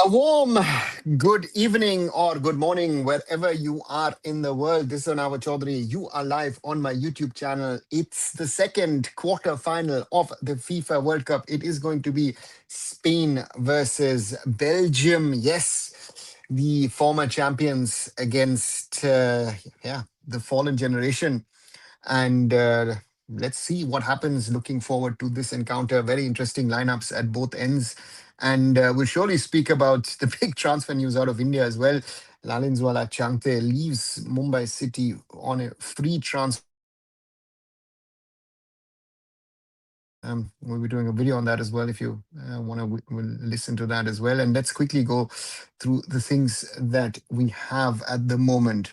A warm good evening or good morning, wherever you are in the world. This is Anava Chaudhary. You are live on my YouTube channel. It's the second quarter final of the FIFA World Cup. It is going to be Spain versus Belgium. Yes, the former champions against, the fallen generation. And let's see what happens. Looking forward to this encounter. Very interesting lineups at both ends. And we'll surely speak about the big transfer news out of India as well. Lalinzwala Changte leaves Mumbai City on a free transfer. We'll be doing a video on that as well if you want to listen to that as well. And let's quickly go through the things that we have at the moment.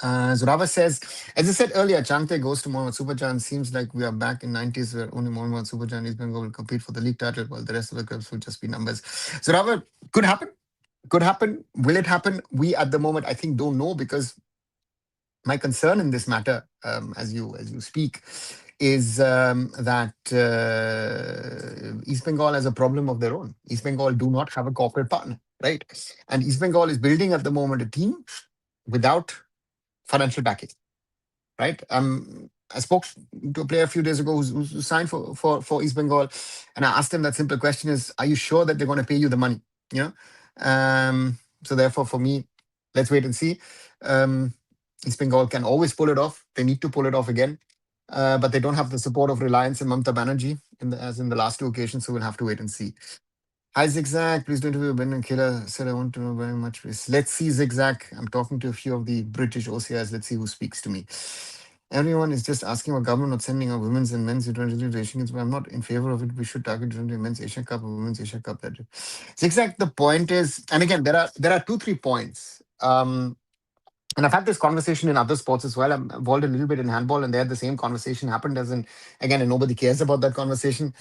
Zorava says, as I said earlier, Changte goes to Mohammad Superjan. Seems like we are back in 90s where only Mohammad Superjan is going to compete for the league title, while the rest of the clubs will just be numbers. Zorava, could happen. Could happen. Will it happen? We at the moment, I think, don't know, because my concern in this matter, as you speak, is that East Bengal has a problem of their own. East Bengal do not have a corporate partner, right? And East Bengal is building at the moment a team without financial backing, right? I spoke to a player a few days ago who's signed for East Bengal, and I asked him that simple question: is, are you sure that they're going to pay you the money? You know, so therefore, for me, let's wait and see. Um, East Bengal can always pull it off. They need to pull it off again, but they don't have the support of Reliance and Mamta Banerjee as in the last two occasions. So we'll have to wait and see. Hi Zigzag, please don't interview Ben and Kayla. Said I want to know very much. Let's see, Zigzag. I'm talking to a few of the British OCIs. Let's see who speaks to me. Everyone is just asking about government not sending our women's and men's U20 Asian Games, but I'm not in favor of it. We should target men's Asia Cup or women's Asia Cup. Zigzag, the point is, and again, there are two, 3 points. And I've had this conversation in other sports as well. I'm involved a little bit in handball, and there the same conversation happened. As in, again, and nobody cares about that conversation.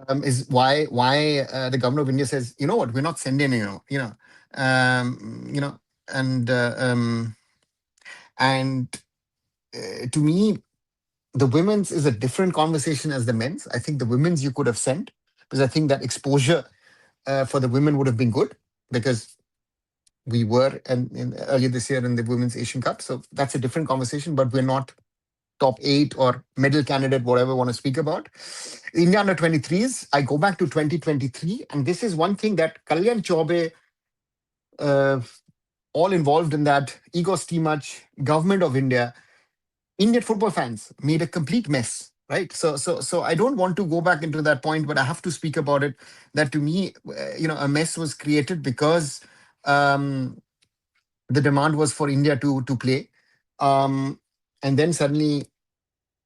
Is why the government of India says, you know what, we're not sending you know, and and to me, the women's is a different conversation as the men's. I think the women's you could have sent, because I think that exposure for the women would have been good, because we were earlier this year in the Women's Asian Cup. So that's a different conversation, but we're not top 8 or medal candidate, whatever you want to speak about. India under 23s, I go back to 2023, and this is one thing that Kalyan Chaube, uh, all involved in that, Igor Stimac, government of India, Indian football fans made a complete mess. Right, so I don't want to go back into that point, but I have to speak about it. That to me, a mess was created because um, the demand was for India to play, um, and then suddenly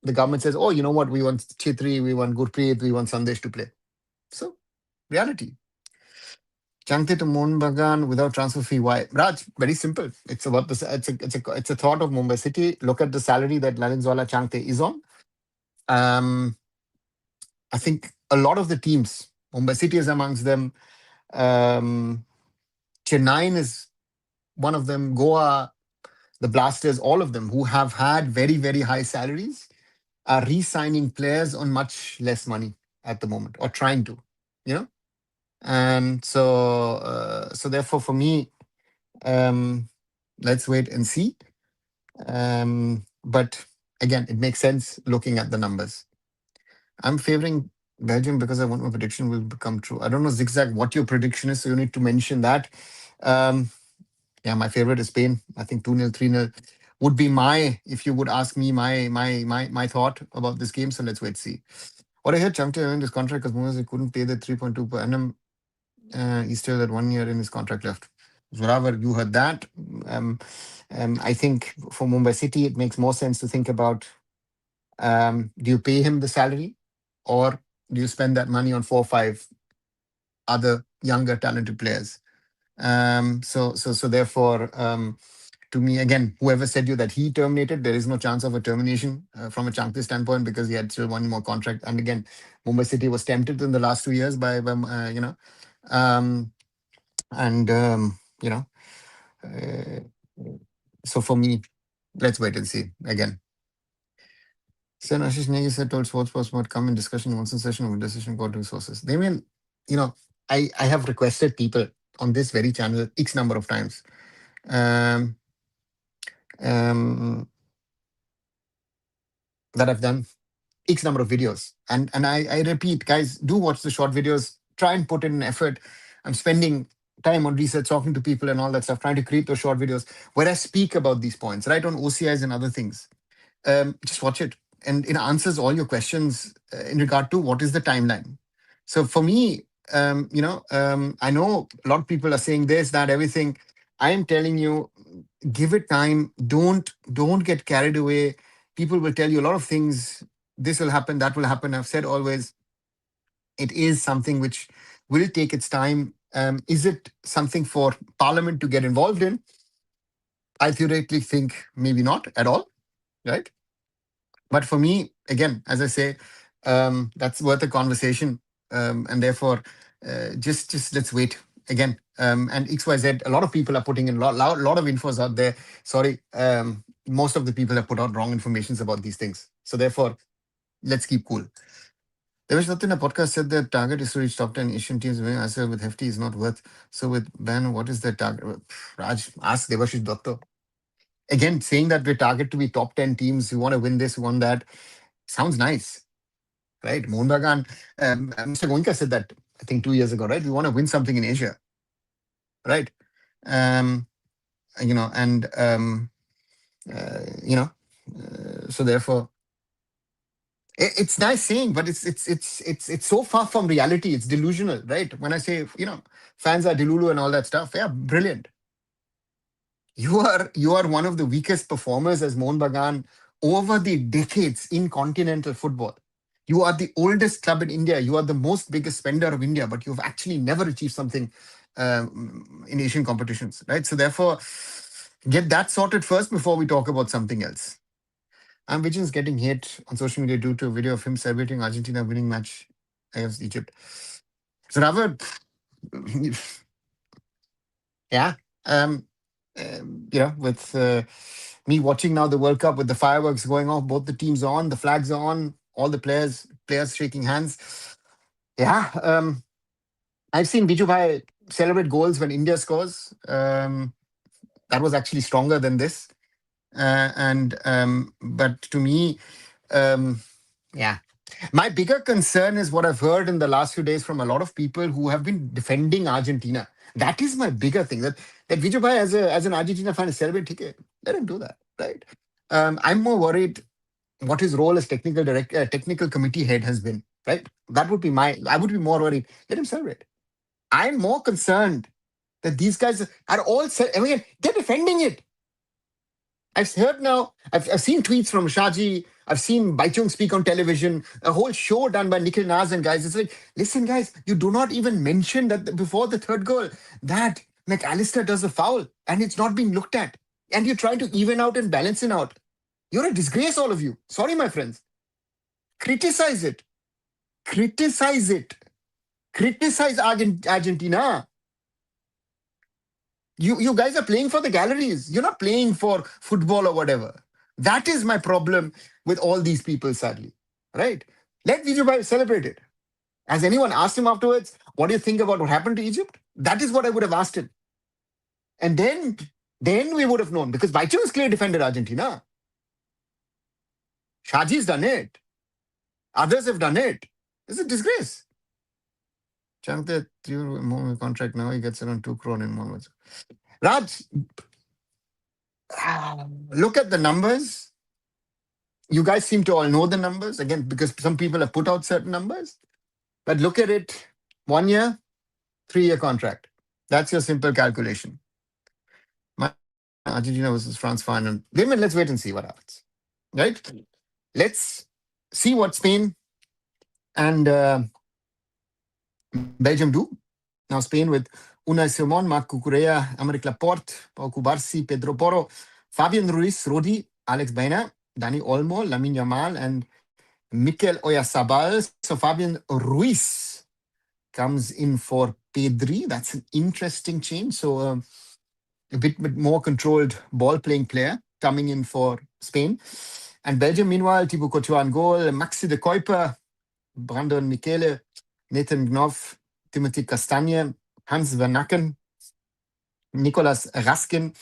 the government says, "Oh, you know what? We want Chitri, we want Gurpreet, we want Sandesh to play." So reality. Changte to Mohun Bagan without transfer fee. Why? Raj, very simple. It's about this. It's a thought of Mumbai City. Look at the salary that Lalinzwala Changte is on. Um, I think a lot of the teams, Mumbai City is amongst them. Um, Chennai is one of them. Goa, the Blasters, all of them who have had very, very high salaries are re-signing players on much less money at the moment, or trying to, you know. And so therefore, for me, um, let's wait and see. But again, it makes sense looking at the numbers. I'm favoring Belgium because I want my prediction will become true. I don't know, Zigzag, what your prediction is, so you need to mention that. Um, yeah, my favorite is Spain. I think 2-0, 3-0 would be my, if you would ask me, my thought about this game. So let's wait, see. What I heard, Changte earned his contract because Moses couldn't pay the 3.2 per annum. He still had 1 year in his contract left. Zoravar, you heard that. Um, I think for Mumbai City, it makes more sense to think about, do you pay him the salary, or do you spend that money on 4 or 5 other younger talented players? So therefore, to me, again, whoever said you that he terminated, there is no chance of a termination from a Chankti standpoint, because he had still one more contract. And again, Mumbai City was tempted in the last 2 years um, and uh, so for me, let's wait and see again. Sir Ashish Negi said told Sports Post might come in discussion once in session with decision according to sources. They mean, you know, I have requested people on this very channel X number of times. Um, um, that I've done X number of videos. And I repeat, guys, do watch the short videos. Try and put in an effort. I'm spending time on research, talking to people and all that stuff, trying to create those short videos where I speak about these points, right, on OCIs and other things. Just watch it, and it answers all your questions in regard to what is the timeline. So for me, I know a lot of people are saying this, that, everything. I am telling you, give it time. Don't get carried away. People will tell you a lot of things. This will happen, that will happen. I've said always, it is something which will take its time. Is it something for Parliament to get involved in? I theoretically think maybe not at all, right? But for me, again, as I say, that's worth a conversation, and therefore, just let's wait again. And XYZ, a lot of people are putting in lot of infos out there. Sorry, most of the people have put out wrong informations about these things. So therefore, let's keep cool. Devesh Dutt in a podcast said the target is to reach top 10 Asian teams. Winning answer with Hefty is not worth. So with Ben, what is the target? Raj, ask Devashish Dotto. Again, saying that we target to be top 10 teams, we want to win this, we want that. Sounds nice, right? Mohun Bagan, Mr. Goenka said that, I think 2 years ago, right? We want to win something in Asia, right? Um, you know, and, you know, so therefore, it's nice saying, but it's so far from reality. It's delusional, right? When I say, fans are delulu and all that stuff, yeah, brilliant. You are one of the weakest performers as Mohun Bagan over the decades in continental football. You are the oldest club in India. You are the most biggest spender of India, but you've actually never achieved something in Asian competitions, right? So therefore, get that sorted first before we talk about something else. Vijay's getting hate on social media due to a video of him celebrating Argentina winning match against Egypt. So Robert, yeah, um, with me watching now the World Cup with the fireworks going off, both the teams are on, the flags are on, all the players shaking hands. Yeah, I've seen Biju Bhai celebrate goals when India scores. That was actually stronger than this. But to me, um, yeah. My bigger concern is what I've heard in the last few days from a lot of people who have been defending Argentina. That is my bigger thing. That Vijay Bhai, as an Argentina fan, is celebrate. Okay, let him do that, right? I'm more worried what his role as technical committee head has been. Right? That would be I would be more worried. Let him celebrate. I'm more concerned that these guys are all. I mean, they're defending it. I've heard now, I've seen tweets from Shaji. I've seen Baichung speak on television, a whole show done by Nikhil Naz and guys. It's like, listen, guys, you do not even mention that before the third goal, that McAllister does a foul and it's not being looked at. And you're trying to even out and balance it out. You're a disgrace, all of you. Sorry, my friends. Criticize it. Criticize it. Criticize Argentina. You guys are playing for the galleries. You're not playing for football or whatever. That is my problem with all these people, sadly. Right? Let Vijay celebrate it. Has anyone asked him afterwards, what do you think about what happened to Egypt? That is what I would have asked him. And then we would have known, because Baichung has clearly defended Argentina. Shaji's done it. Others have done it. It's a disgrace. Chamte, contract now, he gets around 2 crore in moments. Raj, look at the numbers. You guys seem to all know the numbers, again, because some people have put out certain numbers. But look at it, 1 year, 3-year contract. That's your simple calculation. Argentina versus France final. Let's wait and see what happens. Right? Let's see what Spain and Belgium do. Now Spain with Unai Simon, Marc Cucurella, Aymeric Laporte, Pau Cubarsí, Pedro Porro, Fabian Ruiz, Rodi, Alex Baena, Dani Olmo, Lamine Yamal, and Mikel Oyarzabal. So Fabian Ruiz comes in for Pedri. That's an interesting change. So a bit more controlled ball-playing player coming in for Spain. And Belgium, meanwhile, Thibaut Courtois on goal, Maxi de Kuiper, Brandon Michele, Nathan Knopf, Timothy Castagne, Hans Van Aken, Nicolas Raskin,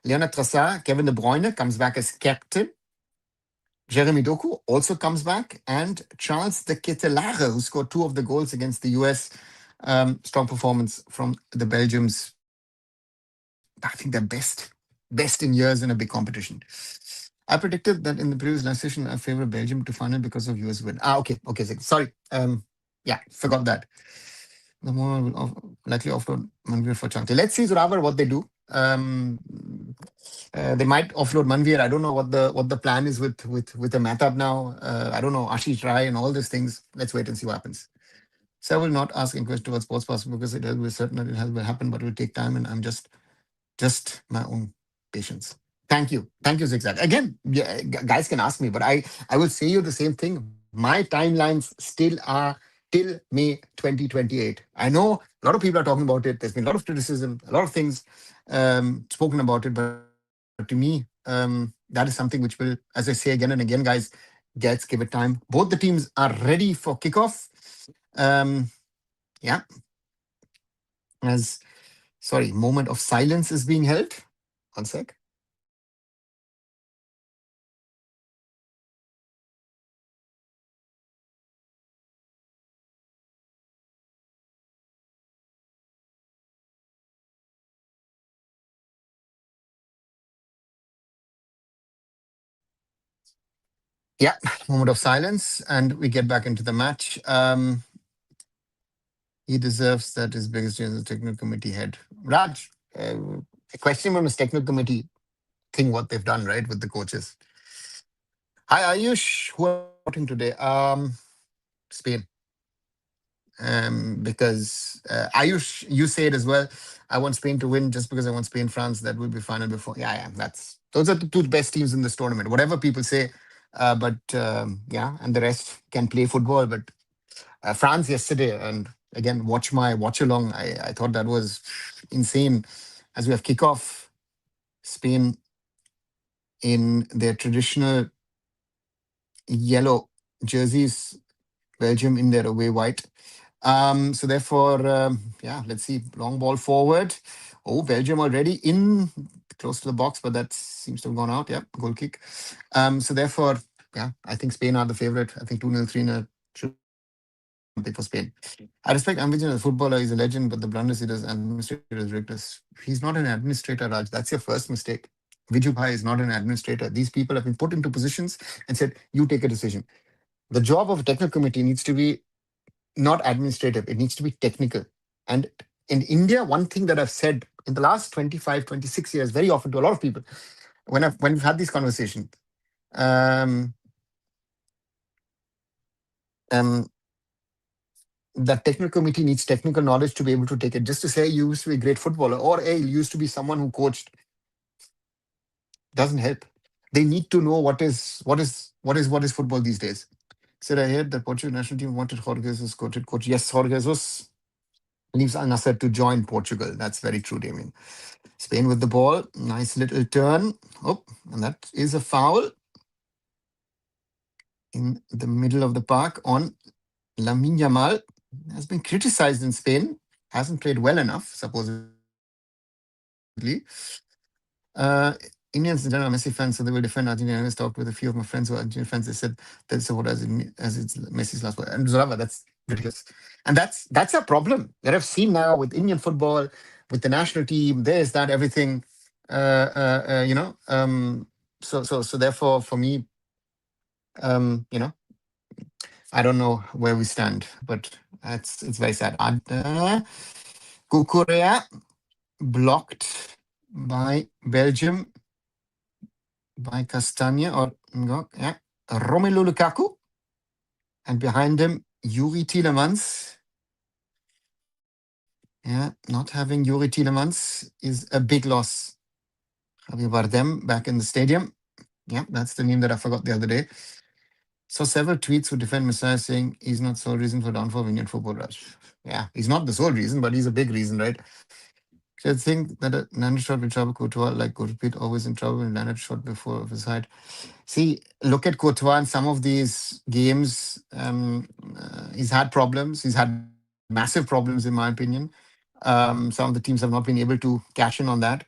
Leonard Trossard, Kevin De Bruyne comes back as captain. Jeremy Doku also comes back, and Charles de Ketelaere, who scored two of the goals against the US. Strong performance from the Belgiums. I think they're best in years in a big competition. I predicted that in the previous last session, I favor Belgium to final because of US win. Okay. Sorry. Yeah, forgot that. The moment will likely offload Manveer for Chante. Let's see, Zoravar, what they do. They might offload Manveer. I don't know what the plan is with the Matab now. I don't know Ashish Rai and all these things. Let's wait and see what happens. So I will not ask inquest towards sports pass because it will be certain that it will happen, but it will take time, and I'm just my own patience. Thank you, Zigzag. Again, yeah, guys can ask me, but I will say you the same thing. My timelines still are till May 2028. I know a lot of people are talking about it. There's been a lot of criticism, a lot of things spoken about it, but to me, that is something which will, as I say again and again, guys, give it time. Both the teams are ready for kickoff. Um, yeah, as sorry, moment of silence is being held. One sec. Yeah, moment of silence, and we get back into the match. He deserves that his biggest chance as technical committee head. Raj, a question from his technical committee thing, what they've done, right, with the coaches. Hi, Ayush. Who are we supporting today? Spain. Because Ayush, you say it as well. I want Spain to win just because I want Spain, France. That will be final before. Yeah. That's those are the two best teams in this tournament. Whatever people say, but yeah, and the rest can play football. But France yesterday, and again, watch along. I thought that was insane. As we have kickoff, Spain in their traditional yellow jerseys, Belgium in their away white. So therefore, yeah, let's see. Long ball forward. Oh, Belgium already in close to the box, but that seems to have gone out. Yeah, goal kick. So therefore, yeah, I think Spain are the favorite. I think 2-0, 3-0 should be something for Spain. I respect Ambidjan as a footballer. He's a legend, but the blunders he does, administrator is ridiculous. He's not an administrator, Raj. That's your first mistake. Vijubhai is not an administrator. These people have been put into positions and said, you take a decision. The job of a technical committee needs to be not administrative, it needs to be technical. And in India, one thing that I've said in the last 25, 26 years, very often to a lot of people, when we've had these conversations, um, um, the technical committee needs technical knowledge to be able to take it. Just to say you used to be a great footballer or you used to be someone who coached doesn't help. They need to know what is football these days. Said I heard that Portugal national team wanted Jorge Jesus coach. Yes, Jorge Jesus leaves Al Nasser to join Portugal. That's very true, Damien. Spain with the ball. Nice little turn. Oh, and that is a foul in the middle of the park on Lamine Yamal. Has been criticized in Spain. Hasn't played well enough, supposedly. Uh, Indians in general are Messi fans, so they will defend Argentina. I always talked with a few of my friends who are Argentine fans. They said they support as it's Messi's last word. And Zorava, that's ridiculous. And that's a problem that I've seen now with Indian football, with the national team. There's that everything. You know. So therefore, for me, you know, I don't know where we stand, but it's very sad. Kukurea blocked by Belgium by Castagna or yeah, Romelu Lukaku, and behind him Yuri Tielemans. Yeah, not having Yuri Tielemans is a big loss. Javier Bardem back in the stadium. Yeah, that's the name that I forgot the other day. Saw several tweets who defend Messiah saying he's not sole reason for downfall of Indian football. Rush. Yeah, he's not the sole reason, but he's a big reason, right? So I think that a landed shot will trouble Courtois, like Gurpreet always in trouble and landed shot before of his height. See, look at Courtois in some of these games. He's had problems. He's had massive problems, in my opinion. Some of the teams have not been able to cash in on that.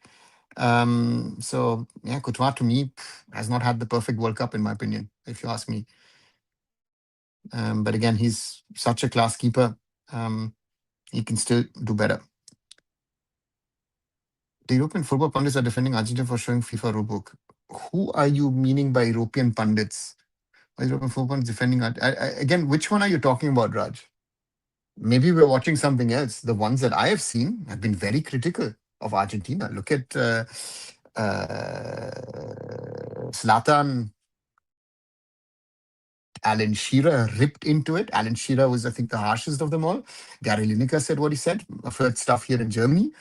So yeah, Courtois to me has not had the perfect World Cup in my opinion, if you ask me. But again, he's such a class keeper. Um, he can still do better. The European football pundits are defending Argentina for showing FIFA rulebook. Who are you meaning by European pundits? Why European football pundits defending? Again, which one are you talking about, Raj? Maybe we're watching something else. The ones that I have seen have been very critical of Argentina. Look at Zlatan. Alan Shearer ripped into it. Alan Shearer was, I think, the harshest of them all. Gary Lineker said what he said. I've heard stuff here in Germany.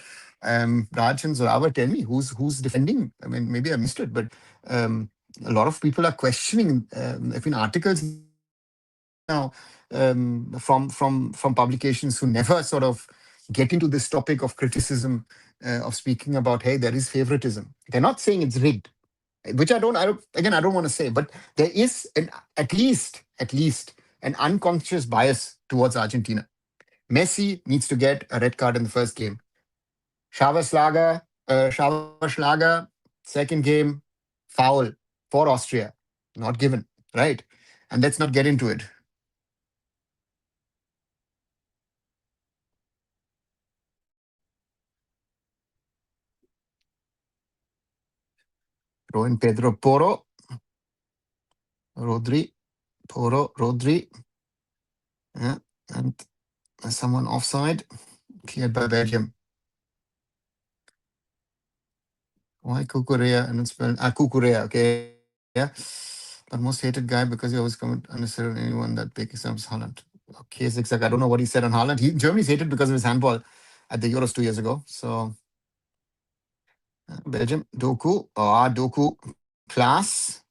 Raj and Zorawa, tell me who's defending. I mean, maybe I missed it, but um, a lot of people are questioning. There have been articles now from publications who never sort of get into this topic of criticism of speaking about, hey, there is favoritism. They're not saying it's rigged, which I don't want to say, but there is at least an unconscious bias towards Argentina. Messi needs to get a red card in the first game. Schauerschlager, second game, foul for Austria, not given, right? And let's not get into it. Throw in Pedro Porro, Rodri, Porro, Rodri, yeah, and someone offside, cleared by Belgium. Why Kukurea and it's spelled Kukurea, okay, yeah. But most hated guy because he always comment unnecessarily on anyone that big exams Haaland. Okay, zigzag. I don't know what he said on Haaland. Germany's hated because of his handball at the Euros 2 years ago. So Belgium, Doku. Doku. Class.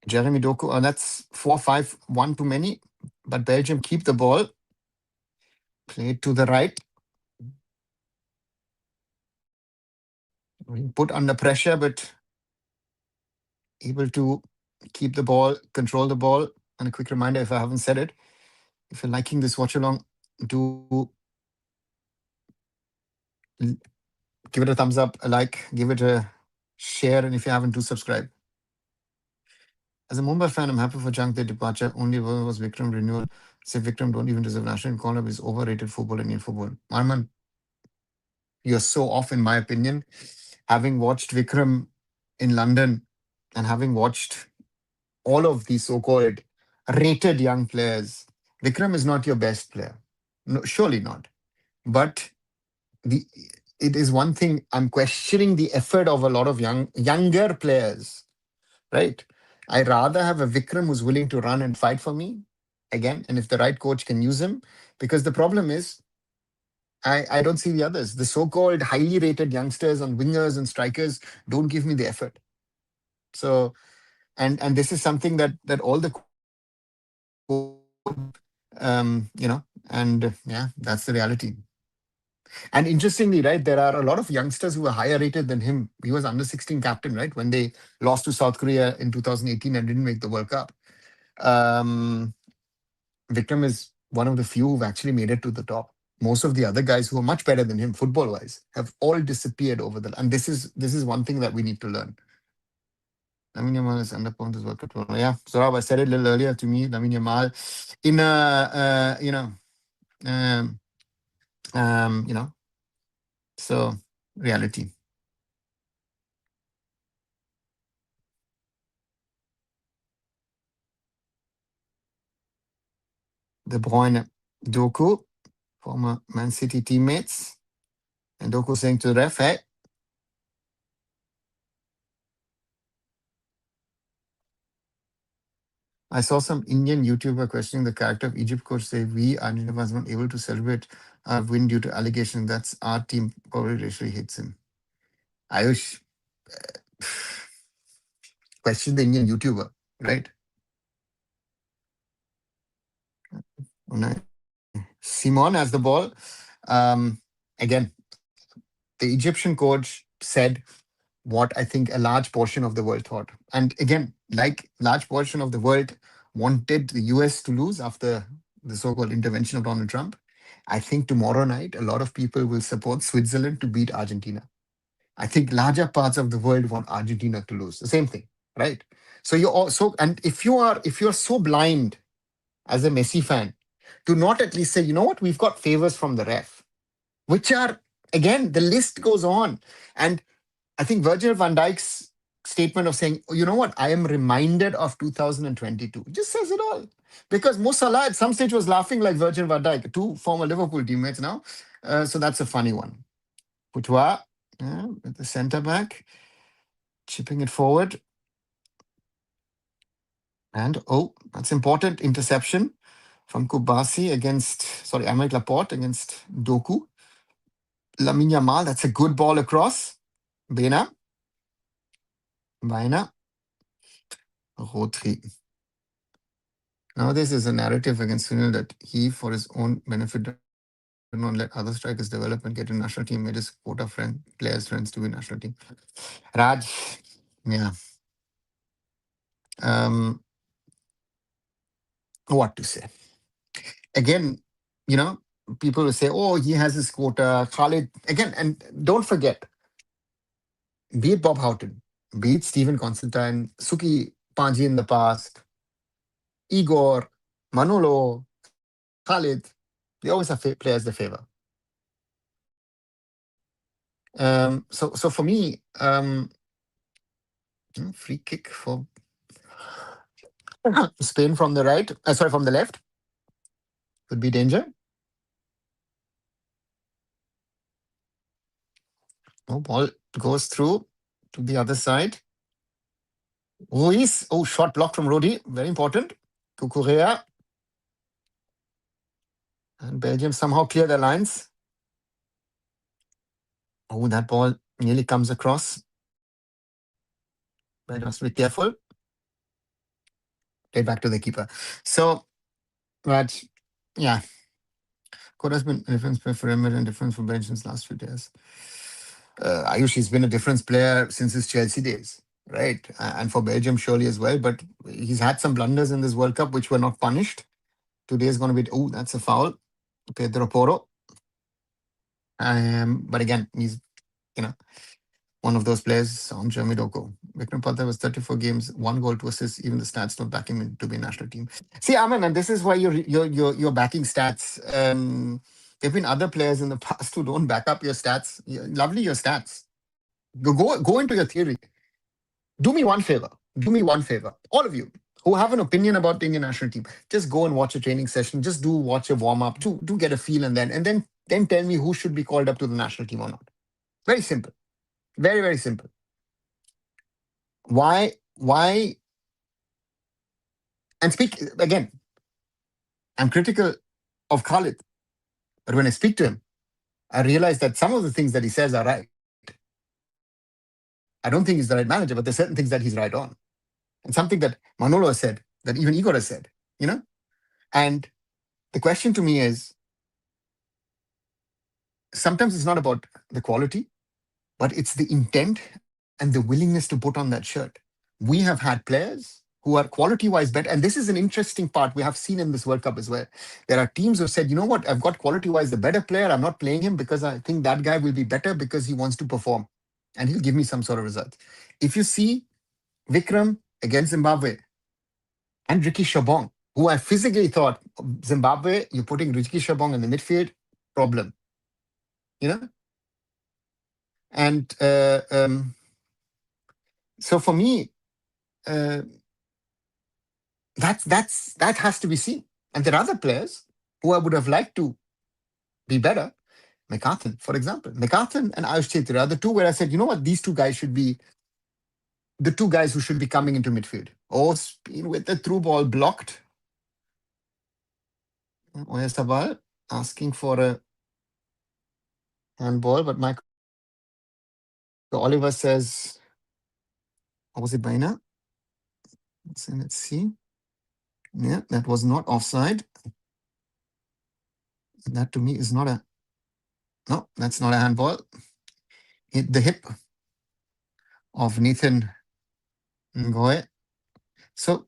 Jeremy Doku. That's 4-5-1 too many. But Belgium keep the ball. Play it to the right. Put under pressure, but able to keep the ball, control the ball. And a quick reminder, if I haven't said it, if you're liking this watch along, do give it a thumbs up, a like, give it a share, and if you haven't, do subscribe. As a Mumbai fan, I'm happy for Junk their departure. Only was Vikram renewal. Say Vikram don't even deserve national call up. Is overrated football, Indian football. Arman, you're so off in my opinion. Having watched Vikram in London and having watched all of these so-called rated young players, Vikram is not your best player. No, surely not. But the it is one thing I'm questioning the effort of a lot of younger players, right? I rather have a Vikram who's willing to run and fight for me again, and if the right coach can use him, because the problem is I don't see the others. The so-called highly rated youngsters on wingers and strikers don't give me the effort. So and this is something that all the and yeah, that's the reality. And interestingly, right, there are a lot of youngsters who are higher rated than him. He was under 16 captain, right, when they lost to South Korea in 2018 and didn't make the World Cup. Um, Vikram is one of the few who've actually made it to the top. Most of the other guys who are much better than him, football wise, have all disappeared over the. And this is one thing that we need to learn. Lamine Yamal is underperformed this World Cup. Yeah, Saurabh, I said it a little earlier to me. Lamine Yamal, in um, you know, so reality. De Bruyne, Doku, former Man City teammates, and Doku saying to the ref, "Hey, I saw some Indian YouTuber questioning the character of Egypt coach say we Argentina was not able to celebrate our win due to allegation that's our team probably racially hates him." Ayush, question the Indian YouTuber, right? Simon has the ball. Again, the Egyptian coach said what I think a large portion of the world thought. And again, like large portion of the world wanted the US to lose after the so-called intervention of Donald Trump. I think tomorrow night, a lot of people will support Switzerland to beat Argentina. I think larger parts of the world want Argentina to lose. The same thing, right? So you're also, and if you're so blind as a Messi fan to not at least say, you know what, we've got favors from the ref, which are again the list goes on, and I think Virgil van Dijk's statement of saying, oh, you know what, I am reminded of 2022 just says it all. Because Mo Salah at some stage was laughing like Virgil van Dijk, two former Liverpool teammates now. So that's a funny one. Courtois, with the centre back, chipping it forward. And oh, that's important. Interception from Kubasi against, sorry, Aymeric Laporte against Doku. Lamine Yamal, that's a good ball across. Bena. Vaina. Rodri. Now, this is a narrative against Sunil that he, for his own benefit, did not let other strikers develop and get a national team, made his quota players friends to be national team. Raj, yeah. Um, what to say? Again, you know, people will say, oh, he has his quota. Khalid, again, and don't forget, be it Bob Houghton, be it Stephen Constantine, Suki Panji in the past, Igor, Manolo, Khalid, they always have players they favor. So for me, free kick for Spain from the right, sorry, from the left, could be danger. Oh, ball goes through to the other side. Ruiz, oh, shot blocked from Rodi, very important. Cucurella and Belgium somehow clear their lines. Oh, that ball nearly comes across. Belgium must be careful. Played back to the keeper. So, but yeah, Code has been a difference player for Emirates and difference for Belgium's last few days. Ayush, he's been a difference player since his Chelsea days, right? And for Belgium, surely as well. But he's had some blunders in this World Cup which were not punished. Today is going to be, oh, that's a foul. Pedro Porro. But again, he's, you know, one of those players on Jeremy Doko. Vikram Panther was 34 games, 1 goal, 2 assists. Even the stats don't back him to be a national team. See, Aman, and this is why you're backing stats. There've been other players in the past who don't back up your stats. Lovely your stats. Go into your theory. Do me one favor. Do me one favor. All of you who have an opinion about the Indian national team, just go and watch a training session. Just do watch a warm up. Do get a feel, and then tell me who should be called up to the national team or not. Very simple. Very, very simple. Why and speak again. I'm critical of Khalid, but when I speak to him, I realize that some of the things that he says are right. I don't think he's the right manager, but there's certain things that he's right on. And something that Manolo has said, that even Igor has said, you know? And the question to me is sometimes it's not about the quality, but it's the intent and the willingness to put on that shirt. We have had players who are quality wise better. And this is an interesting part we have seen in this World Cup as well. There are teams who said, you know what, I've got quality wise the better player. I'm not playing him because I think that guy will be better because he wants to perform and he'll give me some sort of results. If you see Vikram against Zimbabwe and Ricky Shabong, who I physically thought, Zimbabwe, you're putting Ricky Shabong in the midfield, problem, you know? And so for me, uh, that has to be seen. And there are other players who I would have liked to be better. McCarthan, for example. McCarthan and Ayush Chhetri are the two where I said, you know what, these two guys should be the two guys who should be coming into midfield. Oh, Spain with the through ball blocked. Oyasabal asking for a handball, but Michael Oliver says, what was it, Baina? Let's see. Yeah, that was not offside. That to me is not a, no, that's not a handball. Hit the hip of Nathan Ngoe. So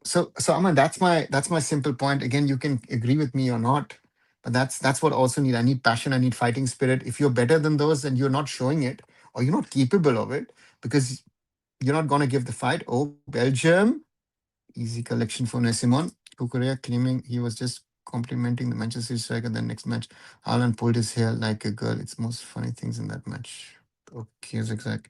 Aman, that's my simple point. Again, you can agree with me or not. But that's what I also need. I need passion. I need fighting spirit. If you're better than those and you're not showing it, or you're not capable of it, because you're not going to give the fight. Oh, Belgium. Easy collection for Nesimon. Kukurea claiming he was just complimenting the Manchester striker. Then next match, Haaland pulled his hair like a girl. It's most funny things in that match. Okay, exact.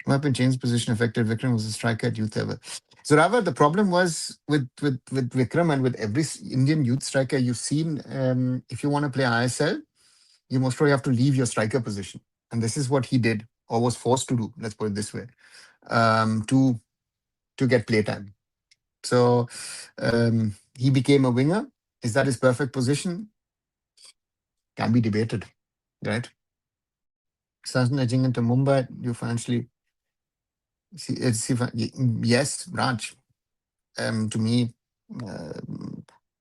In my opinion, James' position affected Vikram was a striker at youth level. So Rava, the problem was with Vikram and with every Indian youth striker you've seen. If you want to play ISL, you most probably have to leave your striker position, and this is what he did or was forced to do. Let's put it this way, to get playtime. So he became a winger. Is that his perfect position? Can be debated, right? Sudden edging into Mumbai, you financially yes, Raj. To me,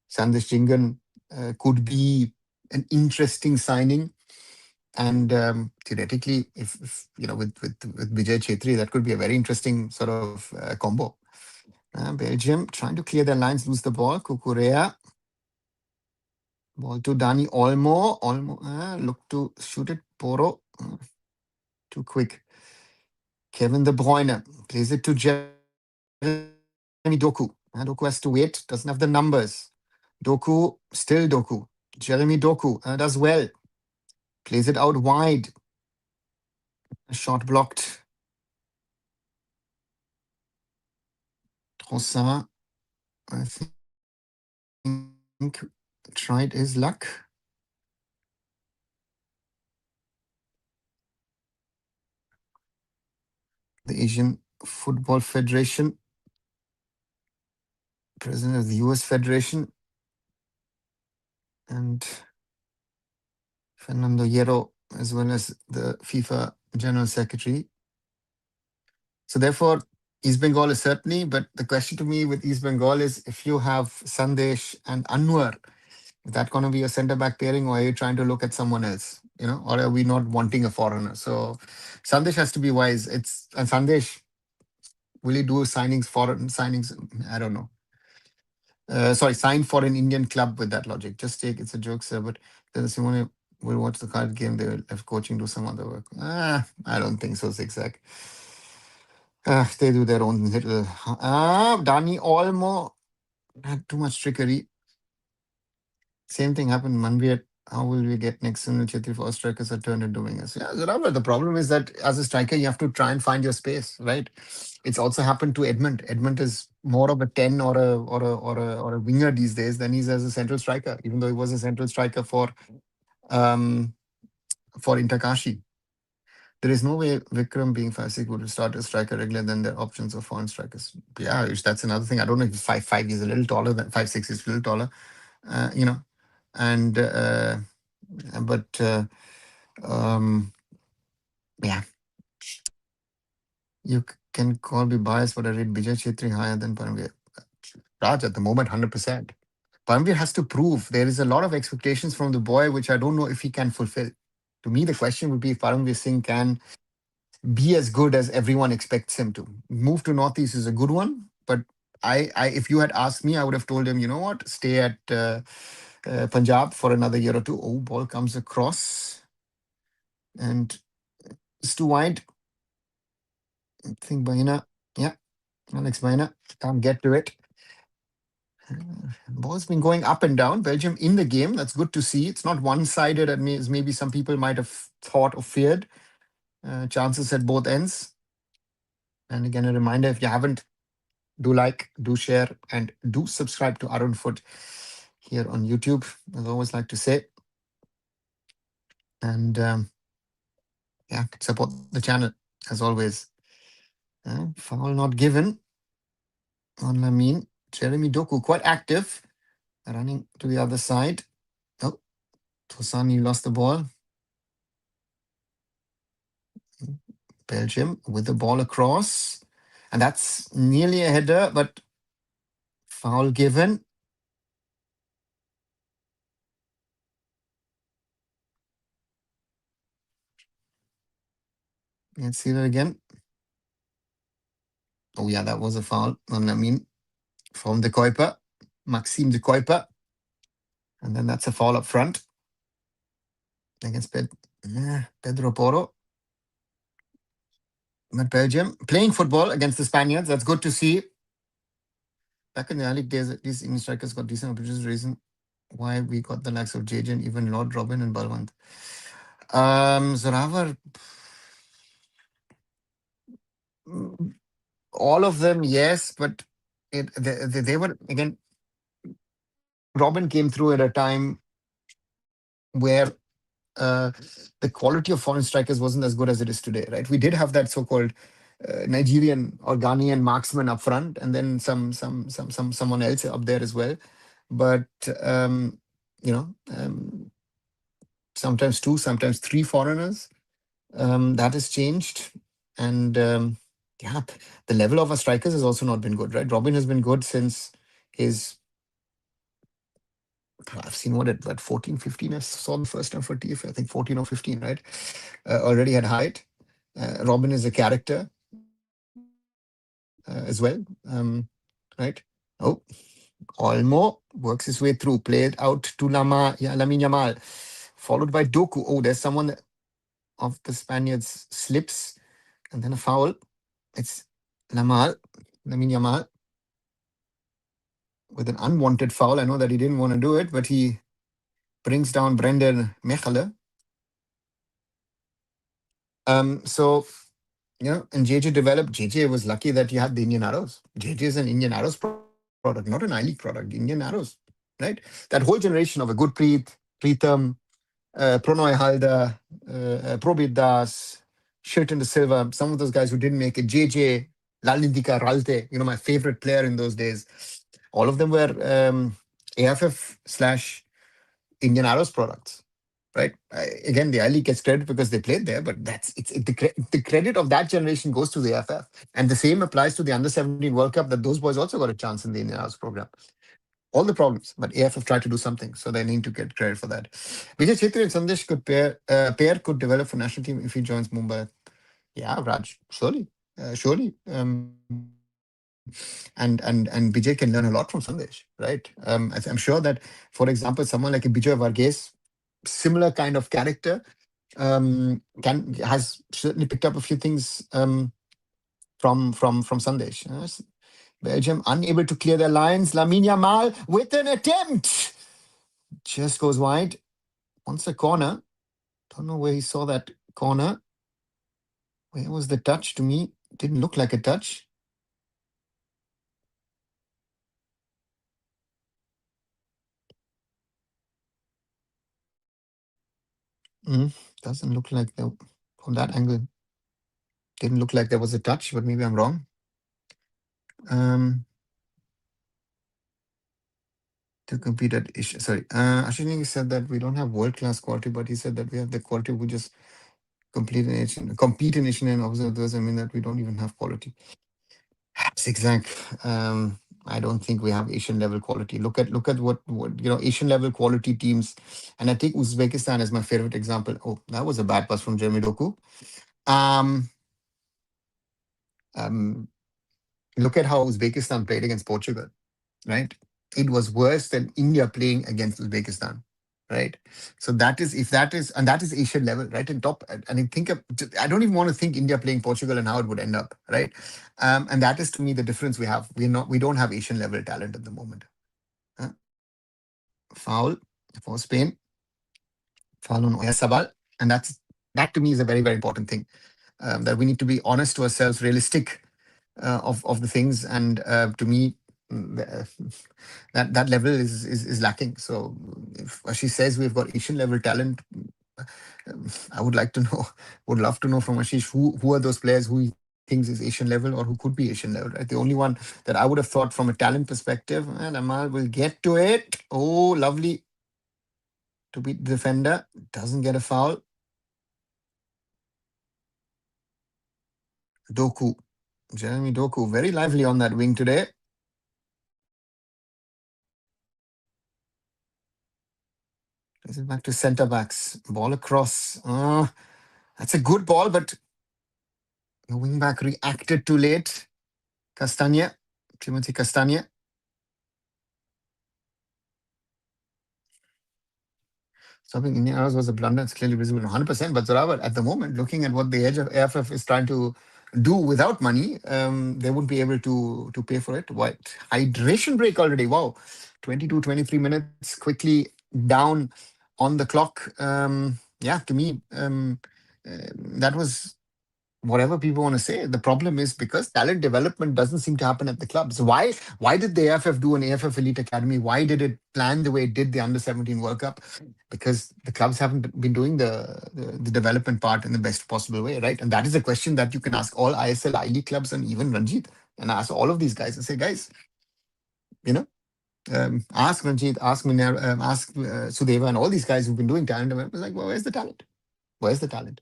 Sandesh Jingan could be an interesting signing. And theoretically, if with Vijay Chetri, that could be a very interesting sort of combo. Belgium trying to clear their lines, lose the ball. Kukurea. Ball to Dani Olmo. Olmo look to shoot it. Poro. Too quick. Kevin De Bruyne plays it to Jeremy Doku. Doku has to wait. Doesn't have the numbers. Doku, still Doku. Jeremy Doku does well. Plays it out wide. Shot blocked. Trossard, I think, tried his luck. The Asian Football Federation, president of the US Federation, and Fernando Hierro, as well as the FIFA General Secretary. So therefore, East Bengal is certainly, but the question to me with East Bengal is if you have Sandesh and Anwar, is that going to be a centre back pairing, or are you trying to look at someone else? Or are we not wanting a foreigner? So Sandesh has to be wise. And Sandesh, will he do signings, foreign signings? I don't know. Sorry, sign for an Indian club with that logic. Just take it's a joke, sir. But then Simone will watch the card game. They will have coaching, do some other work. I don't think so, Zigzag. They do their own little. Dani Olmo had too much trickery. Same thing happened. Manviat. How will we get next Sunil Chetri for strikers are turned into wingers? Yeah, Zarabra, the problem is that as a striker, you have to try and find your space, right? It's also happened to Edmund. Edmund is more of a 10 or a winger these days than he's as a central striker, even though he was a central striker um for Interkashi. There is no way Vikram being 5'6" would start as striker regular than their options of foreign strikers. Yeah, that's another thing. I don't know if 5'5" is a little taller than 5'6" is a little taller. And but um, yeah, you can call me biased, but I rate Vijay Chetri higher than Paramveer. Raj at the moment, 100%. Paramveer has to prove there is a lot of expectations from the boy, which I don't know if he can fulfill. To me, the question would be if Paramveer Singh can be as good as everyone expects him to. Move to Northeast is a good one, but if you had asked me, I would have told him, you know what, stay at Punjab for another year or two. Oh, ball comes across and it's too wide. I think Baina, yeah, Alex Baina can't get to it. Ball's been going up and down. Belgium in the game. That's good to see. It's not one-sided as maybe some people might have thought or feared. Chances at both ends. And again, a reminder, if you haven't, do like, do share, and do subscribe to Arun Foot here on YouTube, as I always like to say. And yeah, support the channel, as always. Foul not given on Lamine. Jeremy Doku, quite active, running to the other side. Oh, Tosani lost the ball. Belgium with the ball across. And that's nearly a header, but foul given. Let's see that again. Oh, yeah, that was a foul on Lamine from the Kuiper, Maxime de Kuiper. And then that's a foul up front against Pedro Porro. But Belgium playing football against the Spaniards. That's good to see. Back in the early days, these Indian strikers got decent opportunities. Reason why we got the likes of JJ and even Lord Robin and Balwant. Zoravar, mm, all of them, yes, but they were again. Robin came through at a time where the quality of foreign strikers wasn't as good as it is today, right? We did have that so-called Nigerian or Ghanaian marksman up front, and then someone else up there as well. But um, you know, sometimes two, sometimes three foreigners. That has changed, and yeah, the level of our strikers has also not been good, right? Robin has been good since his. I've seen what 14, 15. I saw the first time for TF, I think 14 or 15, right? Already had height. Robin is a character as well, right? Oh, Olmo works his way through, played out to Lamine Yamal, followed by Doku. Oh, there's someone of the Spaniards slips, and then a foul. It's Lamal, Lamine Yamal, with an unwanted foul. I know that he didn't want to do it, but he brings down Brendan Mechelen. So and JJ developed. JJ was lucky that he had the Indian Arrows. JJ is an Indian Arrows product, not an I League product. Indian Arrows, right? That whole generation of a Gurpreet, Preetham, Pronoy Halda, Probit Das, Shirton de Silva, some of those guys who didn't make it. JJ, Lalindika Ralte, my favorite player in those days. All of them were AFF slash Indian Arrows products, right? Again, the I League gets credit because they played there, but the credit of that generation goes to the AFF, and the same applies to the Under 17 World Cup. That those boys also got a chance in the Indian Arrows program. All the problems, but AFF tried to do something, so they need to get credit for that. Vijay Chetri and Sandesh pair could develop for national team if he joins Mumbai. Yeah, Raj, surely. And Vijay can learn a lot from Sandesh, right? I'm sure that, for example, someone like a Vijay Varghese, similar kind of character, can has certainly picked up a few things from Sandesh. Belgium unable to clear their lines. Lamine Yamal with an attempt just goes wide. Wants a corner. Don't know where he saw that corner. Where was the touch? To me, didn't look like a touch. Doesn't look like from that angle. Didn't look like there was a touch, but maybe I'm wrong. Um, to compete at sorry, Ashwini said that we don't have world class quality, but he said that we have the quality. We just compete in Asian and observe those. I mean that we don't even have quality. Zigzag. I don't think we have Asian level quality. Look at what Asian level quality teams, and I take Uzbekistan as my favorite example. Oh, that was a bad pass from Jeremy Doku. Um, um, Look at how Uzbekistan played against Portugal, right? It was worse than India playing against Uzbekistan, right? So that is Asian level, right? And top, and I don't even want to think India playing Portugal and how it would end up, right? And that is to me the difference we have. We don't have Asian level talent at the moment. Foul for Spain, foul on Oyarzabal, and that to me is a very very important thing. That we need to be honest to ourselves, realistic of the things, and to me, that level is lacking. So if she says we've got Asian level talent, I would like to know, would love to know from Ashish who are those players who he thinks is Asian level or who could be Asian level, right? The only one that I would have thought from a talent perspective, and Amal will get to it. Oh, lovely to beat the defender, doesn't get a foul. Doku, Jeremy Doku, very lively on that wing today. Plays it back to centre backs. Ball across. That's a good ball, but the wing back reacted too late. Castagne, Timothy Castagne. Stopping Indian arrows was a blunder. It's clearly visible 100%. But Zorawar, at the moment, looking at what the edge of AFF is trying to do without money, they won't be able to pay for it. What? Hydration break already. Wow. 22, 23 minutes quickly down on the clock. Yeah, to me, that was whatever people want to say. The problem is because talent development doesn't seem to happen at the clubs. Why did the AFF do an AFF Elite Academy? Why did it plan the way it did the Under 17 World Cup? Because the clubs haven't been doing the development part in the best possible way, right? And that is a question that you can ask all ISL, I League clubs, and even Ranjit, and ask all of these guys and say, guys, you know, ask Ranjit, ask Miner, ask Sudeva, and all these guys who've been doing talent development. It's like, well, where's the talent? Where's the talent?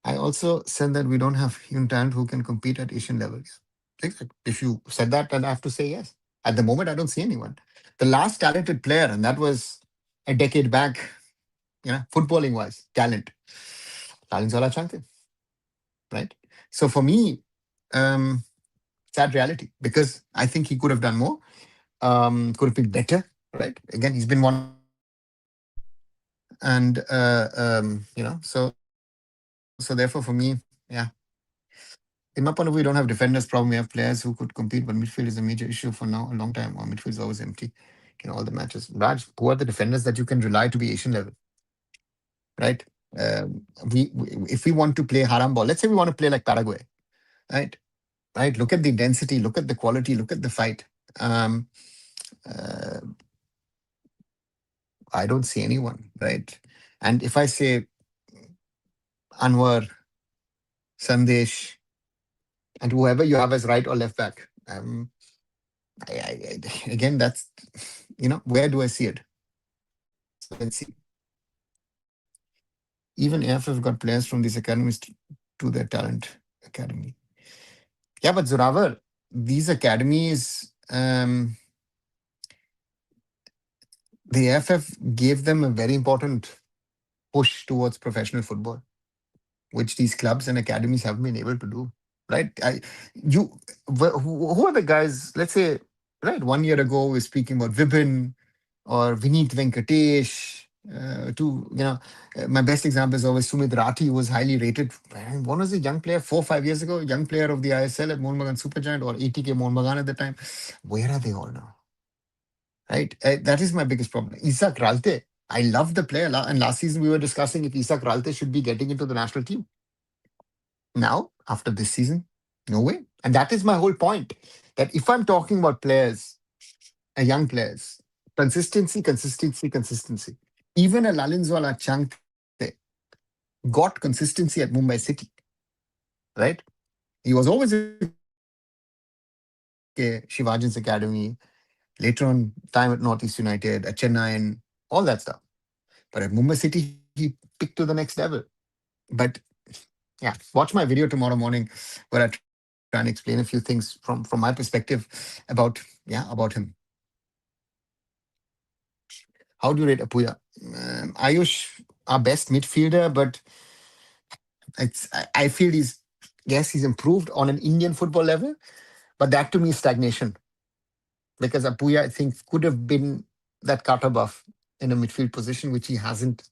I also said that we don't have human talent who can compete at Asian levels. Exactly. If you said that, then I have to say yes. At the moment, I don't see anyone. The last talented player, and that was a decade back, footballing wise, talent, Lalinzola Chante, right? So for me, um, sad reality because I think he could have done more, could have been better, right? Again, he's been one of the best. And, so therefore for me, yeah, in my point of view, we don't have defenders problem. We have players who could compete, but midfield is a major issue for now, a long time. Our midfield is always empty in all the matches. Raj, who are the defenders that you can rely to be Asian level, right? If we want to play haram ball, let's say we want to play like Paraguay, right? Right. Look at the intensity, look at the quality, look at the fight. Um, uh, I don't see anyone, right? And if I say Anwar, Sandesh, and whoever you have as right or left back, again, that's where do I see it? So let's see. Even AFF got players from these academies to their talent academy. Yeah, but Zoravar, these academies, the AFF gave them a very important push towards professional football, which these clubs and academies haven't been able to do. Right? Who are the guys? Let's say, right, 1 year ago we were speaking about Vipin or Vineet Venkatesh. My best example is always Sumit Rathi, who was highly rated. One was a young player 4 5 years ago, young player of the ISL at Mohun Bagan Supergiant or ATK Mohun Bagan at the time. Where are they all now? Right? That is my biggest problem. Isak Ralte, I love the player. And last season we were discussing if Isak Ralte should be getting into the national team. Now, after this season, no way. And that is my whole point. That if I'm talking about players, young players, consistency, consistency, consistency. Even a Lalinzwala Changte got consistency at Mumbai City, right? He was always a Shivajin's Academy, later on time at Northeast United, at Chennai, and all that stuff. But at Mumbai City, he picked to the next level. But yeah, watch my video tomorrow morning where I try and explain a few things from my perspective about him. How do you rate Apuya? Ayush, our best midfielder, but I feel he's improved on an Indian football level, but that to me is stagnation because Apuya I think could have been that Carter buff in a midfield position, which he hasn't.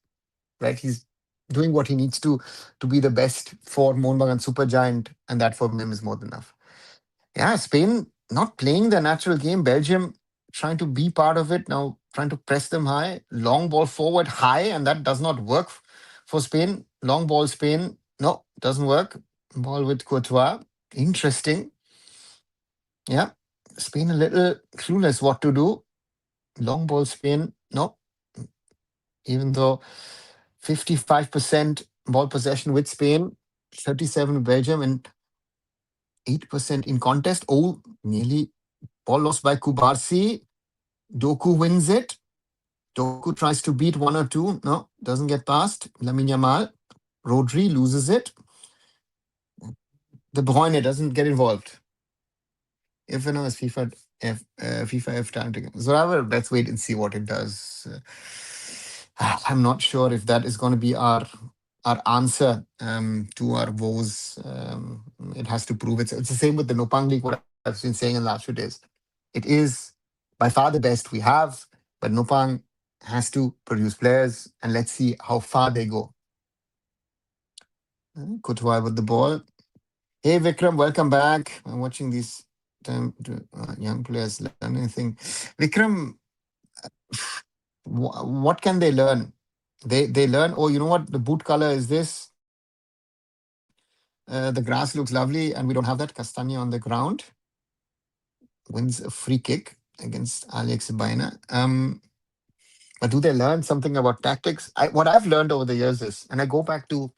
Right, he's doing what he needs to be the best for Mohun Bagan Supergiant, and that for him is more than enough. Yeah, Spain not playing their natural game. Belgium trying to be part of it now, trying to press them high, long ball forward high, and that does not work for Spain. Long ball Spain, no, doesn't work. Ball with Courtois, interesting. Yeah, Spain a little clueless what to do. Long ball Spain, no, even though 55% ball possession with Spain, 37 Belgium, and 8% in contest. Oh, nearly ball lost by Kubarsi. Doku wins it. Doku tries to beat one or two. No, doesn't get past. Lamine Yamal. Rodri loses it. De Bruyne doesn't get involved. If now is FIFA F talent again. So let's wait and see what it does. I'm not sure if that is going to be our answer to our woes. It has to prove it. It's the same with the Nopang League, what I've been saying in the last few days. It is by far the best we have, but Nopang has to produce players, and let's see how far they go. Kutwai with the ball. Hey Vikram, welcome back. I'm watching these time to young players learn anything. Vikram, what can they learn? They learn. Oh, you know what? The boot color is this. The grass looks lovely, and we don't have that. Castagna on the ground wins a free kick against Alex Baina. But do they learn something about tactics? What I've learned over the years is, and I go back to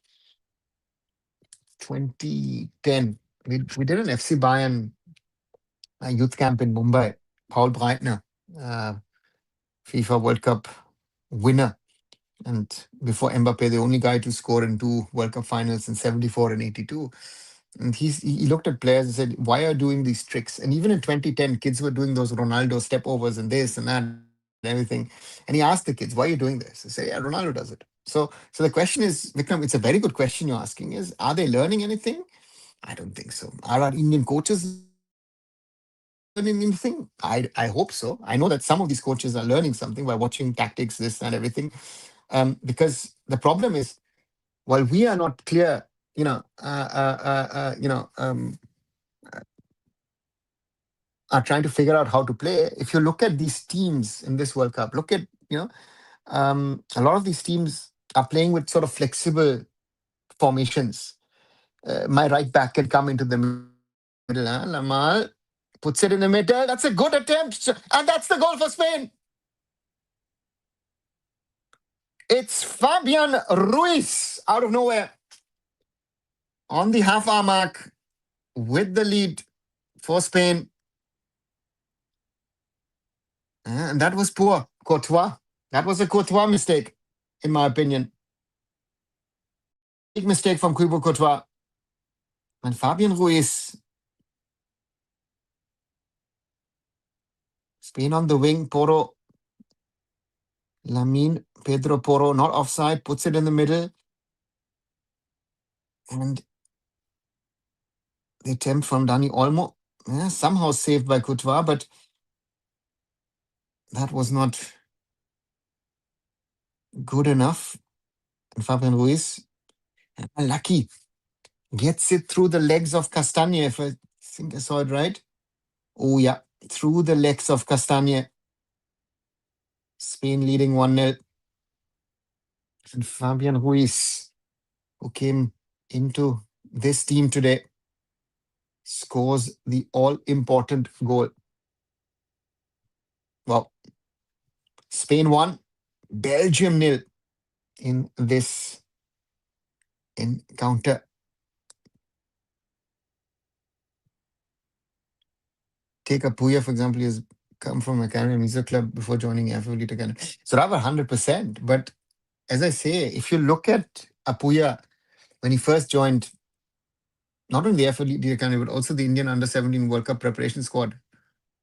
2010. We did an FC Bayern youth camp in Mumbai. Paul Breitner, uh, FIFA World Cup winner, and before Mbappe, the only guy to score in two World Cup finals in '74 and '82. And he looked at players and said, "Why are you doing these tricks?" And even in 2010, kids were doing those Ronaldo step overs and this and that and everything. And he asked the kids, "Why are you doing this?" They say, "Yeah, Ronaldo does it." So the question is, Vikram, it's a very good question you're asking: is are they learning anything? I don't think so. Are our Indian coaches learning anything? I hope so. I know that some of these coaches are learning something by watching tactics, this and everything. Because the problem is, while we are not clear, you know, are trying to figure out how to play. If you look at these teams in this World Cup, look at a lot of these teams are playing with sort of flexible formations. My right back can come into the middle. Huh? Lamal puts it in the middle. That's a good attempt, and that's the goal for Spain. It's Fabian Ruiz out of nowhere on the half hour mark with the lead for Spain. And that was poor. Courtois. That was a Courtois mistake, in my opinion. Big mistake from Thibaut Courtois. And Fabian Ruiz, Spain on the wing. Poro, Lamin, Pedro Poro, not offside, puts it in the middle. And the attempt from Dani Olmo, somehow saved by Courtois, but that was not good enough. And Fabian Ruiz, lucky, gets it through the legs of Castagne, if I think I saw it right. Oh, yeah, through the legs of Castagne. Spain leading 1-0. And Fabian Ruiz, who came into this team today, scores the all-important goal. Well, Spain 1, Belgium 0 in this encounter. Take Apuya, for example, he has come from Academy Miso Club before joining FA Elite Academy. So rather 100%. But as I say, if you look at Apuya, when he first joined, not only the FA Elite Academy, but also the Indian Under-17 World Cup preparation squad,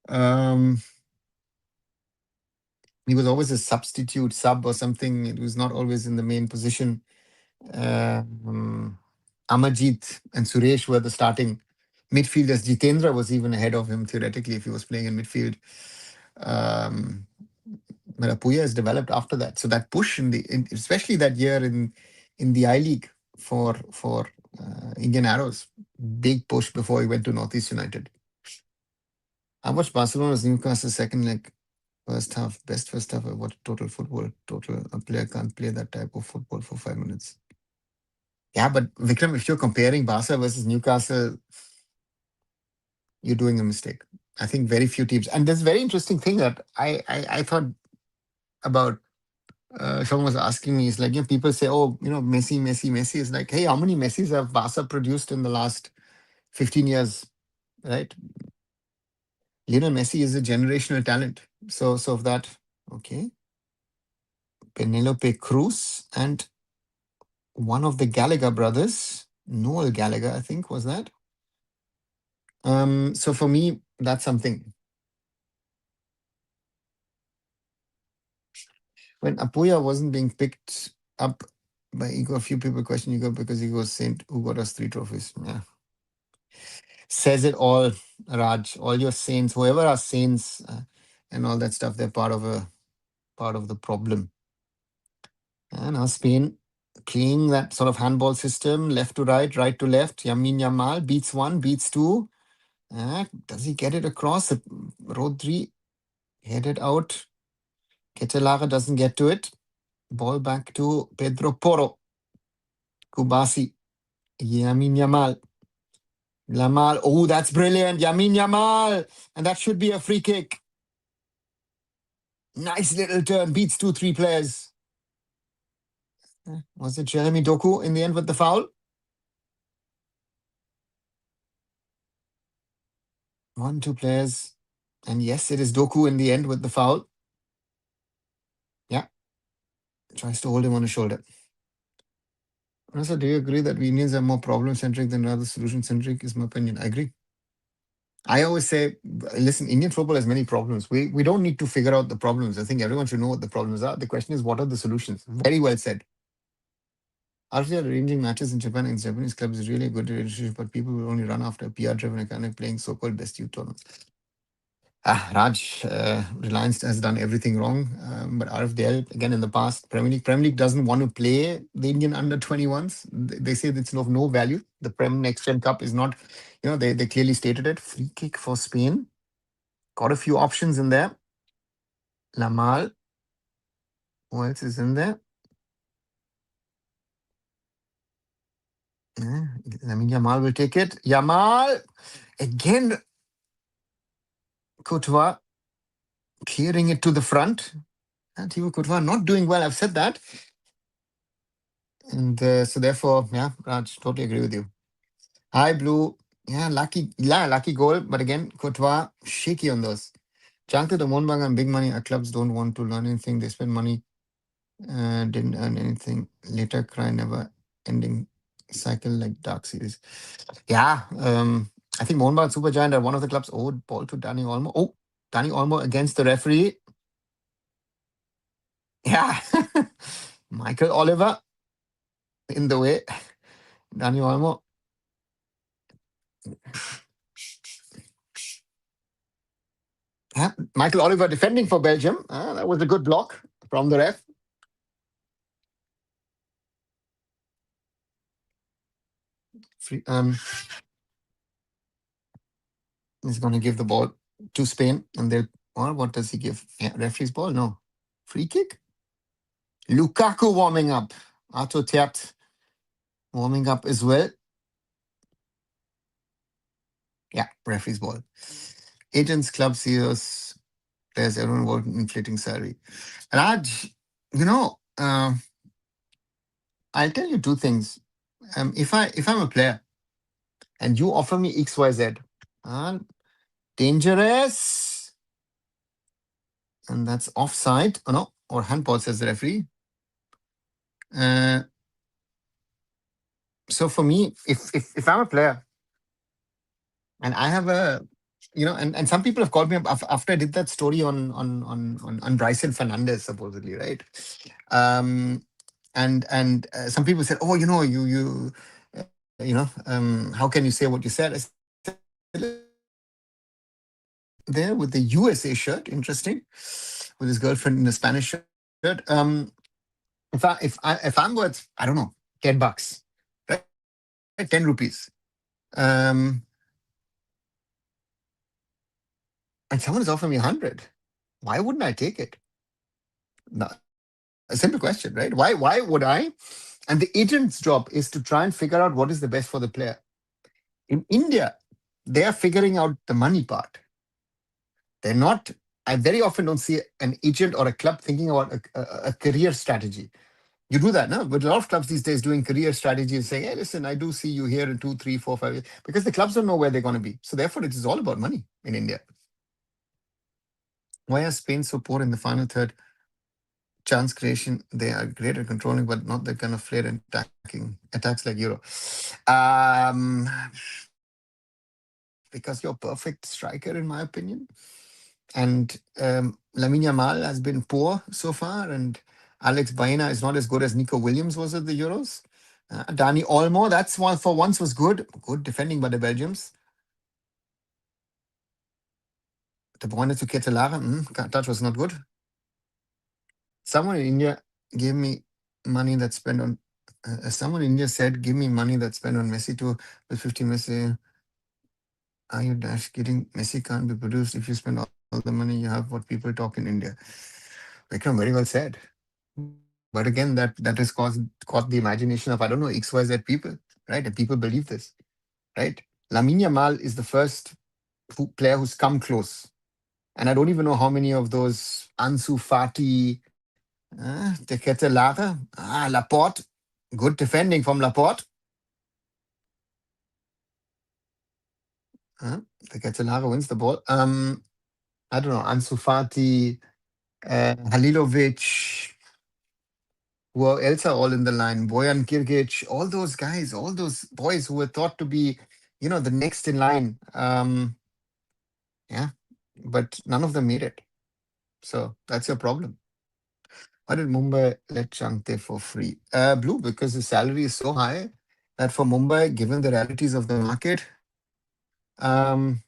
um, he was always a substitute sub or something. It was not always in the main position. Amarjeet and Suresh were the starting midfielders. Jitendra was even ahead of him theoretically if he was playing in midfield. Um, but Apuya has developed after that. So that push especially that year in the I League for Indian Arrows, big push before he went to Northeast United. I watched Barcelona's Newcastle second leg. First half, best first half. What total football? Total a player can't play that type of football for 5 minutes. Yeah, but Vikram, if you're comparing Barca versus Newcastle, you're doing a mistake. I think very few teams. And there's a very interesting thing that I thought about. Someone was asking me, it's like, people say, oh, Messi, Messi, Messi. Is like, hey, how many Messis have Barca produced in the last 15 years, right? Lionel Messi is a generational talent. So of that, okay. Penelope Cruz and one of the Gallagher brothers, Noel Gallagher, I think, was that. So for me, that's something. When Apuya wasn't being picked up by Ego, a few people question Ego because he was Saint who got us 3 trophies. Yeah. Says it all, Raj. All your saints, whoever are saints and all that stuff, they're part of a part of the problem. And now Spain playing that sort of handball system, left to right to left. Yamin Yamal beats one, beats two. Does he get it across? Rodri headed out. Ketelara doesn't get to it. Ball back to Pedro Porro. Kubasi. Yamin Yamal. Lamal. Oh, that's brilliant. Yamin Yamal. And that should be a free kick. Nice little turn. Beats 2-3 players. Was it Jeremy Doku in the end with the foul? 1-2 players. And yes, it is Doku in the end with the foul. Yeah. Tries to hold him on his shoulder. Also, do you agree that we Indians are more problem-centric than rather solution-centric? Is my opinion. I agree. I always say, listen, Indian football has many problems. We don't need to figure out the problems. I think everyone should know what the problems are. The question is, what are the solutions? Very well said. After arranging matches in Japan against Japanese clubs is really a good relationship, but people will only run after a PR-driven economic playing so-called best youth tournaments. Raj, Reliance has done everything wrong. But RFDL, again, in the past, Premier League doesn't want to play the Indian under 21s. They say it's of no value. The Prem Next Gen Cup is not, they clearly stated it. Free kick for Spain. Got a few options in there. Lamal. Who else is in there? Lamine Yamal will take it. Yamal. Again, Courtois clearing it to the front. And Thibaut Courtois not doing well. I've said that. And so therefore, yeah, Raj, totally agree with you. Hi, Blue. Yeah, lucky goal. But again, Courtois, shaky on those. Chankta, the Monbang and big money, our clubs don't want to learn anything. They spend money, didn't earn anything. Later cry, never ending cycle like Dark Series. Yeah, I think Monbang Supergiant are one of the clubs. Oh, ball to Danny Olmo. Oh, Danny Olmo against the referee. Yeah. Michael Oliver in the way. Danny Olmo. Yeah. Michael Oliver defending for Belgium. That was a good block from the ref. He's going to give the ball to Spain, and what does he give? Yeah, referee's ball? No. Free kick? Lukaku warming up. Arthur Tjapt warming up as well. Yeah, referee's ball. Agents, club CEOs, players, everyone involved in inflating salary. Raj, I'll tell you two things. If I'm a player and you offer me XYZ, dangerous, and that's offside. Oh no, or handball, says the referee. So for me, if I'm a player and I have and some people have called me up after I did that story on Bryson Fernandez, supposedly, right? And some people said, oh, how can you say what you said? I said, there with the USA shirt, interesting, with his girlfriend in a Spanish shirt. If I'm worth, I don't know, $10, right? 10 rupees. And someone is offering me 100. Why wouldn't I take it? No, a simple question, right? Why would I? And the agent's job is to try and figure out what is the best for the player. In India, they are figuring out the money part. They're not. I very often don't see an agent or a club thinking about a career strategy. You do that, no? But a lot of clubs these days doing career strategy and saying, hey, listen, I do see you here in 2, 3, 4, 5 years. Because the clubs don't know where they're going to be. So therefore, it is all about money in India. Why are Spain so poor in the final third? Chance creation, they are great at controlling, but not the kind of flair and attacks like Euro. Because you're a perfect striker, in my opinion. And Lamine Yamal has been poor so far, and Alex Baena is not as good as Nico Williams was at the Euros. Dani Olmo, that's one for once was good. Good defending by the Belgians. De Bruyne to Ketelara, touch was not good. Someone in India gave me money that spent on. Someone in India said, "Give me money that spent on Messi to with 50 Messi." Are you dash kidding? Messi can't be produced if you spend all the money you have. What people talk in India. Vikram, very well said. But again, that has caught the imagination of, I don't know, XYZ people, right? And people believe this, right? Lamine Yamal is the first player who's come close. And I don't even know how many of those Ansu Fati, De Ketelaere, Laporte, good defending from Laporte. De Ketelaere wins the ball. I don't know, Ansu Fati, Halilovic, who else are all in the line? Boyan Kirgic, all those guys, all those boys who were thought to be, the next in line. Yeah, but none of them made it. So that's your problem. Why did Mumbai let Changte for free? Blue, because the salary is so high that for Mumbai, given the realities of the market, um,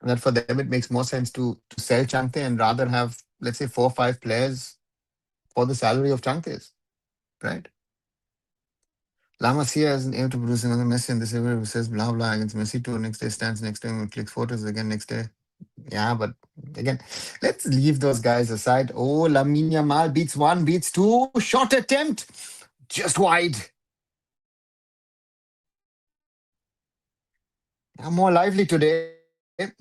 that for them it makes more sense to sell Changte and rather have, let's say, 4 or 5 players for the salary of Changte's, right? La Masia isn't able to produce another Messi, and this everyone says blah blah against Messi too. Next day stands next to him and clicks photos again next day. Yeah, but again, let's leave those guys aside. Oh, Lamine Yamal beats one, beats two. Shot attempt, just wide. More lively today,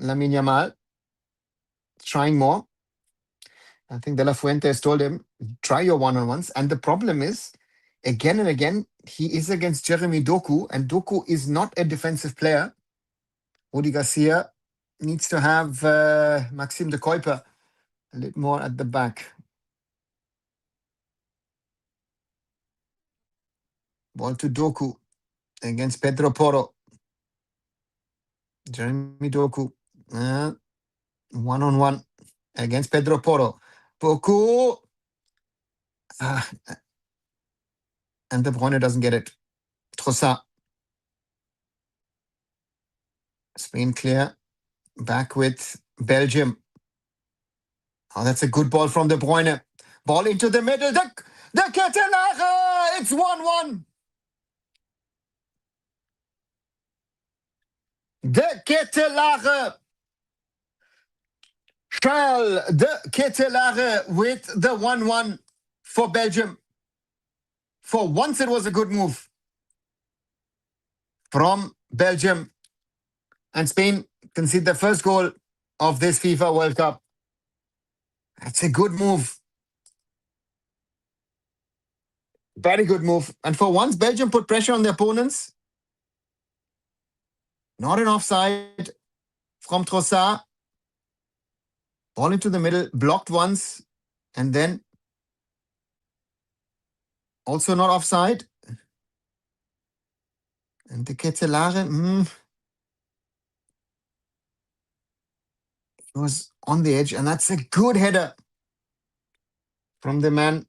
Lamine Yamal. Trying more. I think De La Fuente has told him, try your one-on-ones. And the problem is, again and again, he is against Jeremy Doku, and Doku is not a defensive player. Rudi Garcia needs to have Maxime de Kuiper a little more at the back. Ball to Doku against Pedro Porro. Jeremy Doku. One-on-one against Pedro Porro. Doku. And De Bruyne doesn't get it. Trossard. Spain clear. Back with Belgium. Oh, that's a good ball from De Bruyne. Ball into the middle. The Ketelaere. It's 1-1. De Ketelaere. Charles De Ketelaere with the 1-1 for Belgium. For once, it was a good move from Belgium. And Spain concede the first goal of this FIFA World Cup. That's a good move. Very good move. And for once, Belgium put pressure on the opponents. Not an offside from Trossard. Ball into the middle, blocked once, and then also not offside. And the Ketelaere was on the edge, and that's a good header from the man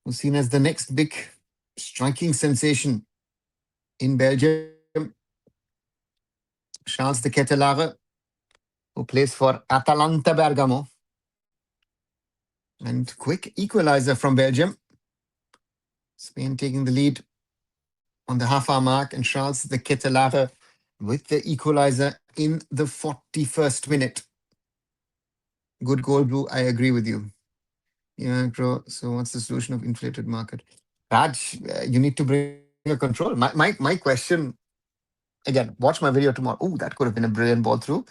who's seen as the next big striking sensation in Belgium. Charles de Ketelaere, who plays for Atalanta Bergamo. And quick equalizer from Belgium. Spain taking the lead on the half-hour mark, and Charles de Ketelaere with the equalizer in the 41st minute. Good goal, Blue. I agree with you. Yeah, bro. So what's the solution of inflated market? Raj, you need to bring a control. My question, again, watch my video tomorrow. Oh, that could have been a brilliant ball through.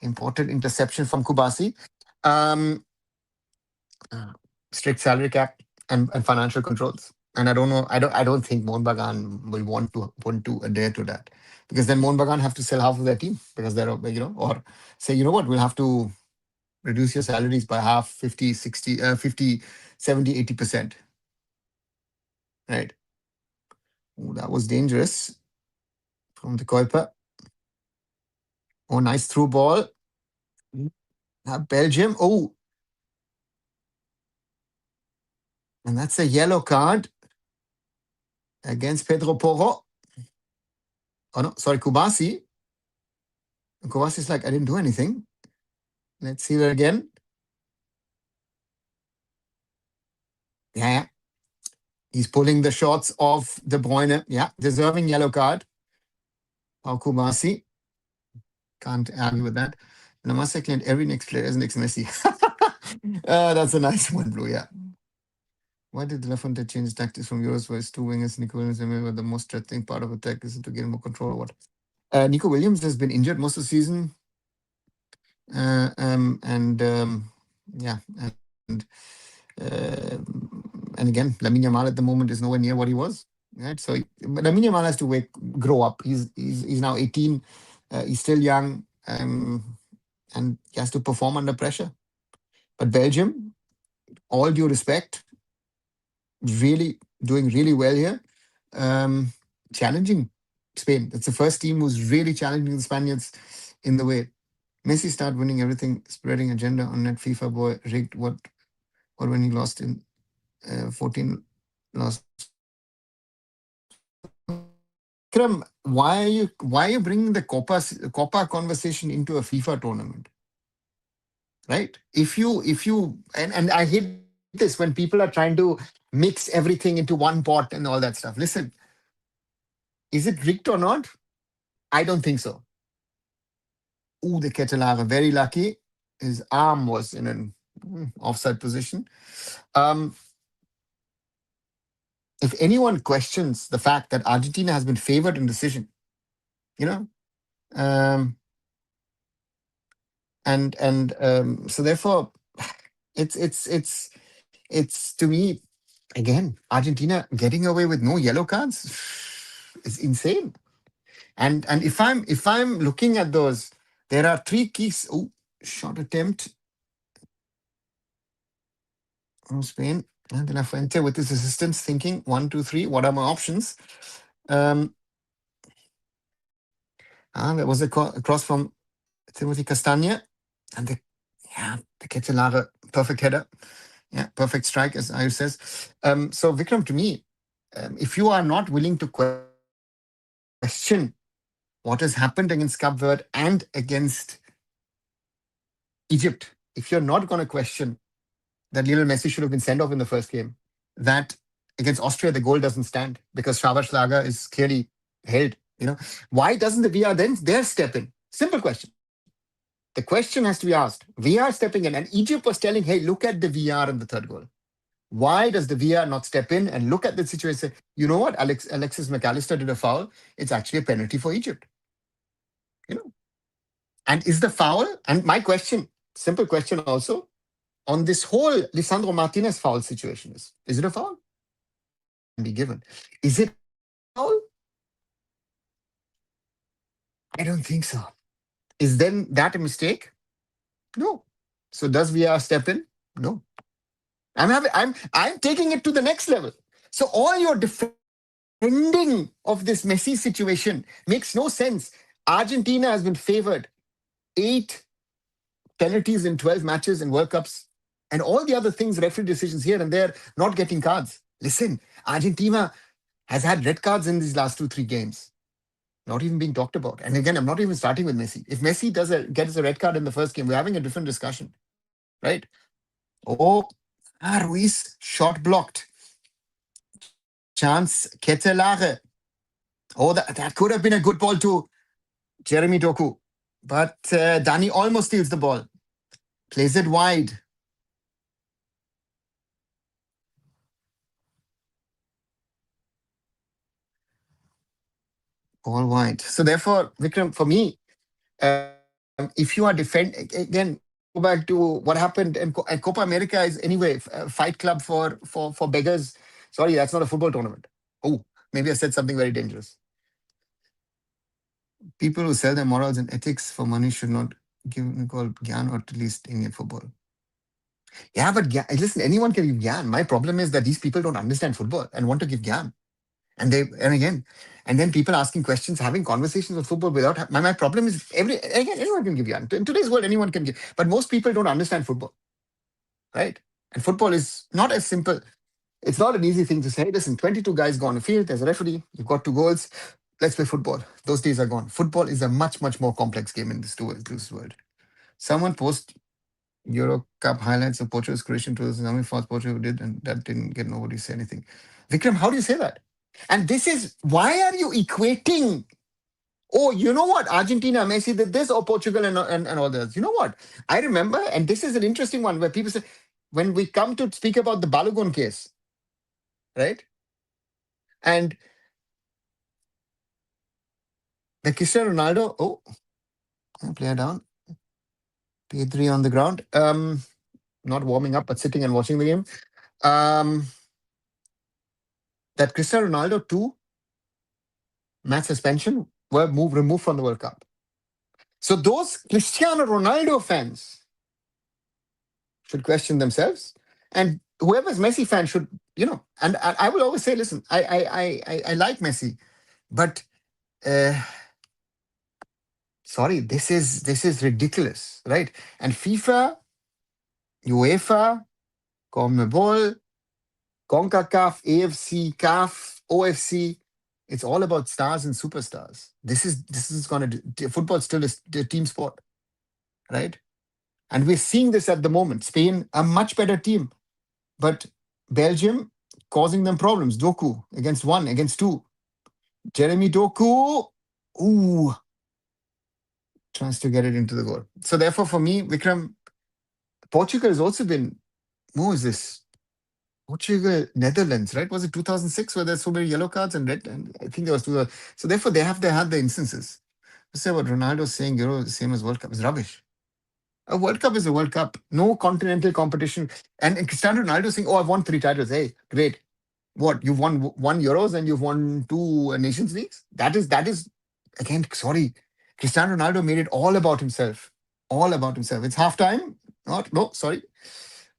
Important interception from Kubasi. Strict salary cap and financial controls. And I don't know. I don't think Mohun Bagan will want to adhere to that, because then Mohun Bagan have to sell half of their team because they're or say, you know what, we'll have to reduce your salaries by half, 50, 60, 50, 70, 80%. Right. Oh, that was dangerous from the Kuiper. Oh, nice through ball. Belgium. Oh, and that's a yellow card against Pedro Porro. Oh, no, sorry, Kubasi. Kovac is like, I didn't do anything. Let's see that again. Yeah, yeah. He's pulling the shots of De Bruyne. Yeah, deserving yellow card. Kumasi. Can't argue with that. Namaste, client. Every next player is next Messi. That's a nice one, Blue. Yeah. Why did La Fuente change tactics from Euros where it's two wingers, Nico Williams, and the most threatening part of attack is to get more control or what? Nico Williams has been injured most of the season. And yeah, uh, and again, Lamine Yamal at the moment is nowhere near what he was. Right, so but Lamine Yamal has to grow up. He's now 18. He's still young, and he has to perform under pressure. But Belgium, all due respect, really doing really well here. Um, Challenging Spain. That's the first team who's really challenging the Spaniards in the way. Messi start winning everything, spreading agenda on net. FIFA boy rigged what when he lost in 14 lost. Vikram, why are you bringing the Copa conversation into a FIFA tournament? Right? If you and I hate this when people are trying to mix everything into one pot and all that stuff. Listen, is it rigged or not? I don't think so. Ooh, the Ketelare, very lucky. His arm was in an offside position. Um, if anyone questions the fact that Argentina has been favored in decision, you know, um, and so therefore, it's it's it's it's to me again Argentina getting away with no yellow cards is insane. And if I'm looking at those, there are three keys. Oh, shot attempt from Spain. And then Fuente with his assistants thinking, one, two, three, what are my options? Um, there was a cross from Timothy Castagna. And the Ketelare, perfect header. Yeah, perfect strike, as Ayush says. So, Vikram, to me, if you are not willing to question what has happened against Cape Verde and against Egypt, if you're not going to question that Lionel Messi should have been sent off in the first game, that against Austria, the goal doesn't stand because Schwaberschlager is clearly held. Why doesn't the VR then there step in? Simple question. The question has to be asked. VR stepping in, and Egypt was telling, hey, look at the VR in the third goal. Why does the VR not step in and look at the situation? You know what? Alexis McAllister did a foul. It's actually a penalty for Egypt. You know, and is the foul? And my question, simple question also, on this whole Lisandro Martinez foul situation is it a foul? Can be given. Is it foul? I don't think so. Is then that a mistake? No. So does VR step in? No. I'm taking it to the next level. So all your defending of this Messi situation makes no sense. Argentina has been favored 8 penalties in 12 matches in World Cups, and all the other things, referee decisions here and there, not getting cards. Listen, Argentina has had red cards in these last 2, 3 games, not even being talked about. And again, I'm not even starting with Messi. If Messi gets a red card in the first game, we're having a different discussion, right? Oh, Ruiz shot blocked. Chance Ketelare. Oh, that could have been a good ball to Jeremy Doku. But Dani almost steals the ball. Plays it wide. All wide. So therefore, Vikram, for me, if you are again, go back to what happened, and Copa America is anyway a fight club for beggars. Sorry, that's not a football tournament. Oh, maybe I said something very dangerous. People who sell their morals and ethics for money should not give call Gyan, or at least Indian football. Yeah, but listen, anyone can give Gyan. My problem is that these people don't understand football and want to give Gyan. And then people asking questions, having conversations with football without my problem is anyone can give Gyan. In today's world, anyone can give, but most people don't understand football, right? And football is not as simple. It's not an easy thing to say. Listen, 22 guys go on the field. There's a referee. You've got 2 goals. let's play football. Those days are gone. Football is a much, much more complex game in this world. Someone post Euro Cup highlights of Portugal's Croatian tours and how many fouls Portugal did, and that didn't get nobody to say anything. Vikram, how do you say that? And this is why are you equating? Oh, you know what? Argentina, Messi did this, or Portugal and all this. You know what? I remember, and this is an interesting one where people say, when we come to speak about the Balogun case, right? And the Cristiano Ronaldo, oh, player down, P3 on the ground. Not warming up, but sitting and watching the game. Um, that Cristiano Ronaldo 2 match suspension were removed from the World Cup. So those Cristiano Ronaldo fans should question themselves, and whoever's Messi fan should, And I will always say, listen, I like Messi, but uh, sorry, this is ridiculous, right? And FIFA, UEFA, CONMEBOL, CONCACAF, AFC, CAF, OFC. It's all about stars and superstars. This is going to football still is a team sport, right? And we're seeing this at the moment. Spain, a much better team, but Belgium causing them problems. Doku against 1, against 2. Jeremy Doku, ooh, tries to get it into the goal. So therefore, for me, Vikram, Portugal has also been. Who is this? Portugal, Netherlands, right? Was it 2006 where there's so many yellow cards and red? And I think there was 2. So therefore, they had the instances. To say what Ronaldo saying Euro is the same as World Cup is rubbish. A World Cup is a World Cup. No continental competition. And Cristiano Ronaldo saying, "Oh, I've won 3 titles." Hey, great. What, you've won 1 Euros and you've won 2 Nations Leagues? That is again. Sorry, Cristiano Ronaldo made it all about himself. All about himself. It's halftime. Not no. Sorry.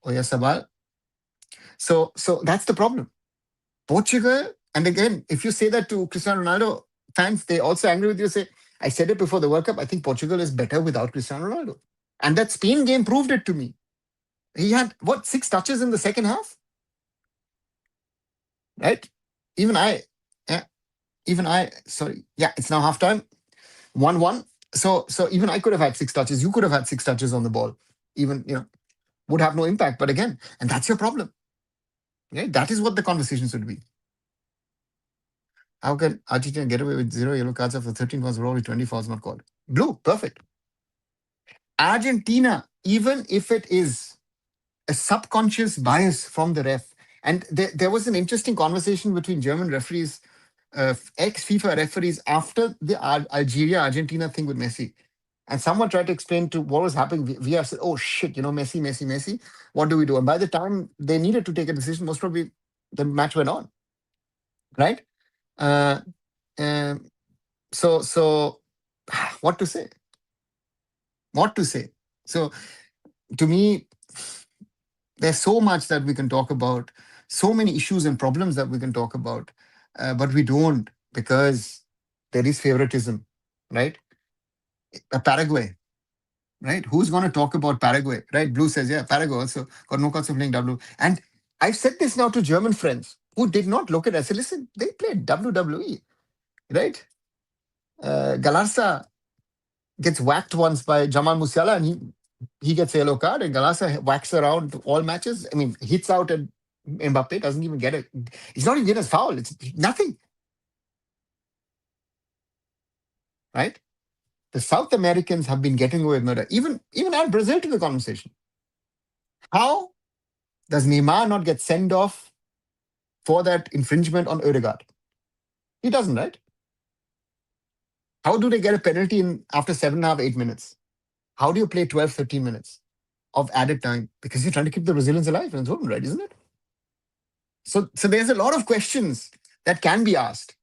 Oh yes, Sabal. So that's the problem. Portugal, and again, if you say that to Cristiano Ronaldo fans, they also angry with you. Say, I said it before the World Cup. I think Portugal is better without Cristiano Ronaldo, and that Spain game proved it to me. He had what, 6 touches in the second half, right? Even I, yeah, even I. Sorry, yeah, it's now halftime, 1-1. So even I could have had 6 touches. You could have had 6 touches on the ball. Even would have no impact. But again, and that's your problem. Right? That is what the conversation should be. How can Argentina get away with 0 yellow cards after 13 fouls were only 20 fouls not called? Blue, perfect. Argentina, even if it is a subconscious bias from the ref, and there was an interesting conversation between German referees, ex-FIFA referees, after the Algeria-Argentina thing with Messi. And someone tried to explain to what was happening. We have said, oh shit, Messi, Messi, Messi. What do we do? And by the time they needed to take a decision, most probably the match went on, right? Uh, um, so what to say? What to say? So to me, there's so much that we can talk about, so many issues and problems that we can talk about, but we don't, because there is favoritism, right? Paraguay, right? Who's going to talk about Paraguay, right? Blue says, yeah, Paraguay also got no chance of playing W. And I've said this now to German friends who did not look at us. I said, listen, they played WWE, right? Galarza gets whacked once by Jamal Musiala, and he gets a yellow card, and Galasa whacks around all matches. I mean, hits out, and Mbappe doesn't even get it. He's not even getting a foul. It's nothing, right? The South Americans have been getting away with murder. Even add Brazil to the conversation. How does Neymar not get sent off for that infringement on Odegaard? He doesn't, right? How do they get a penalty in after 7.5, 8 minutes? How do you play 12, 13 minutes of added time? Because you're trying to keep the Brazilians alive in zone, right? Isn't it? So there's a lot of questions that can be asked.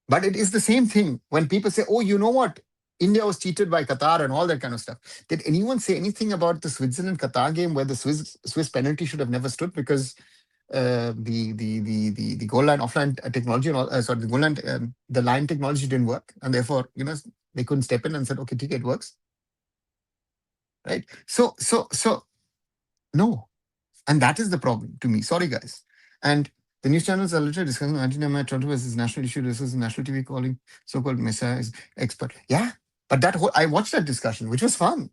But it is the same thing when people say, oh, you know what? India was cheated by Qatar and all that kind of stuff. Did anyone say anything about the Switzerland-Qatar game where the Swiss penalty should have never stood because the goal line offline technology, sorry, the goal line, the line technology didn't work, and therefore they couldn't step in and said, okay, it works, right? So no, and that is the problem to me. Sorry, guys, and The news channels are literally discussing Argentina match, Toronto versus national issue, this is national TV calling so-called Messiah is expert. Yeah, but that whole I watched that discussion, which was fun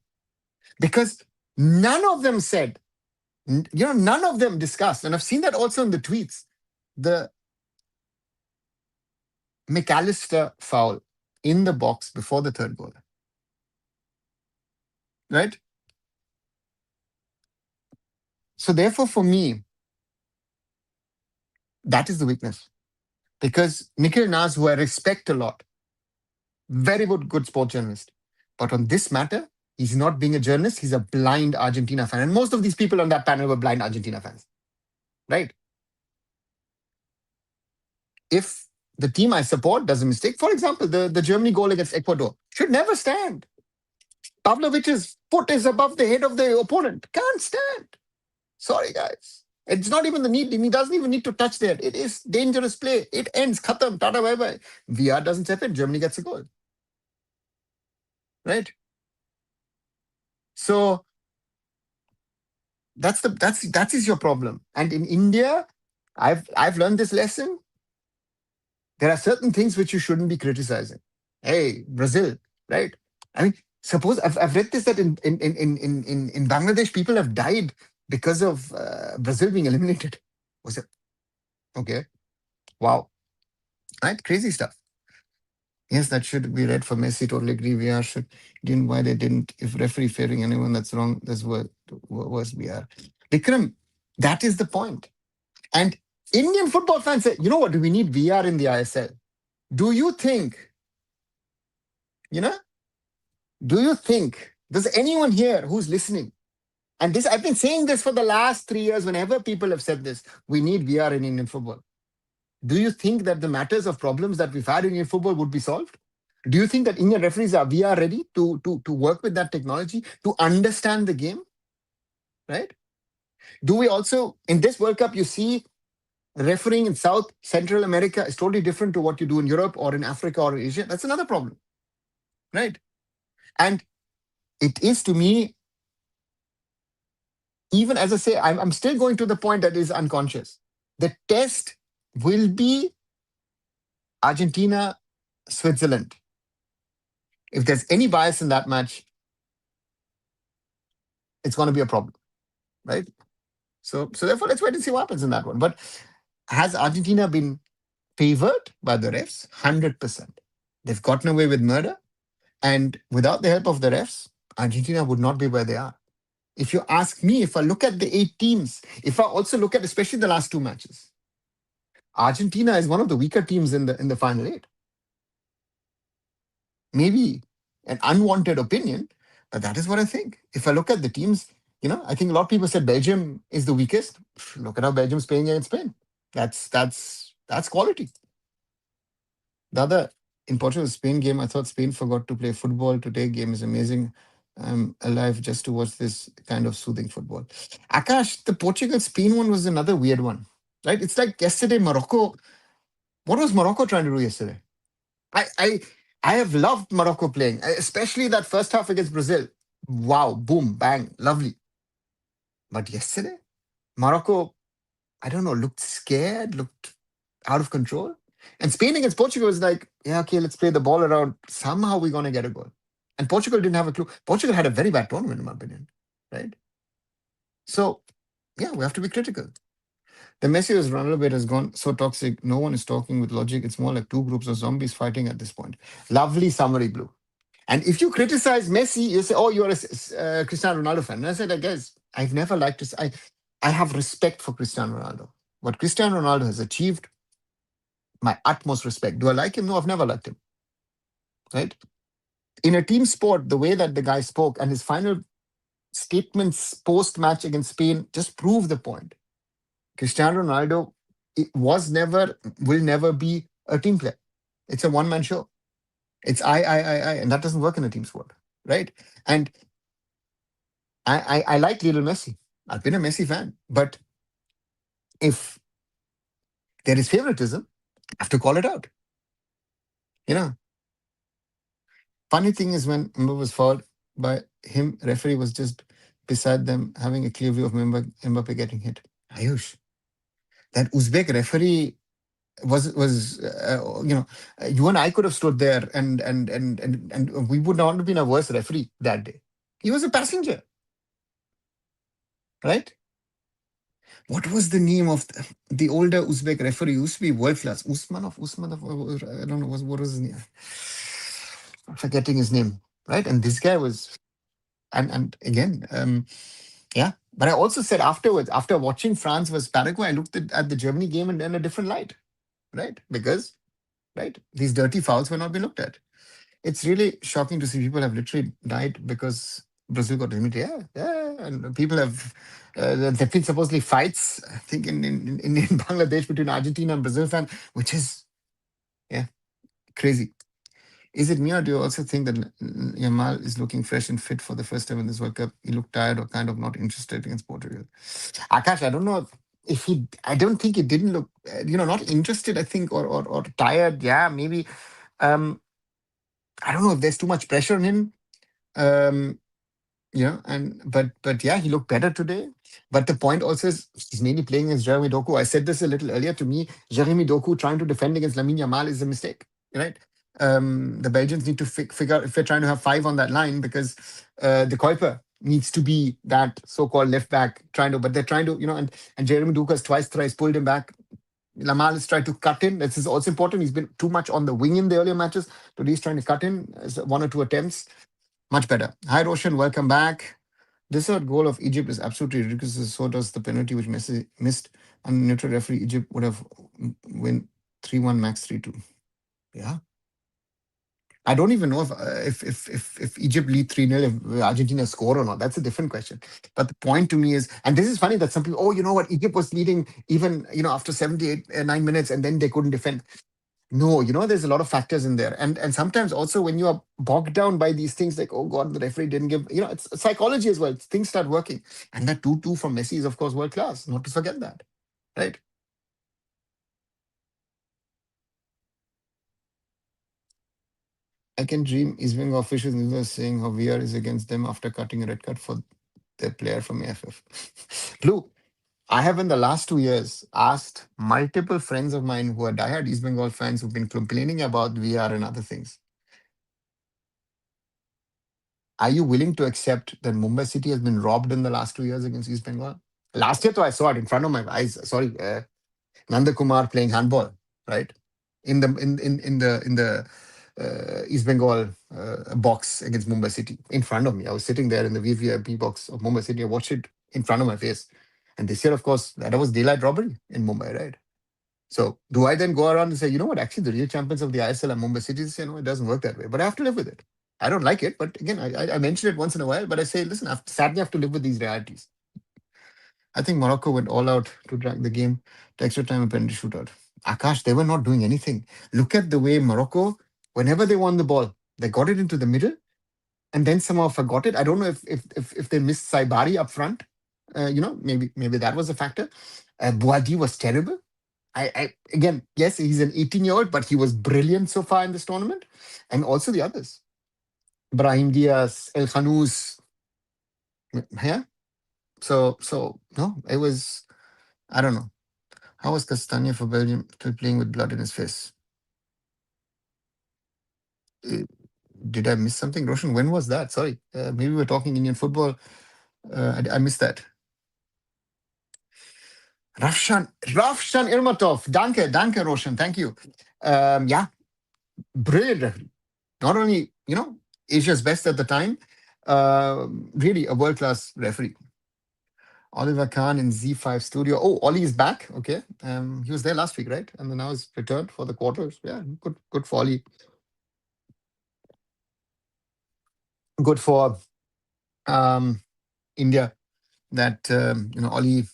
because none of them said, none of them discussed, and I've seen that also in the tweets. The McAllister foul in the box before the third goal, right? So therefore, for me, that is the weakness because Nikhil Nas, who I respect a lot, very good sport journalist. But on this matter, he's not being a journalist. He's a blind Argentina fan. And most of these people on that panel were blind Argentina fans, right? If the team I support does a mistake, for example, the Germany goal against Ecuador should never stand. Pavlovic's foot is above the head of the opponent. Can't stand. Sorry, guys. It's not even the need. He doesn't even need to touch there. It is dangerous play. It ends. Khatam. Tata bye bye. VR doesn't step in. Germany gets a goal. Right? So that is your problem. And in India, I've learned this lesson. There are certain things which you shouldn't be criticizing. Hey, Brazil, right? I mean, suppose I've read this that in Bangladesh people have died because of Brazil being eliminated. Was it okay? Wow, right? Crazy stuff. Yes, that should be read for Messi. Totally agree. VR should didn't why they didn't. If referee favoring anyone that's wrong, that's worse VR. Vikram, that is the point. And Indian football fans say, you know what? Do we need VR in the ISL? Do you think, you know, do you think there's anyone here who's listening? And this, I've been saying this for the last 3 years, whenever people have said this, we need VR in Indian football. Do you think that the matters of problems that we've had in Indian football would be solved? Do you think that Indian referees are VR ready to work with that technology, to understand the game? Right? Do we also, in this World Cup, you see refereeing in South Central America is totally different to what you do in Europe or in Africa or Asia. That's another problem, right? And it is, to me, even as I say, I'm still going to the point that is unconscious. The test will be Argentina, Switzerland. If there's any bias in that match, it's going to be a problem, right? So therefore, let's wait and see what happens in that one. But has Argentina been favored by the refs? 100%. They've gotten away with murder. And without the help of the refs, Argentina would not be where they are. If you ask me, if I look at the 8 teams, if I also look at especially the last 2 matches, Argentina is one of the weaker teams in the final 8. Maybe an unwanted opinion, but that is what I think. If I look at the teams, I think a lot of people said Belgium is the weakest. Look at how Belgium's playing against Spain. That's quality. The other in Portugal Spain game, I thought Spain forgot to play football. Today game is amazing. I'm alive just to watch this kind of soothing football. Akash, the Portugal Spain one was another weird one, right? It's like yesterday Morocco. What was Morocco trying to do yesterday? I I I have loved Morocco playing, especially that first half against Brazil. Wow, boom, bang, lovely. But yesterday, Morocco, I don't know, looked scared, looked out of control. And Spain against Portugal was like, yeah, okay, let's play the ball around. Somehow we're going to get a goal. And Portugal didn't have a clue. Portugal had a very bad tournament, in my opinion, right? So, yeah, we have to be critical. The Messi was Ronaldo bit has gone so toxic. No one is talking with logic. It's more like 2 groups of zombies fighting at this point. Lovely summary, Blue. And if you criticize Messi, you say, oh, you're a Cristiano Ronaldo fan. And I said, I guess I've never liked this. I have respect for Cristiano Ronaldo. What Cristiano Ronaldo has achieved, my utmost respect. Do I like him? No, I've never liked him. Right? In a team sport, the way that the guy spoke and his final statements post-match against Spain just prove the point. Cristiano Ronaldo will never be a team player. It's a one-man show. It's I, and that doesn't work in a team sport, right? And I like Lionel Messi. I've been a Messi fan, but if there is favoritism, I have to call it out. Funny thing is when Mbappe was fouled by him, referee was just beside them, having a clear view of Mbappe getting hit. Ayush, That Uzbek referee was you and I could have stood there and we would not have been a worse referee that day. He was a passenger, right? What was the name of the older Uzbek referee? Used to be world class. Usmanov. I don't know what was his name. I'm forgetting his name, right? And this guy was, and again, yeah. But I also said afterwards, after watching France versus Paraguay, I looked at the Germany game in a different light, right? Because right, these dirty fouls were not being looked at. It's really shocking to see people have literally died because Brazil got eliminated. Yeah, yeah, and people have. There've been supposedly fights, I think, in Bangladesh between Argentina and Brazil fan, which is yeah crazy. Is it me or do you also think that Yamal is looking fresh and fit for the first time in this World Cup? He looked tired or kind of not interested against Portugal. Akash, I don't know if he. I don't think he didn't look. Not interested. I think or tired. Yeah, maybe. Um, I don't know if there's too much pressure on him. Um, and but yeah, he looked better today. But the point also is he's mainly playing against Jeremy Doku. I said this a little earlier. To me, Jeremy Doku trying to defend against Lamine Yamal is a mistake, right? The Belgians need to figure out if they're trying to have five on that line because the Kuiper needs to be that so-called left back trying to, but they're trying to, and Jeremy Doku has twice, thrice pulled him back. Lamal is trying to cut in. This is also important. He's been too much on the wing in the earlier matches. Today he's trying to cut in one or two attempts. Much better. Hi, Roshan. Welcome back. This third goal of Egypt is absolutely ridiculous. So does the penalty which Messi missed. And neutral referee, Egypt would have win 3-1 max 3-2. Yeah. I don't even know if Egypt lead 3-0 if Argentina score or not. That's a different question. But the point to me is, and this is funny that some people, oh, you know what, Egypt was leading even, after 78, 9 minutes and then they couldn't defend. No, there's a lot of factors in there. And sometimes also when you are bogged down by these things like, oh God, the referee didn't give, it's psychology as well. Things start working. And that 2-2 from Messi is, of course, world class. Not to forget that. Right? I can dream East Bengal officials saying how VR is against them after cutting a red card for their player from AFF. Blue, I have in the last 2 years asked multiple friends of mine who are diehard East Bengal fans who've been complaining about VR and other things. Are you willing to accept that Mumbai City has been robbed in the last 2 years against East Bengal? Last year, though, I saw it in front of my eyes. Sorry, Nanda Kumar playing handball, right? In the East Bengal box against Mumbai City in front of me. I was sitting there in the VVIP box of Mumbai City. I watched it in front of my face. And this year, of course, that was daylight robbery in Mumbai, right? So do I then go around and say, you know what, actually the real champions of the ISL are Mumbai City? Say, no, it doesn't work that way. But I have to live with it. I don't like it, but again, I mention it once in a while, but I say, listen, sadly, I have to live with these realities. I think Morocco went all out to drag the game to extra time and penalty shootout. Akash, they were not doing anything. Look at the way Morocco, whenever they won the ball, they got it into the middle and then somehow forgot it. I don't know if they missed Saibari up front. Maybe that was a factor. Boadi was terrible. I again, yes, he's an 18-year-old, but he was brilliant so far in this tournament, and also the others, Brahim Diaz, El Khanous, yeah. So no, it was I don't know. How was Castagna for Belgium still playing with blood in his face? Uh, Did I miss something, Roshan? When was that? Sorry, maybe we're talking Indian football. I missed that. Rafshan Irmatov. Danke, Roshan. Thank you. Yeah, brilliant referee. Not only, Asia's best at the time, really a world class referee. Oliver Kahn in Z5 Studio. Oh, Ollie is back. Okay. He was there last week, right? And then now he's returned for the quarters. Yeah, good for Ollie. Good for India that, Ollie,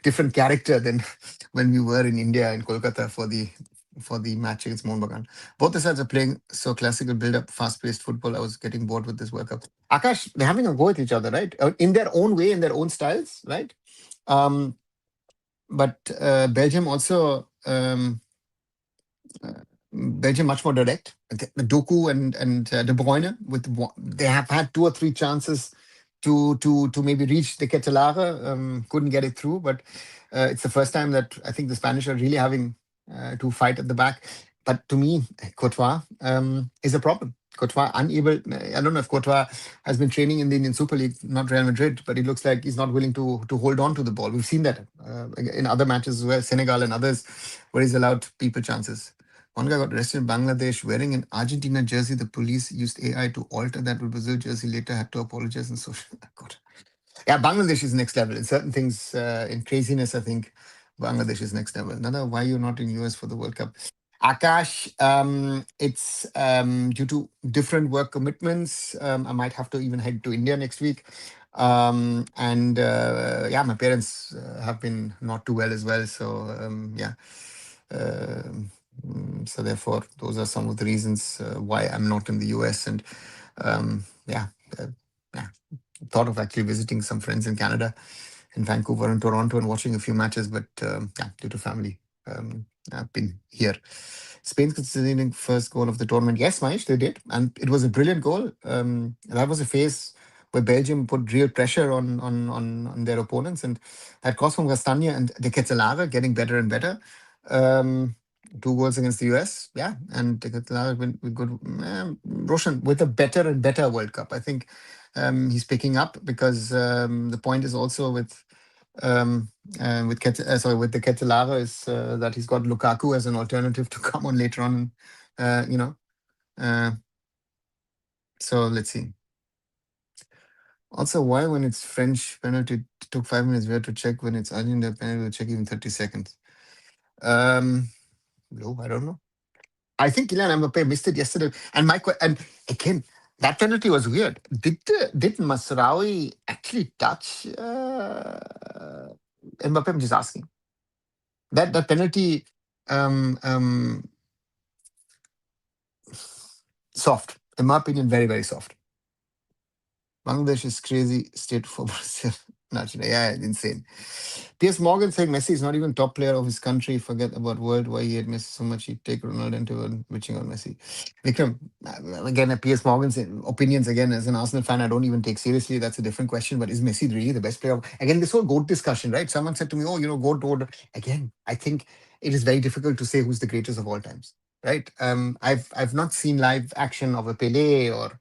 different character than when we were in India in Kolkata for the match against Mohun Bagan. Both the sides are playing so classical build-up, fast-paced football. I was getting bored with this World Cup. Akash, they're having a go at each other, right? In their own way, in their own styles, right? Um, but Belgium also, Belgium much more direct. Doku and De Bruyne, they have had two or three chances to maybe reach the Ketelare. Couldn't get it through, but it's the first time that I think the Spanish are really having to fight at the back. But to me, Courtois is a problem. Courtois unable. I don't know if Courtois has been training in the Indian Super League, not Real Madrid, but it looks like he's not willing to hold on to the ball. We've seen that in other matches where Senegal and others, where he's allowed people chances. One guy got arrested in Bangladesh wearing an Argentina jersey. The police used AI to alter that with Brazil jersey. Later had to apologize and social. God. Yeah, Bangladesh is next level. In certain things, in craziness, I think Bangladesh is next level. Nana, why you're not in US for the World Cup? Akash, it's due to different work commitments. I might have to even head to India next week. And yeah, my parents have been not too well as well. So yeah. So therefore, those are some of the reasons why I'm not in the US. And yeah, uh, yeah, thought of actually visiting some friends in Canada, in Vancouver and Toronto, and watching a few matches. But yeah, due to family, I've been here. Spain's conceding first goal of the tournament. Yes, Manish, they did, and it was a brilliant goal. That was a phase where Belgium put real pressure on their opponents, and that cross from Castagna and De Ketelaere getting better and better. Um, Two goals against the US, yeah, and De Ketelaere with good. Roshan with a better and better World Cup. I think he's picking up because the point is also um, with the Ketelara is that he's got Lukaku as an alternative to come on later on. You know, uh, so let's see. Also, why when it's French penalty it took 5 minutes? We have to check when it's Argentina penalty. We'll check even 30 seconds. No, I don't know. I think Kylian Mbappe missed it yesterday. And and again, that penalty was weird. Did Masraoui actually touch Mbappe? I'm just asking. That penalty, um, um, soft. In my opinion, very very soft. Bangladesh is crazy state for Brazil. Naturally, yeah, insane. Piers Morgan saying Messi is not even top player of his country. Forget about world. Why he had Messi so much? He'd take Ronaldo into world, bitching on Messi. Vikram, again, Piers Morgan's opinions again as an Arsenal fan, I don't even take seriously. That's a different question. But is Messi really the best player? Again, this whole GOAT discussion, right? Someone said to me, "Oh, GOAT." Again, I think it is very difficult to say who's the greatest of all times, right? I've not seen live action of a Pele or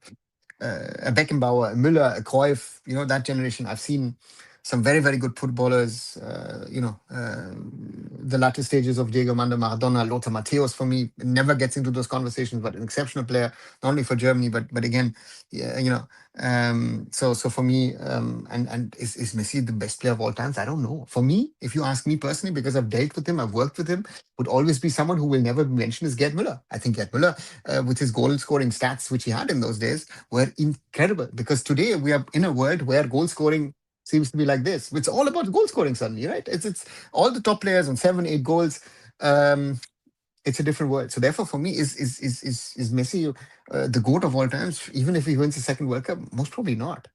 a Beckenbauer, a Müller, a Cruyff, that generation. I've seen some very, very good footballers, the latter stages of Diego Armando Maradona, Lothar Matthäus for me, never gets into those conversations, but an exceptional player, not only for Germany, but again, yeah, so for me, and is Messi the best player of all times? I don't know. For me, if you ask me personally, because I've dealt with him, I've worked with him, would always be someone who will never be mentioned is Gerd Müller. I think Gerd Müller, with his goal scoring stats, which he had in those days, were incredible because today we are in a world where goal scoring seems to be like this. It's all about goal scoring suddenly, right? It's all the top players on 7, 8 goals. Um, it's a different world. So therefore, for me, is Messi the goat of all times? Even if he wins the second World Cup, most probably not,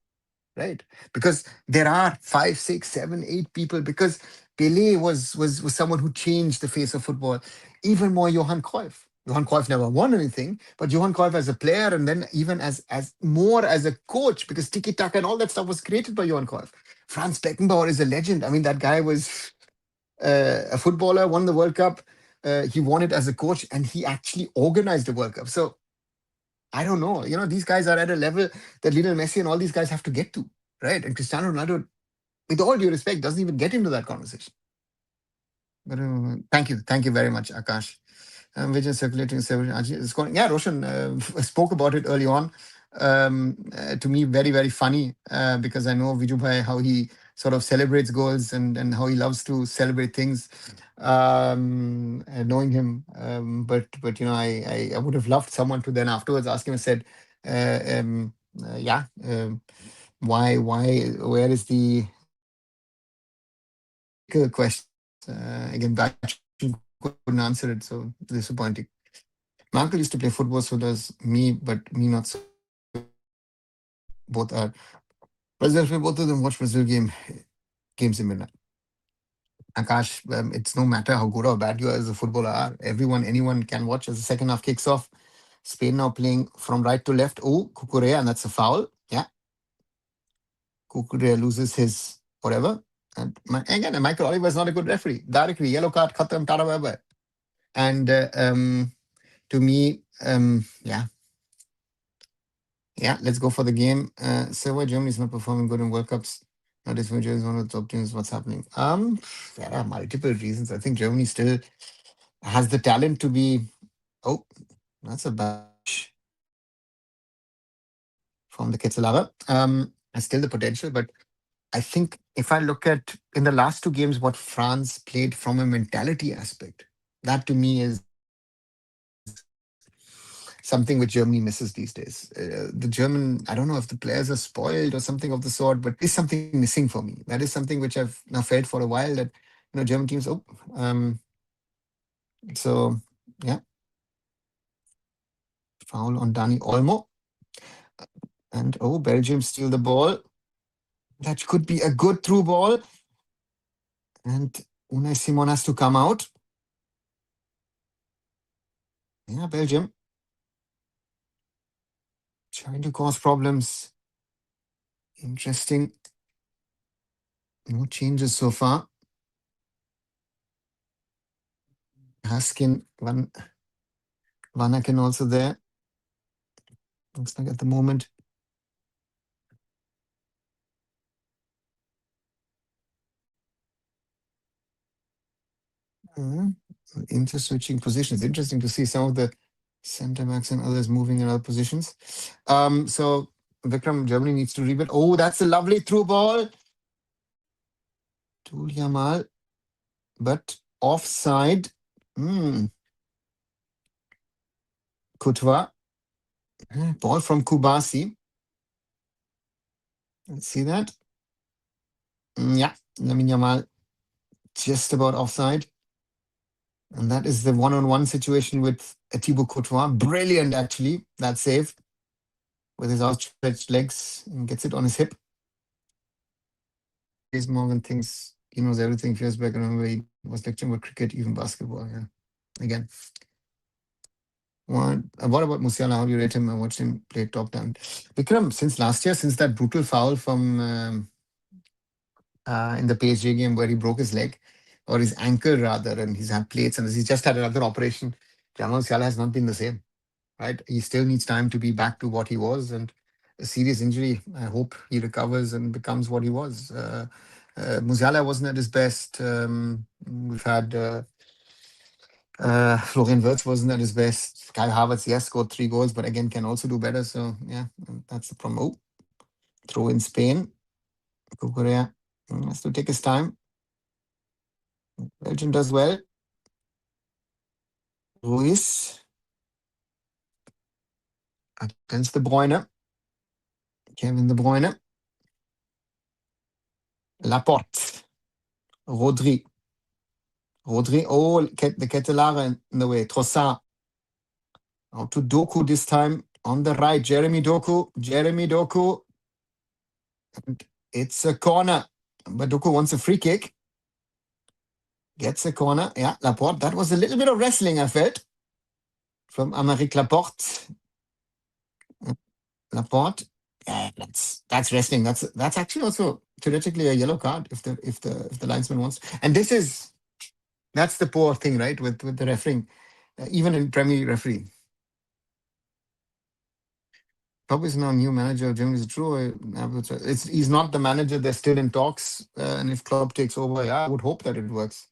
right? Because there are 5, 6, 7, 8 people. Because Pele was someone who changed the face of football. Even more, Johan Cruyff. Johan Cruyff never won anything, but Johan Cruyff as a player, and then even as more as a coach, because tiki taka and all that stuff was created by Johan Cruyff. Franz Beckenbauer is a legend. I mean, that guy was a footballer, won the World Cup. He won it as a coach, and he actually organized the World Cup. So I don't know. These guys are at a level that Lionel Messi and all these guys have to get to, right? And Cristiano Ronaldo, with all due respect, doesn't even get into that conversation. But thank you very much, Akash. Which is circulating several scoring. Yeah, Roshan spoke about it early on. To me, very very funny because I know Vijubhai how he sort of celebrates goals and how he loves to celebrate things. Knowing him, but I would have loved someone to then afterwards ask him and said, yeah, why where is the question? Again, Bachchan couldn't answer it, so disappointing. My uncle used to play football, so does me, but me not so. Both are. Brazil, both of them watch Brazil games in midnight. Akash, it's no matter how good or bad you are as a footballer are. Anyone can watch as the second half kicks off. Spain now playing from right to left. Oh, Cucurella, and that's a foul. Yeah. Kukurea loses his whatever. And again, Michael Oliver is not a good referee. Directly, yellow card, khatam, tara bye bye. And to me, yeah, let's go for the game. So why Germany is not performing good in World Cups? Not as Germany is one of the top teams. What's happening? There are multiple reasons. I think Germany still has the talent to be. Oh, that's a bad from the Ketzelare. Has still the potential, but I think if I look at in the last two games what France played from a mentality aspect, that to me is something which Germany misses these days. The German, I don't know if the players are spoiled or something of the sort, but there is something missing for me. That is something which I've now felt for a while that German teams. So yeah, foul on Dani Olmo, and Belgium steal the ball. That could be a good through ball, and Unai Simon has to come out. Yeah, Belgium trying to cause problems. Interesting. No changes so far. Haskin, Vanaken also there. Looks like at the moment. Into switching positions. Interesting to see some of the center backs and others moving in other positions. So Vikram, Germany needs to rebuild. Oh, that's a lovely through ball to Yamal, but offside. Courtois. Ball from Kubasi. Let's see that. Yeah, Lamine Yamal just about offside. And that is the one-on-one situation with Thibaut Courtois. Brilliant, actually, that save with his outstretched legs and gets it on his hip. Piers Morgan thinks he knows everything. Feels back. I remember he was lecturing about cricket, even basketball. Yeah, again. What about Musiala? How do you rate him? I watched him play top down. Vikram, since last year, since that brutal foul from in the PSG game where he broke his leg or his ankle rather, and he's had plates and he's just had another operation, Jamal Musiala has not been the same. Right? He still needs time to be back to what he was, and a serious injury. I hope he recovers and becomes what he was. Musiala wasn't at his best. We've had Florian Wirtz wasn't at his best. Kai Havertz, yes, scored 3 goals, but again can also do better. So yeah, that's the problem. Throw in Spain. Korea has to take his time. Belgium does well. Ruiz against De Bruyne. Kevin De Bruyne. Laporte. Rodri. The Ketelare in the way. Trossard. Out to Doku this time on the right. Jeremy Doku. And it's a corner. But Doku wants a free kick. Gets a corner. Yeah, Laporte. That was a little bit of wrestling, I felt, from Amaric Laporte. Laporte. Yeah, that's wrestling. That's actually also theoretically a yellow card if the linesman wants. And that's the poor thing, right? With the refereeing, even in Premier referee. Klopp is now new manager of Germany. Is it true? He's not the manager. They're still in talks. And if Klopp takes over, yeah, I would hope that it works.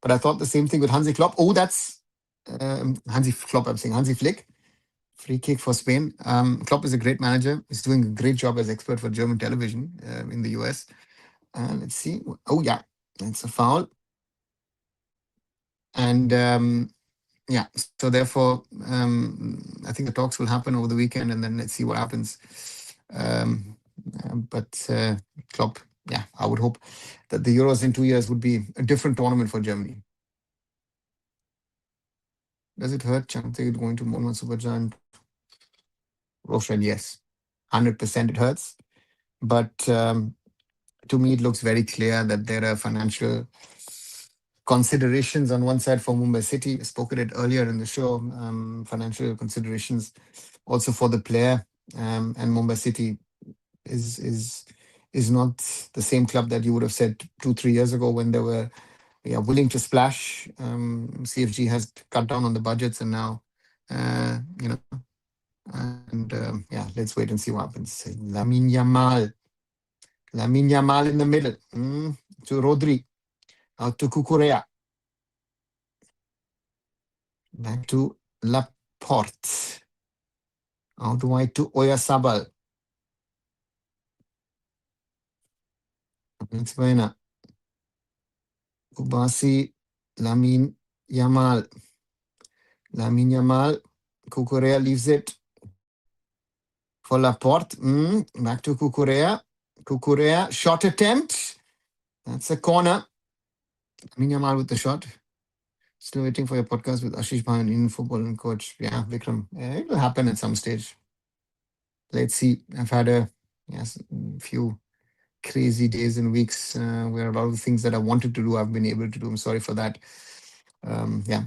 But I thought the same thing with Hansi Klopp. Oh, that's Hansi Klopp. I'm saying Hansi Flick. Free kick for Spain. Klopp is a great manager. He's doing a great job as expert for German television in the US. Let's see. Oh, yeah. It's a foul. And yeah, so therefore, I think the talks will happen over the weekend and then let's see what happens. But Klopp, yeah, I would hope that the Euros in 2 years would be a different tournament for Germany. Does it hurt Champions going to Monument Supergiant? Roshan, yes. 100% it hurts. But to me, it looks very clear that there are financial considerations on one side for Mumbai City. I spoke at it earlier in the show. Financial considerations also for the player, and Mumbai City is is not the same club that you would have said 2, 3 years ago when they were, yeah, willing to splash. CFG has cut down on the budgets, and now, you know, and yeah, let's wait and see what happens. Lamine Yamal in the middle, to Rodri, out to Cucurella, back to Laporte, out wide to Oyarzabal. It's Buena, Ubasi, Lamine Yamal, Cucurella leaves it for Laporte. Back to Cucurella. Shot attempt. That's a corner. Lamine Yamal with the shot. Still waiting for your podcast with Ashish Bhai on Indian football and coach. Yeah, Vikram. It will happen at some stage. Let's see. I've had a few crazy days and weeks where a lot of the things that I wanted to do, I've been able to do. I'm sorry for that. Yeah.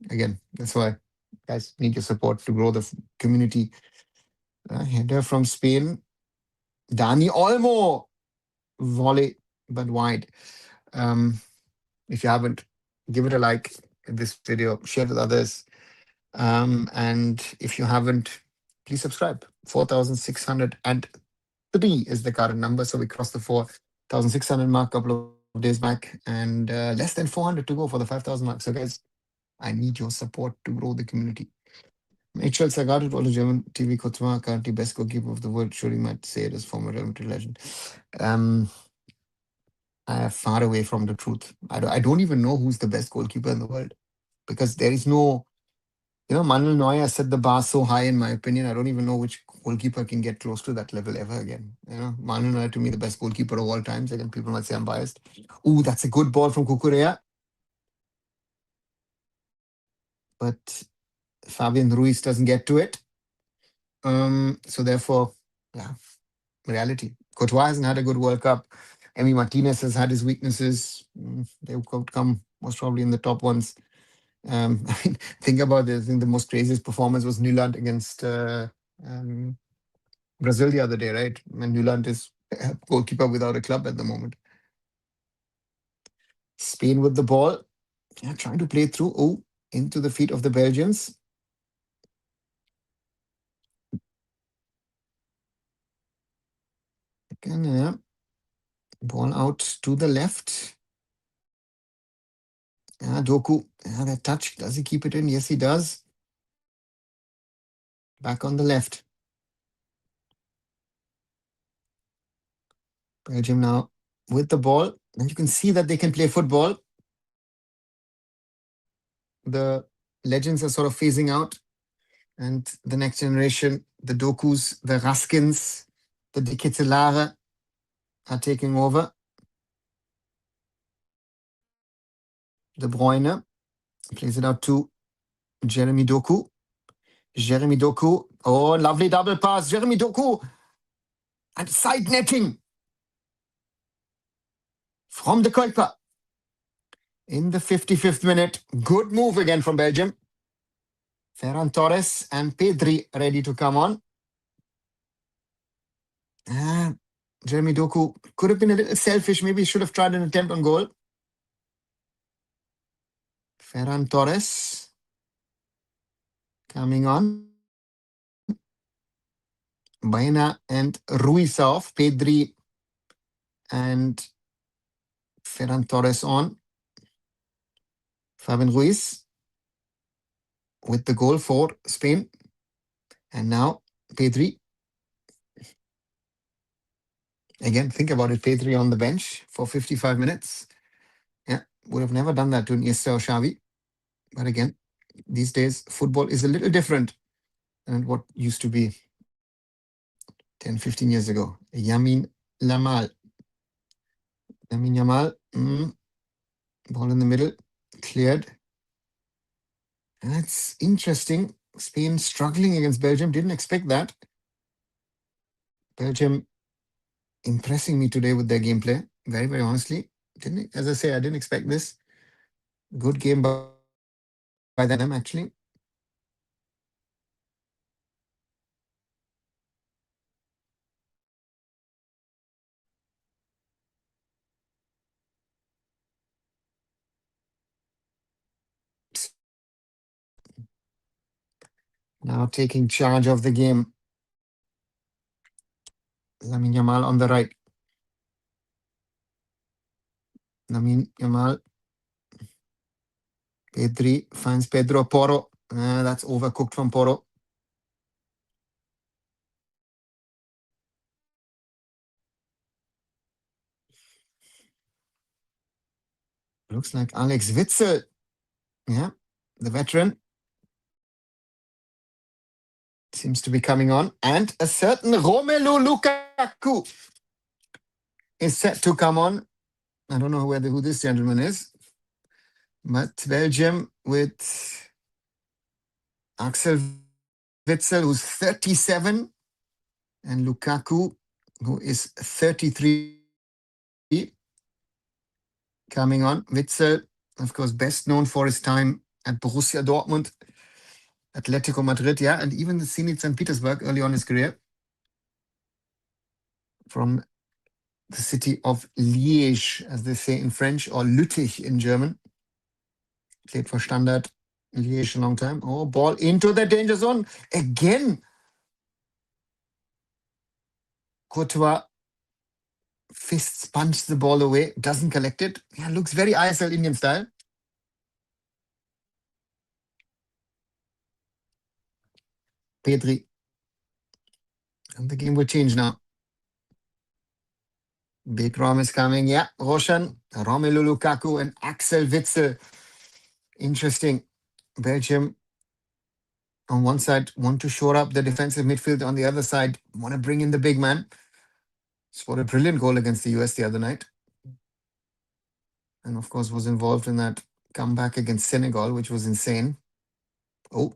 Again, that's why guys need your support to grow the community. Header from Spain. Dani Olmo. Volley, but wide. If you haven't, give it a like in this video, share it with others. And if you haven't, please subscribe. 4,603 is the current number. So we crossed the 4,600 mark a couple of days back, and less than 400 to go for the 5,000 mark. So guys, I need your support to grow the community. Mitchell Sagat, all the German TV Kotma, currently best goalkeeper of the world. Sure, you might say it as former Real Madrid legend. I am far away from the truth. I don't even know who's the best goalkeeper in the world, because there is no, Manuel Neuer set the bar so high, in my opinion. I don't even know which goalkeeper can get close to that level ever again. Manuel Neuer, to me, the best goalkeeper of all times. Again, people might say I'm biased. Ooh, that's a good ball from Cucurella. But Fabian Ruiz doesn't get to it. So therefore, yeah, reality. Courtois hasn't had a good World Cup. Emi Martinez has had his weaknesses. They could come most probably in the top ones. I mean, think about this. I think the most craziest performance was Nuland against Brazil the other day, right? And Nuland is a goalkeeper without a club at the moment. Spain with the ball. Yeah, trying to play through. Oh, into the feet of the Belgians. Again, yeah. Ball out to the left. Yeah, Doku. Yeah, that touch. Does he keep it in? Yes, he does. Back on the left. Belgium now with the ball. And you can see that they can play football. The legends are sort of phasing out. And the next generation, the Dokus, the Raskins, the De Ketelaere are taking over. De Bruyne plays it out to Jeremy Doku. Oh, lovely double pass. Jeremy Doku. And side netting from the Kuiper. In the 55th minute. Good move again from Belgium. Ferran Torres and Pedri ready to come on. Jeremy Doku could have been a little selfish. Maybe he should have tried an attempt on goal. Ferran Torres coming on. Baena and Ruiz off. Pedri and Ferran Torres on. Fabian Ruiz with the goal for Spain. And now Pedri. Again, think about it. Pedri on the bench for 55 minutes. Yeah, would have never done that to Iniesta or Xavi. But again, these days, football is a little different than what used to be 10, 15 years ago. Yamin Yamal. Ball in the middle, cleared. And that's interesting. Spain struggling against Belgium. Didn't expect that. Belgium impressing me today with their gameplay. Very, very honestly. As I say, I didn't expect this. Good game by them, actually. Now taking charge of the game. Lamine Yamal on the right. Lamine Yamal. Pedri finds Pedro Porro. That's overcooked from Porro. Looks like Alex Witzel. Yeah, the veteran. Seems to be coming on. And a certain Romelu Lukaku is set to come on. I don't know who this gentleman is. But Belgium with Axel Witzel, who's 37, and Lukaku, who is 33. Coming on. Witzel, of course, best known for his time at Borussia Dortmund, Atletico Madrid, yeah, and even the Zenit St. Petersburg early on in his career. From the city of Liège, as they say in French, or Lüttich in German. Played for Standard Liège a long time. Oh, ball into the danger zone. Again. Courtois fists punch the ball away. Doesn't collect it. Yeah, looks very ISL Indian style. Pedri. And the game will change now. Big Rom is coming. Yeah, Roshan, Romelu Lukaku, and Axel Witzel. Interesting. Belgium on one side want to shore up the defensive midfield. On the other side, want to bring in the big man. Scored a brilliant goal against the US the other night. And of course was involved in that comeback against Senegal, which was insane. Oh,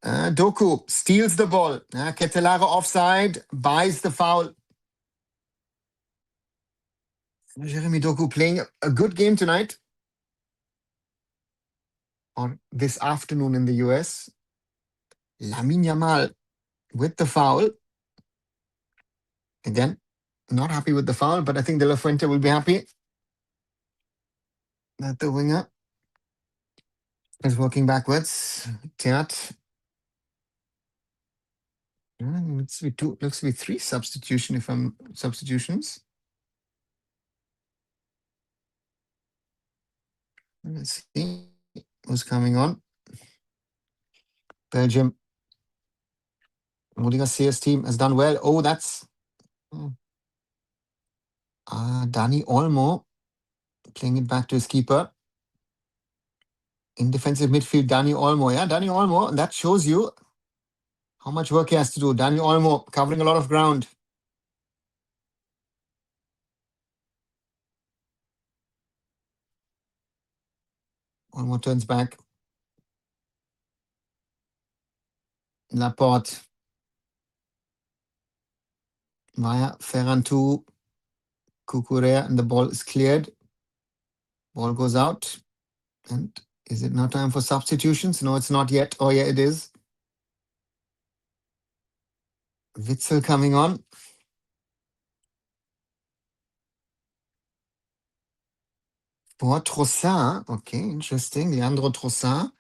Doku steals the ball. Ketelare offside, buys the foul. Jeremy Doku playing a good game tonight. Or this afternoon in the US. Lamine Yamal with the foul. Again, not happy with the foul, but I think De La Fuente will be happy that the winger is working backwards. Teat. Looks to be three substitutions. Let's see who's coming on. Belgium. Rudi Garcia's team has done well. Oh, that's Dani Olmo playing it back to his keeper. In defensive midfield, Dani Olmo. Yeah, Dani Olmo. That shows you how much work he has to do. Dani Olmo covering a lot of ground. Olmo turns back. Laporte. Via Ferran Cucurella, and the ball is cleared. Ball goes out. And is it now time for substitutions? No, it's not yet. Oh, yeah, it is. Witzel coming on. For Trossard. Okay, interesting. Leandro Trossard.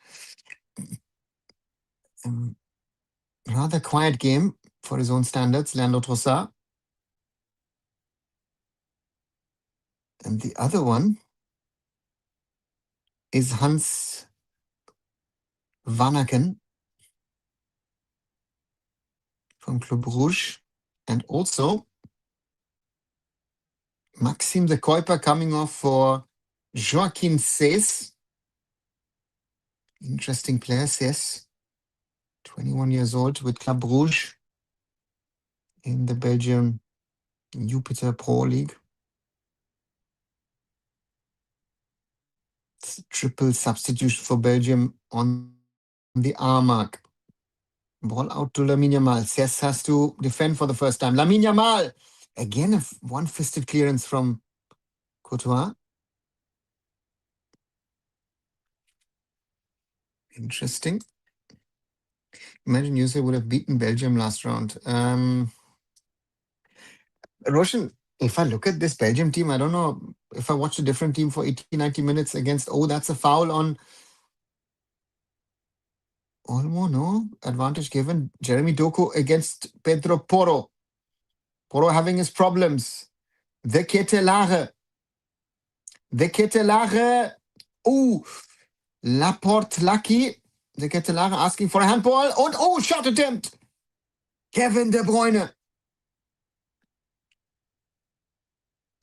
Rather quiet game for his own standards, Leandro Trossard. And the other one is Hans Vanaken from Club Rouge. And also Maxime de Kuiper coming off for Joaquin Seys. Interesting player, Seys. 21 years old with Club Rouge in the Belgian Jupiter Pro League. It's triple substitution for Belgium on the R mark. Ball out to Lamine Yamal. Seys has to defend for the first time. Lamine Yamal! Again, a one-fisted clearance from Courtois. Interesting. Imagine USA would have beaten Belgium last round. Roshan, if I look at this Belgium team, I don't know if I watch a different team for 80, 90 minutes against, that's a foul on Olmo, no. Advantage given. Jeremy Doku against Pedro Porro. Porro having his problems. The Ketelare. The Ketelare. Oh, Laporte lucky. The Ketelare asking for a handball. And oh, shot attempt. Kevin De Bruyne.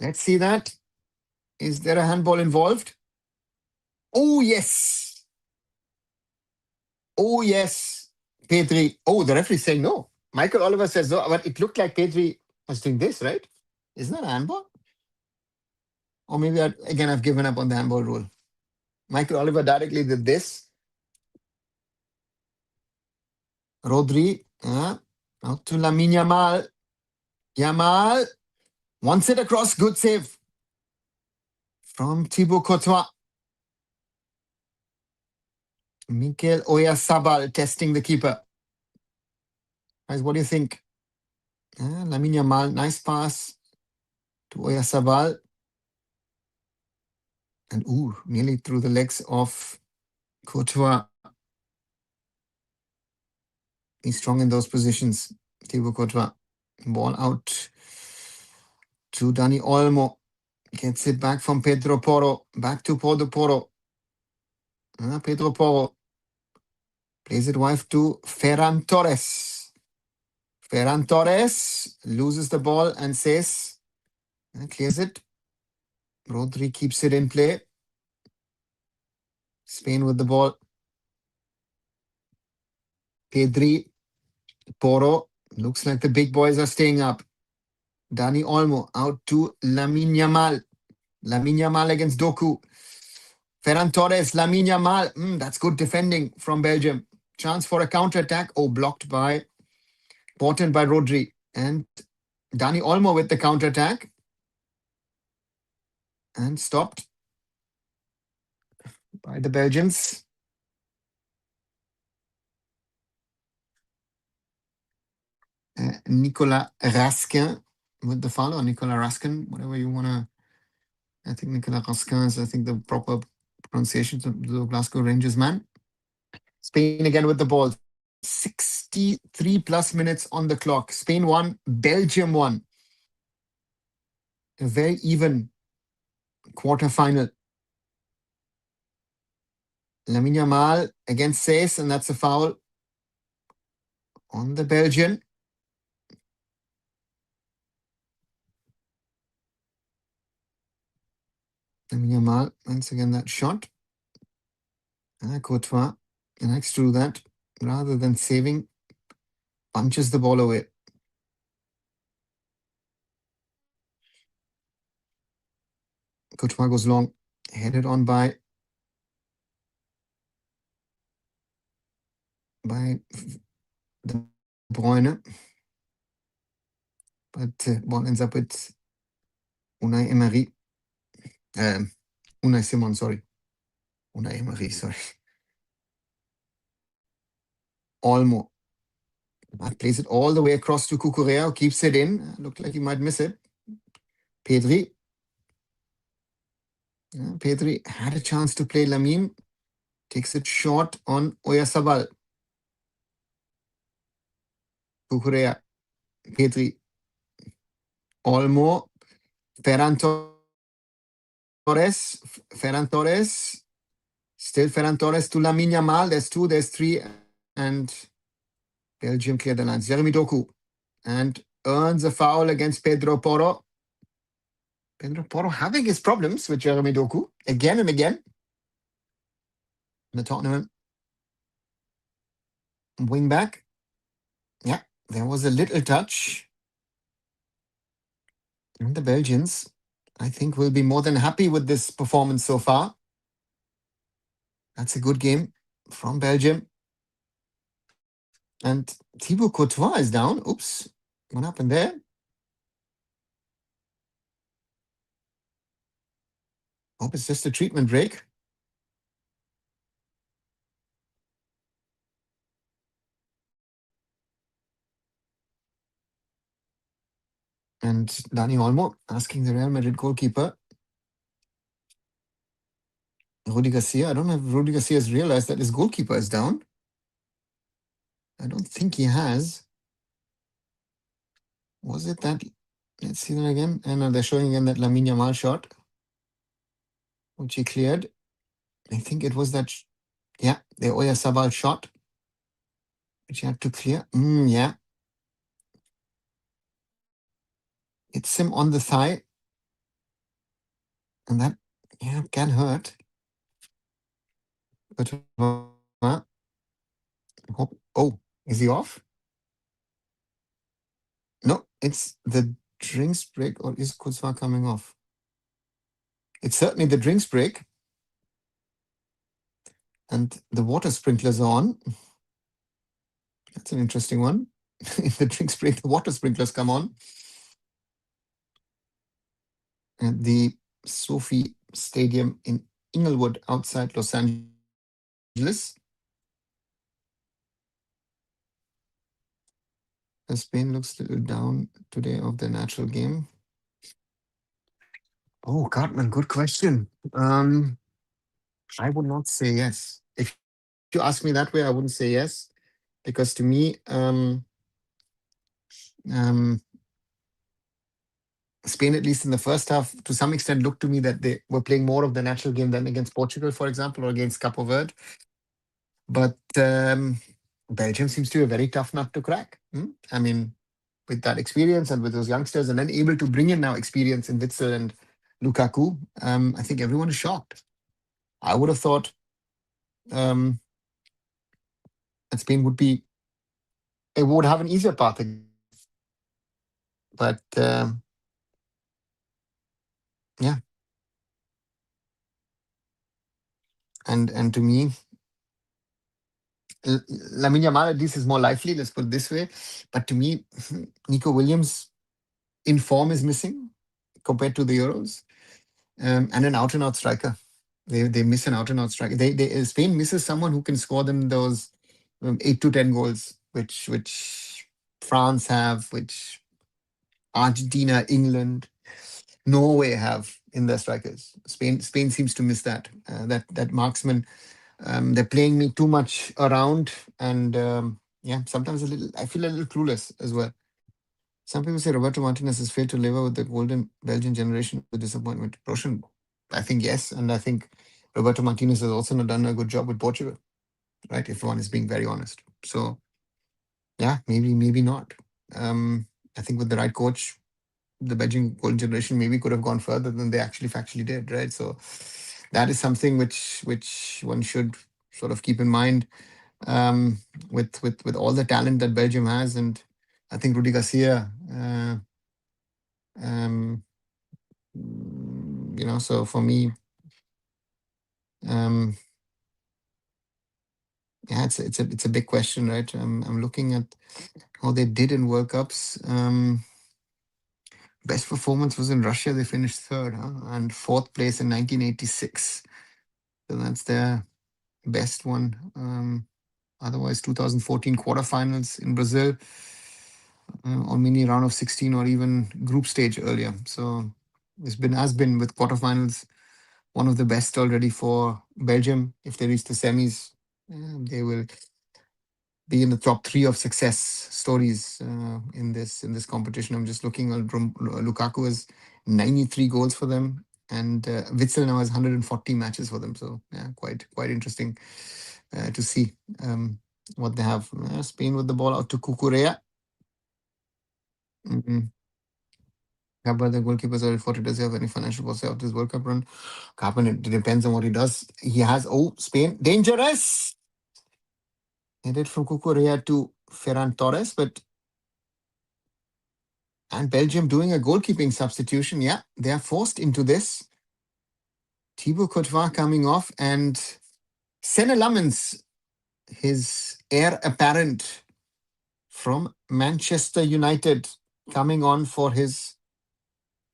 Let's see that. Is there a handball involved? Oh, yes. Oh, yes. Pedri. Oh, the referee saying no. Michael Oliver says no, but it looked like Pedri was doing this, right? Isn't that a handball? Or maybe, again, I've given up on the handball rule. Michael Oliver directly did this. Rodri. Out to Lamine Yamal. Yamal. Wants it across. Good save from Thibaut Courtois. Mikel Oyarzabal testing the keeper. Guys, what do you think? Lamine Yamal, nice pass to Oyarzabal. And nearly through the legs of Courtois. He's strong in those positions. Thibaut Courtois. Ball out to Dani Olmo. Gets it back from Pedro Porro. Back to Pedro Porro. Pedro Porro. Plays it wide to Ferran Torres. Ferran Torres loses the ball and says, clears it. Rodri keeps it in play. Spain with the ball. Pedri, Porro. Looks like the big boys are staying up. Dani Olmo out to Lamine Yamal. Lamine Yamal against Doku. Ferran Torres, Lamine Yamal. That's good defending from Belgium. Chance for a counter-attack. Blocked by Rodri. And Dani Olmo with the counter-attack. And stopped by the Belgians. Nicolas Raskin with the foul, or Nicolas Raskin, whatever you want to. I think Nicolas Raskin is, the proper pronunciation of the Glasgow Rangers man. Spain again with the ball. 63 plus minutes on the clock. Spain won, Belgium won. A very even quarterfinal. Lamine Yamal against Says, and that's a foul on the Belgian. Lamine Yamal, once again, that shot. Courtois likes to do that. Rather than saving, punches the ball away. Courtois goes long, headed on by De Bruyne. But ball ends up with Unai Emery. Unai Simon, sorry. Unai Emery, sorry. Olmo. Plays it all the way across to Cucurella, who keeps it in. Looked like he might miss it. Pedri. Pedri had a chance to play Lamine. Takes it short on Oyarzabal. Cucurella. Pedri. Olmo. Ferran Torres. Ferran Torres. Still Ferran Torres to Lamine Yamal. There's 2, there's 3. And Belgium clear the lines. Jeremy Doku. And earns a foul against Pedro Porro. Pedro Porro having his problems with Jeremy Doku again and again in the tournament. Wing back. Yeah, there was a little touch. And the Belgians, I think, will be more than happy with this performance so far. That's a good game from Belgium. And Thibaut Courtois is down. Oops, what happened there? Hope it's just a treatment break. And Dani Olmo asking the Real Madrid goalkeeper, Rudi Garcia. I don't know if Rudi Garcia has realized that his goalkeeper is down. I don't think he has. Was it that? Let's see that again. And they're showing again that Lamine Yamal shot, which he cleared. I think it was that. Yeah, the Oyarzabal shot, which he had to clear. Yeah, it's him on the thigh, and that can hurt. But hope. Oh, is he off? No, it's the drinks break, or is Kurzwa coming off? It's certainly the drinks break, and the water sprinklers are on. That's an interesting one. If the drinks break, the water sprinklers come on. At the SoFi Stadium in Inglewood outside Los Angeles. Spain looks a little down today of the natural game. Oh, Cartman, good question. I would not say yes. If you ask me that way, I wouldn't say yes, because to me, um, Spain, at least in the first half, to some extent, looked to me that they were playing more of the natural game than against Portugal, for example, or against Cape Verde. But Belgium seems to be a very tough nut to crack. I mean, with that experience and with those youngsters, and then able to bring in now experience in Witzel and Lukaku, I think everyone is shocked. I would have thought um, that Spain would have an easier path against them. But yeah, and to me, Lamine Yamal at least is more lively. Let's put it this way. But to me, Nico Williams in form is missing compared to the Euros, and an out and out striker. They miss an out and out striker. Spain misses someone who can score them those 8 to 10 goals, which France have, which Argentina, England, Norway have in their strikers. Spain seems to miss that marksman. They're playing me too much around, and yeah, sometimes I feel a little clueless as well. Some people say Roberto Martinez has failed to live with the golden Belgian generation with disappointment. Roshan, I think yes, and I think Roberto Martinez has also not done a good job with Portugal, right? If one is being very honest. So yeah, maybe not. I think with the right coach, the Belgian golden generation maybe could have gone further than they actually factually did, right? So that is something which one should sort of keep in mind, with all the talent that Belgium has, and I think Rudy Garcia, um, so for me, um, yeah, it's a big question, right? I'm looking at how they did in World Cups. Best performance was in Russia. They finished third, and fourth place in 1986. So that's their best one. Otherwise, 2014 quarterfinals in Brazil, or mini round of 16, or even group stage earlier. So has been with quarterfinals one of the best already for Belgium. If they reach the semis, they will be in the top three of success stories in this competition. I'm just looking at Lukaku has 93 goals for them, and Witzel now has 140 matches for them. So yeah, quite interesting to see what they have. Spain with the ball out to Cucurella. Mm-hmm. But the goalkeepers are reported. Does he have any financial possibility of this World Cup run? Carpen, it depends on what he does. He has, Spain, dangerous! Headed from Cucurella to Ferran Torres, and Belgium doing a goalkeeping substitution. Yeah, they are forced into this. Thibaut Courtois coming off, and Senne Lammens, his heir apparent from Manchester United, coming on for his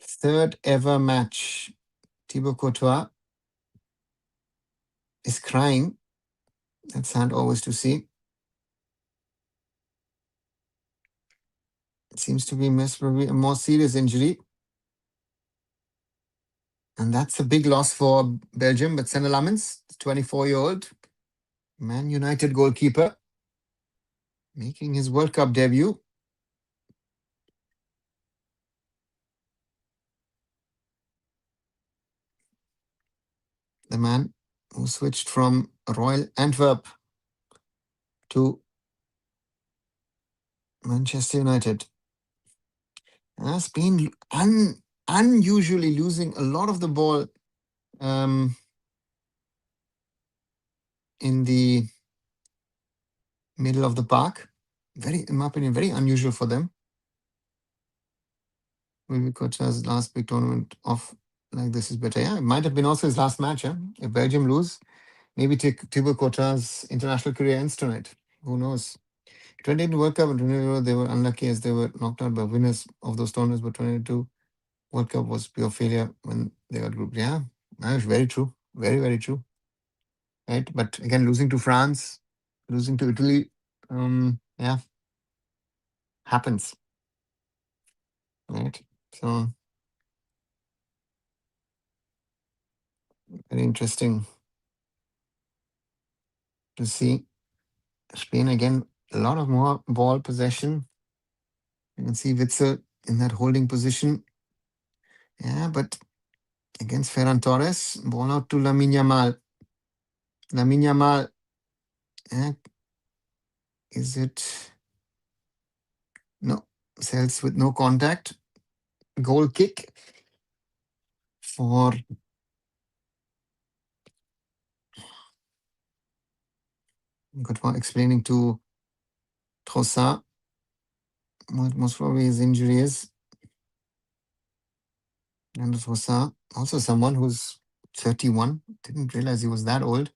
third ever match. Thibaut Courtois is crying. That's sad always to see. It seems to be probably a more serious injury. And that's a big loss for Belgium. But Senne Lammens, 24-year-old Man United goalkeeper, making his World Cup debut. The man who switched from Royal Antwerp to Manchester United. Spain unusually losing a lot of the ball um, in the middle of the park. Very, in my opinion, very unusual for them. Maybe Kocha's last big tournament of like this is better. Yeah, it might have been also his last match. Yeah? If Belgium lose, maybe Thibaut Courtois' international career ends tonight. Who knows? 2018 World Cup and 2022, they were unlucky as they were knocked out by winners of those tournaments. But 2022 World Cup was pure failure when they got grouped. Yeah, that's very true. Very, very true. Right. But again, losing to France, losing to Italy, yeah, happens. Right. So very interesting to see. Spain again, a lot of more ball possession. You can see Witzel in that holding position. Yeah, but against Ferran Torres, ball out to Lamine Yamal. Lamine Yamal, yeah, is it? No, cells with no contact. Goal kick for good for explaining to Trossard what most probably his injury is. And Trossard, also someone who's 31, didn't realize he was that old.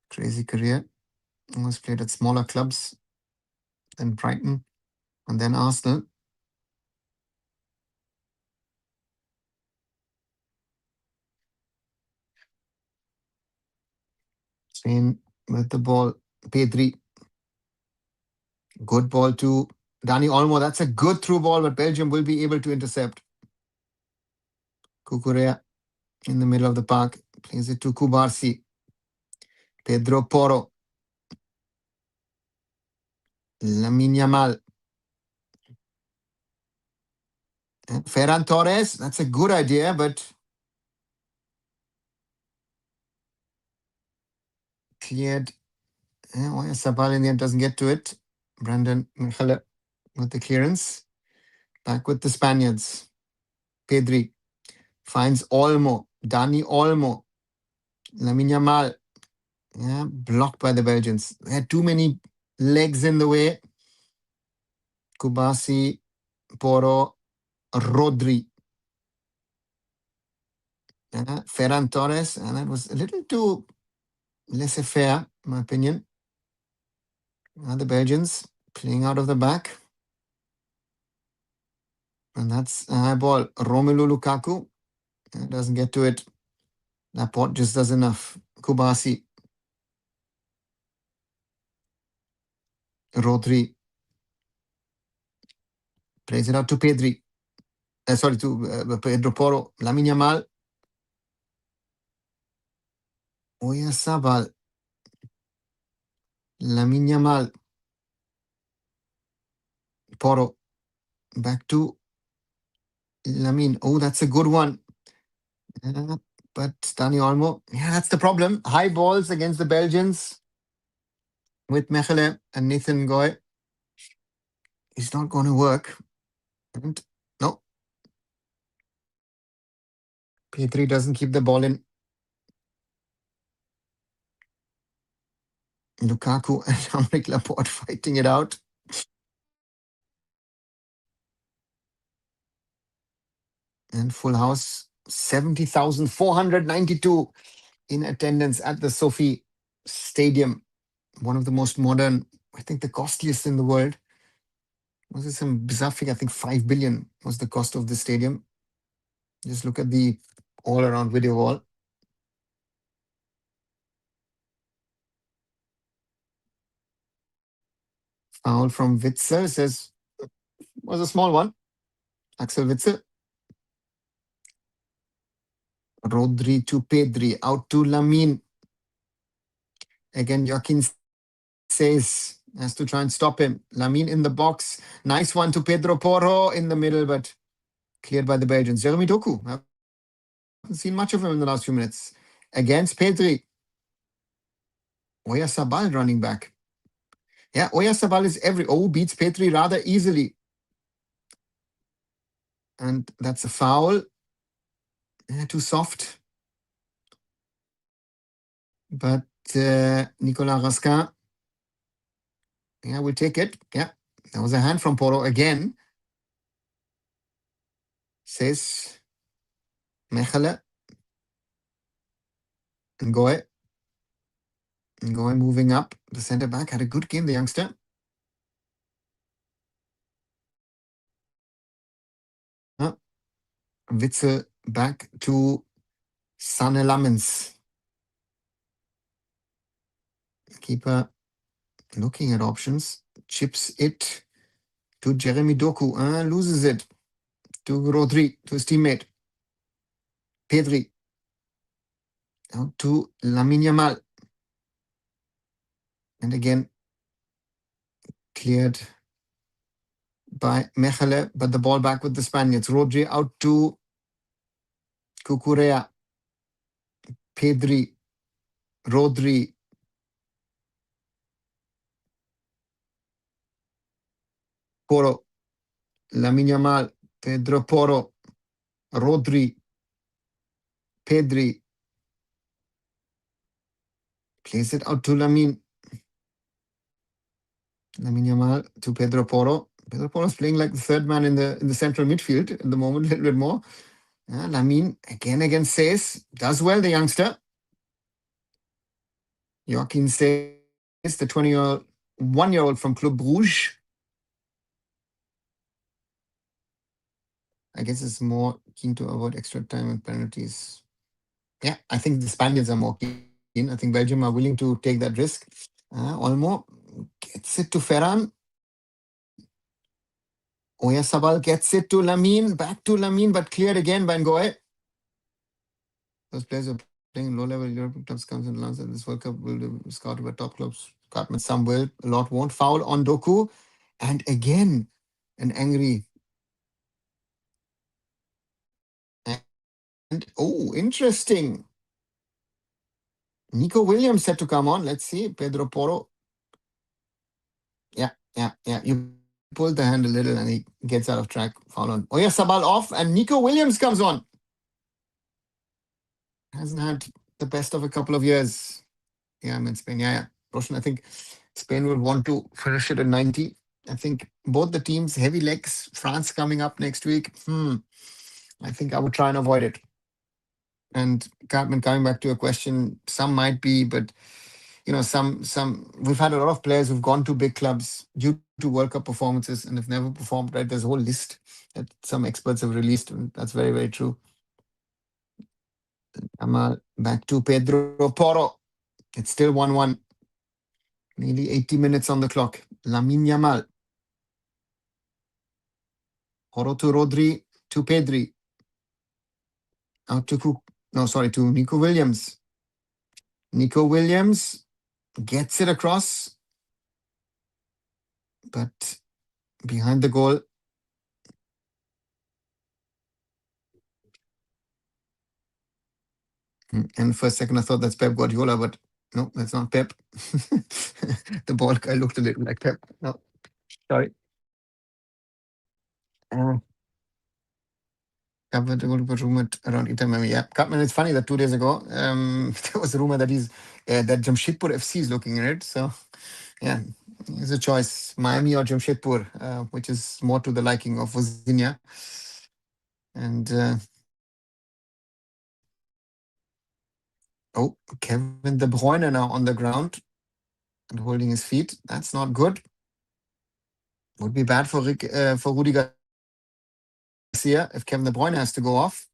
Crazy career. Always played at smaller clubs than Brighton and then Arsenal. Spain with the ball. Pedri. Good ball to Dani Olmo. That's a good through ball, but Belgium will be able to intercept. Cucurella in the middle of the park. Plays it to Kubarsi. Pedro Porro. Lamine Yamal. Ferran Torres. That's a good idea, but cleared. Sabal in the end doesn't get to it. Brandon Michele with the clearance. Back with the Spaniards. Pedri finds Olmo. Dani Olmo. Lamine Yamal. Yeah, blocked by the Belgians. They had too many legs in the way. Kubasi, Poro, Rodri. Ferran Torres. And that was a little too laissez-faire, in my opinion. The Belgians playing out of the back. And that's a high ball. Romelu Lukaku doesn't get to it. Laporte just does enough. Kubasi. Rodri. Plays it out to Pedri. Sorry, to Pedro Porro. Lamine Yamal. Oyarzabal. Lamine Yamal. Porro. Back to Lamine. Oh, that's a good one. But Dani Olmo. Yeah, that's the problem. High balls against the Belgians with Mechele and Nathan Goy. It's not going to work. And no. P3 doesn't keep the ball in. Lukaku and Aymeric Laporte fighting it out. And full house, 70,492 in attendance at the SoFi Stadium. One of the most modern, I think the costliest in the world. Was it some bizarre figure? I think 5 billion was the cost of the stadium. Just look at the all-around video wall. Foul from Witzel says was a small one. Axel Witzel. Rodri to Pedri. Out to Lamine. Again, Joaquin says has to try and stop him. Lamine in the box. Nice one to Pedro Porro in the middle, but cleared by the Belgians. Jeremy Doku. Haven't seen much of him in the last few minutes. Against Pedri. Oyarzabal running back. Yeah, Oyarzabal is beats Pedri rather easily. And that's a foul. Too soft. But Nicolas Raskin, yeah, we'll take it. Yeah, that was a hand from Porro again. Says Mechelen. Ngoe. Ngoe moving up. The centre back had a good game, the youngster. Witzel back to Sanne Lammens. Keeper looking at options. Chips it to Jeremy Doku. Loses it to Rodri, to his teammate. Pedri. Out to Lamine Yamal. And again, cleared by Mechelen, but the ball back with the Spaniards. Rodri out to Cucurella. Pedri. Rodri. Porro. Lamine Yamal. Pedro Porro. Rodri. Pedri. Plays it out to Lamine. Lamine Yamal to Pedro Porro. Pedro Porro is playing like the third man in the central midfield at the moment, a little bit more. Lamine again against Says. Does well, the youngster. Joaquin Says, the 21-year-old from Club Brugge. I guess it's more keen to avoid extra time and penalties. Yeah, I think the Spaniards are more keen. I think Belgium are willing to take that risk. Olmo gets it to Ferran. Oyarzabal gets it to Lamine. Back to Lamine, but cleared again by Ngoe. Those players are playing low-level European clubs comes and learns that this World Cup will be scouted by top clubs. Cartman, some will, a lot won't. Foul on Doku. And again, an angry. And, interesting. Nico Williams set to come on. Let's see. Pedro Porro. Yeah. You pulled the hand a little and he gets out of track. Foul on. Oyarzabal off and Nico Williams comes on. Hasn't had the best of a couple of years. Yeah, I'm in Spain. Yeah. Roshan, I think Spain will want to finish it at 90. I think both the teams, heavy legs. France coming up next week. I think I would try and avoid it. And Cartman, coming back to your question, some might be, but some we've had a lot of players who've gone to big clubs due to World Cup performances and have never performed, right? There's a whole list that some experts have released, and that's very, very true. Amal back to Pedro Porro. It's still 1-1. Nearly 80 minutes on the clock. Lamine Yamal. Porro to Rodri to Pedri. Out to to Nico Williams. Nico Williams gets it across, but behind the goal. And for a second, I thought that's Pep Guardiola, but no, that's not Pep. The ball guy looked a little like Pep. No, sorry. Covered the rumor around Inter Miami. Yeah, Cutman, it's funny that 2 days ago, there was a rumor that that Jamshedpur FC is looking at it. So, yeah, it's a choice, Miami or Jamshedpur, which is more to the liking of Vozinha. And Kevin De Bruyne now on the ground and holding his feet. That's not good. Would be bad for Rudi Garcia if Kevin De Bruyne has to go off.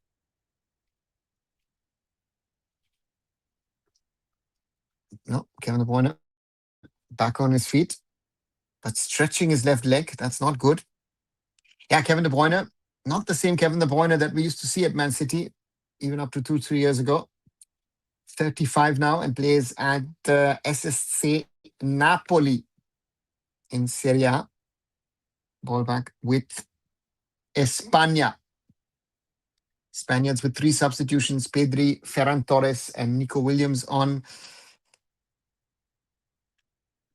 No, Kevin De Bruyne back on his feet, but stretching his left leg. That's not good. Yeah, Kevin De Bruyne, not the same Kevin De Bruyne that we used to see at Man City, even up to 2-3 years ago. 35 now and plays at SSC Napoli in Serie A. Ball back with España. Spaniards with 3 substitutions, Pedri, Ferran Torres, and Nico Williams on.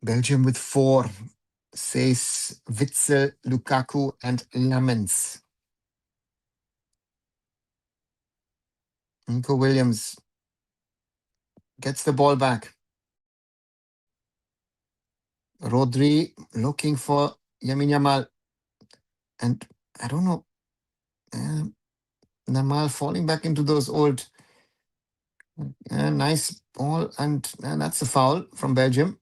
Belgium with 4, Says, Witzel, Lukaku, and Lamens. Nico Williams gets the ball back. Rodri looking for Yamin Yamal. And I don't know, Yamal falling back into those old... nice ball, and that's a foul from Belgium.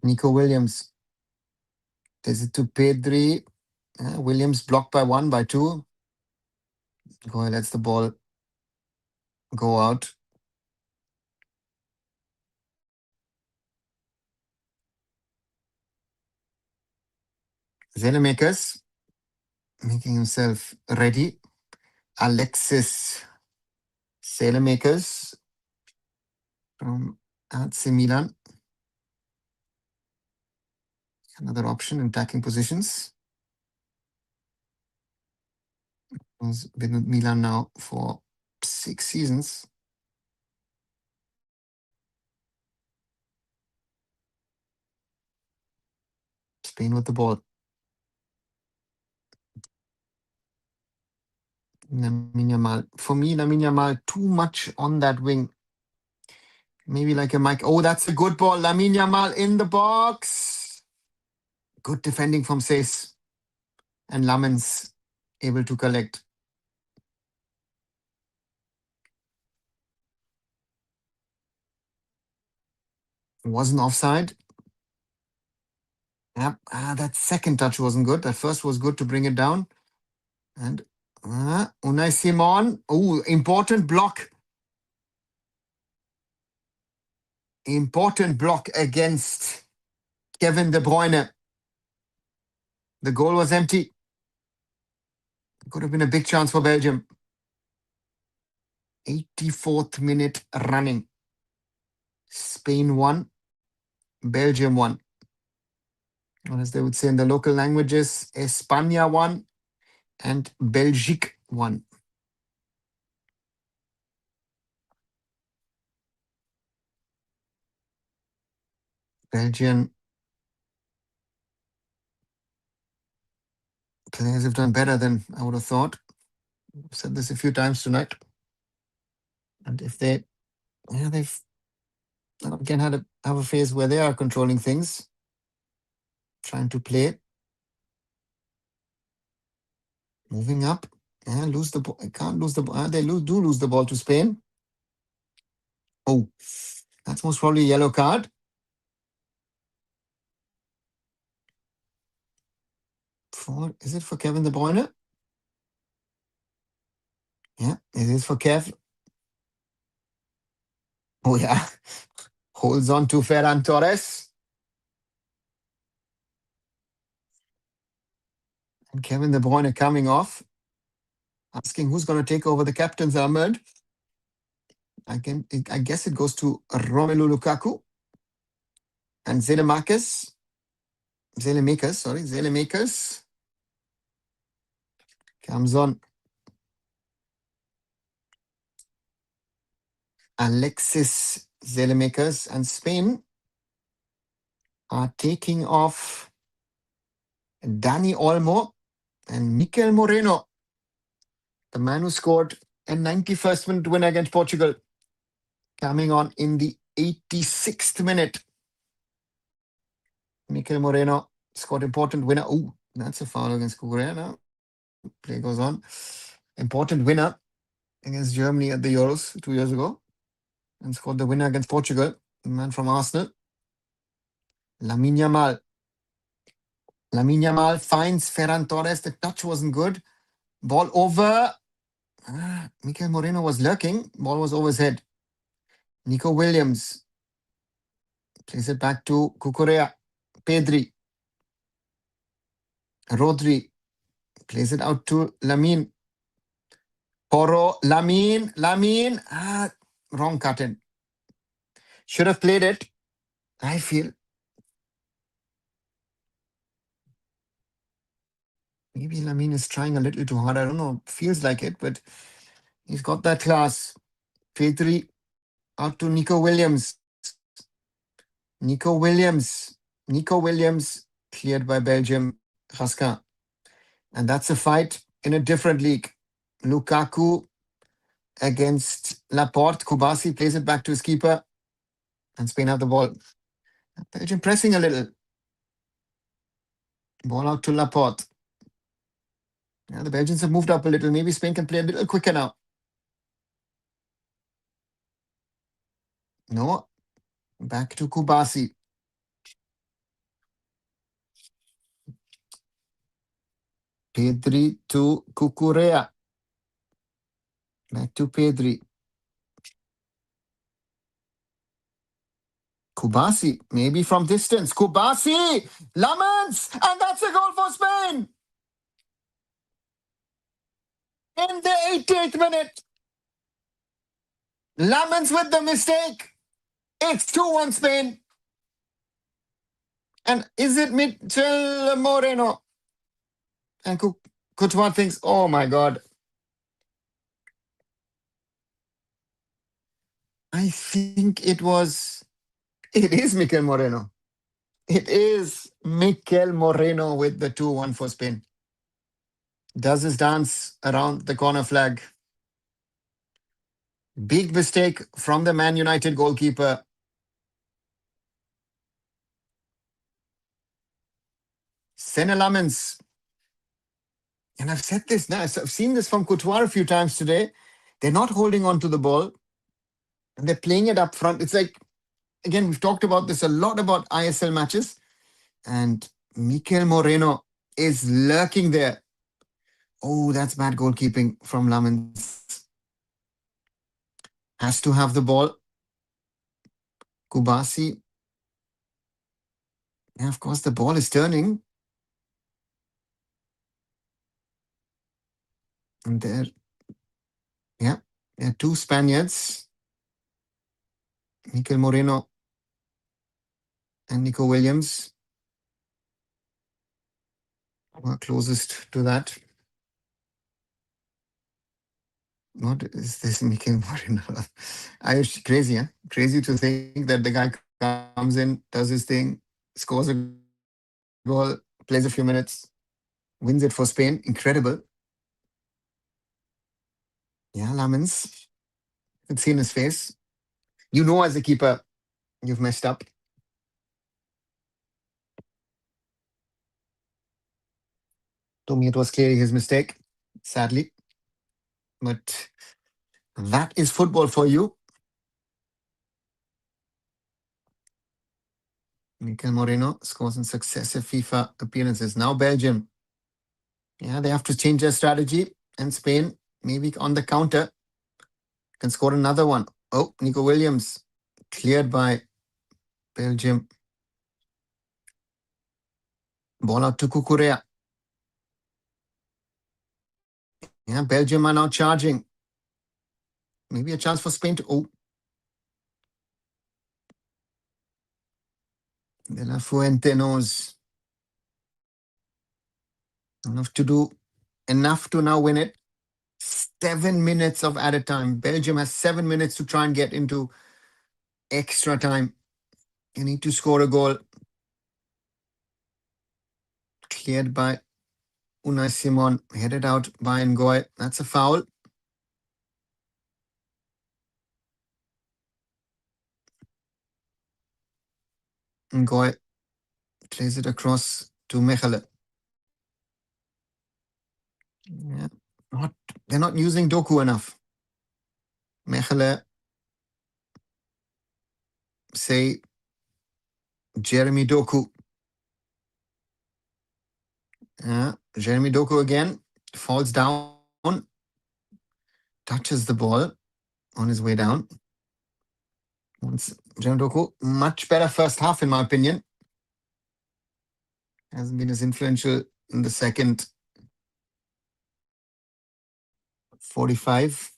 Nico Williams. Does it to Pedri. Williams blocked by 1, by 2. Go ahead, lets the ball go out. Zelemakers making himself ready. Alexis Zelemakers from AC Milan. Another option in attacking positions. He's been with Milan now for 6 seasons. Spain with the ball. Lamine Yamal. For me, Lamine Yamal too much on that wing. Maybe like a Mike. Oh, that's a good ball. Lamine Yamal in the box. Good defending from Sace. And Lamens able to collect. Wasn't offside. Yep. That second touch wasn't good. That first was good to bring it down. And Unai Simon. Oh, important block. Important block against Kevin De Bruyne. The goal was empty. Could have been a big chance for Belgium. 84th minute running. Spain won. Belgium won. Or as they would say in the local languages, España won and Belgique won. Belgian players have done better than I would have thought. I've said this a few times tonight. And if they've again have a phase where they are controlling things, trying to play, moving up, lose the ball. Can't lose the ball. They do lose the ball to Spain. Oh, that's most probably a yellow card. Is it for Kevin De Bruyne? Yeah, it is for Kev. Oh yeah, holds on to Ferran Torres. And Kevin De Bruyne coming off, asking who's going to take over the captain's armband. I guess it goes to Romelu Lukaku and Zelemakers. Zelemakers comes on. Alexis Zelemakers, and Spain are taking off Dani Olmo and Mikel Moreno, the man who scored a 91st minute win against Portugal, coming on in the 86th minute. Mikel Moreno scored important winner. Oh, that's a foul against Kukurea now. Play goes on. Important winner against Germany at the Euros 2 years ago. And scored the winner against Portugal. The man from Arsenal. Lamine Yamal. Lamine Yamal finds Ferran Torres. The touch wasn't good. Ball over. Mikel Moreno was lurking. Ball was over his head. Nico Williams plays it back to Cucurella. Pedri. Rodri plays it out to Lamine. Porro. Lamine. Lamine. Wrong cut in. Should have played it, I feel. Maybe Lamine is trying a little too hard. I don't know. Feels like it, but he's got that class. Pedri out to Nico Williams. Nico Williams. Nico Williams cleared by Belgium. Raskin. And that's a fight in a different league. Lukaku against Laporte. Kubasi plays it back to his keeper. And Spain have the ball. Belgium pressing a little. Ball out to Laporte. Yeah, the Belgians have moved up a little. Maybe Spain can play a little quicker now. No. Back to Kubasi. Pedri to Cucurella. Back to Pedri. Kubasi, maybe from distance. Kubasi! Lamens! And that's a goal for Spain! In the 88th minute. Lamens with the mistake. It's 2-1 Spain. And is it Mikel Moreno? And Courtois thinks, oh my God. I think it is Mikel Moreno. It is Mikel Moreno with the 2-1 for Spain. Does his dance around the corner flag. Big mistake from the Man United goalkeeper. Senne Lammens. And I've said this now. I've seen this from Courtois a few times today. They're not holding on to the ball. And they're playing it up front. It's like, again, we've talked about this a lot about ISL matches. And Mikel Moreno is lurking there. Oh, that's bad goalkeeping from Lammens. Has to have the ball. Kubasi. Yeah, of course, the ball is turning. And there are two Spaniards. Mikel Moreno and Nico Williams who are closest to that. What is this Mikel Moreno? Crazy, huh? Crazy to think that the guy comes in, does his thing, scores a goal, plays a few minutes, wins it for Spain. Incredible. Yeah, Lamens. You can see in his face. You know, as a keeper, you've messed up. To me, it was clearly his mistake, sadly. But that is football for you. Mikel Moreno scores in successive FIFA appearances. Now Belgium. Yeah, they have to change their strategy. And Spain, maybe on the counter, can score another one. Oh, Nico Williams cleared by Belgium. Ball out to Cucurella. Yeah, Belgium are now charging. Maybe a chance for Spain to... Oh. De La Fuente knows enough to now win it. 7 minutes of added time. Belgium has 7 minutes to try and get into extra time. You need to score a goal. Cleared by Unai Simon. Headed out by Ngoy. That's a foul. Ngoy plays it across to Mechelen. Yeah. They're not using Doku enough. Mechelen, say Jeremy Doku. Yeah, Jeremy Doku again falls down. touches the ball on his way down. Once Jeremy Doku, much better first half, in my opinion. Hasn't been as influential in the second 45.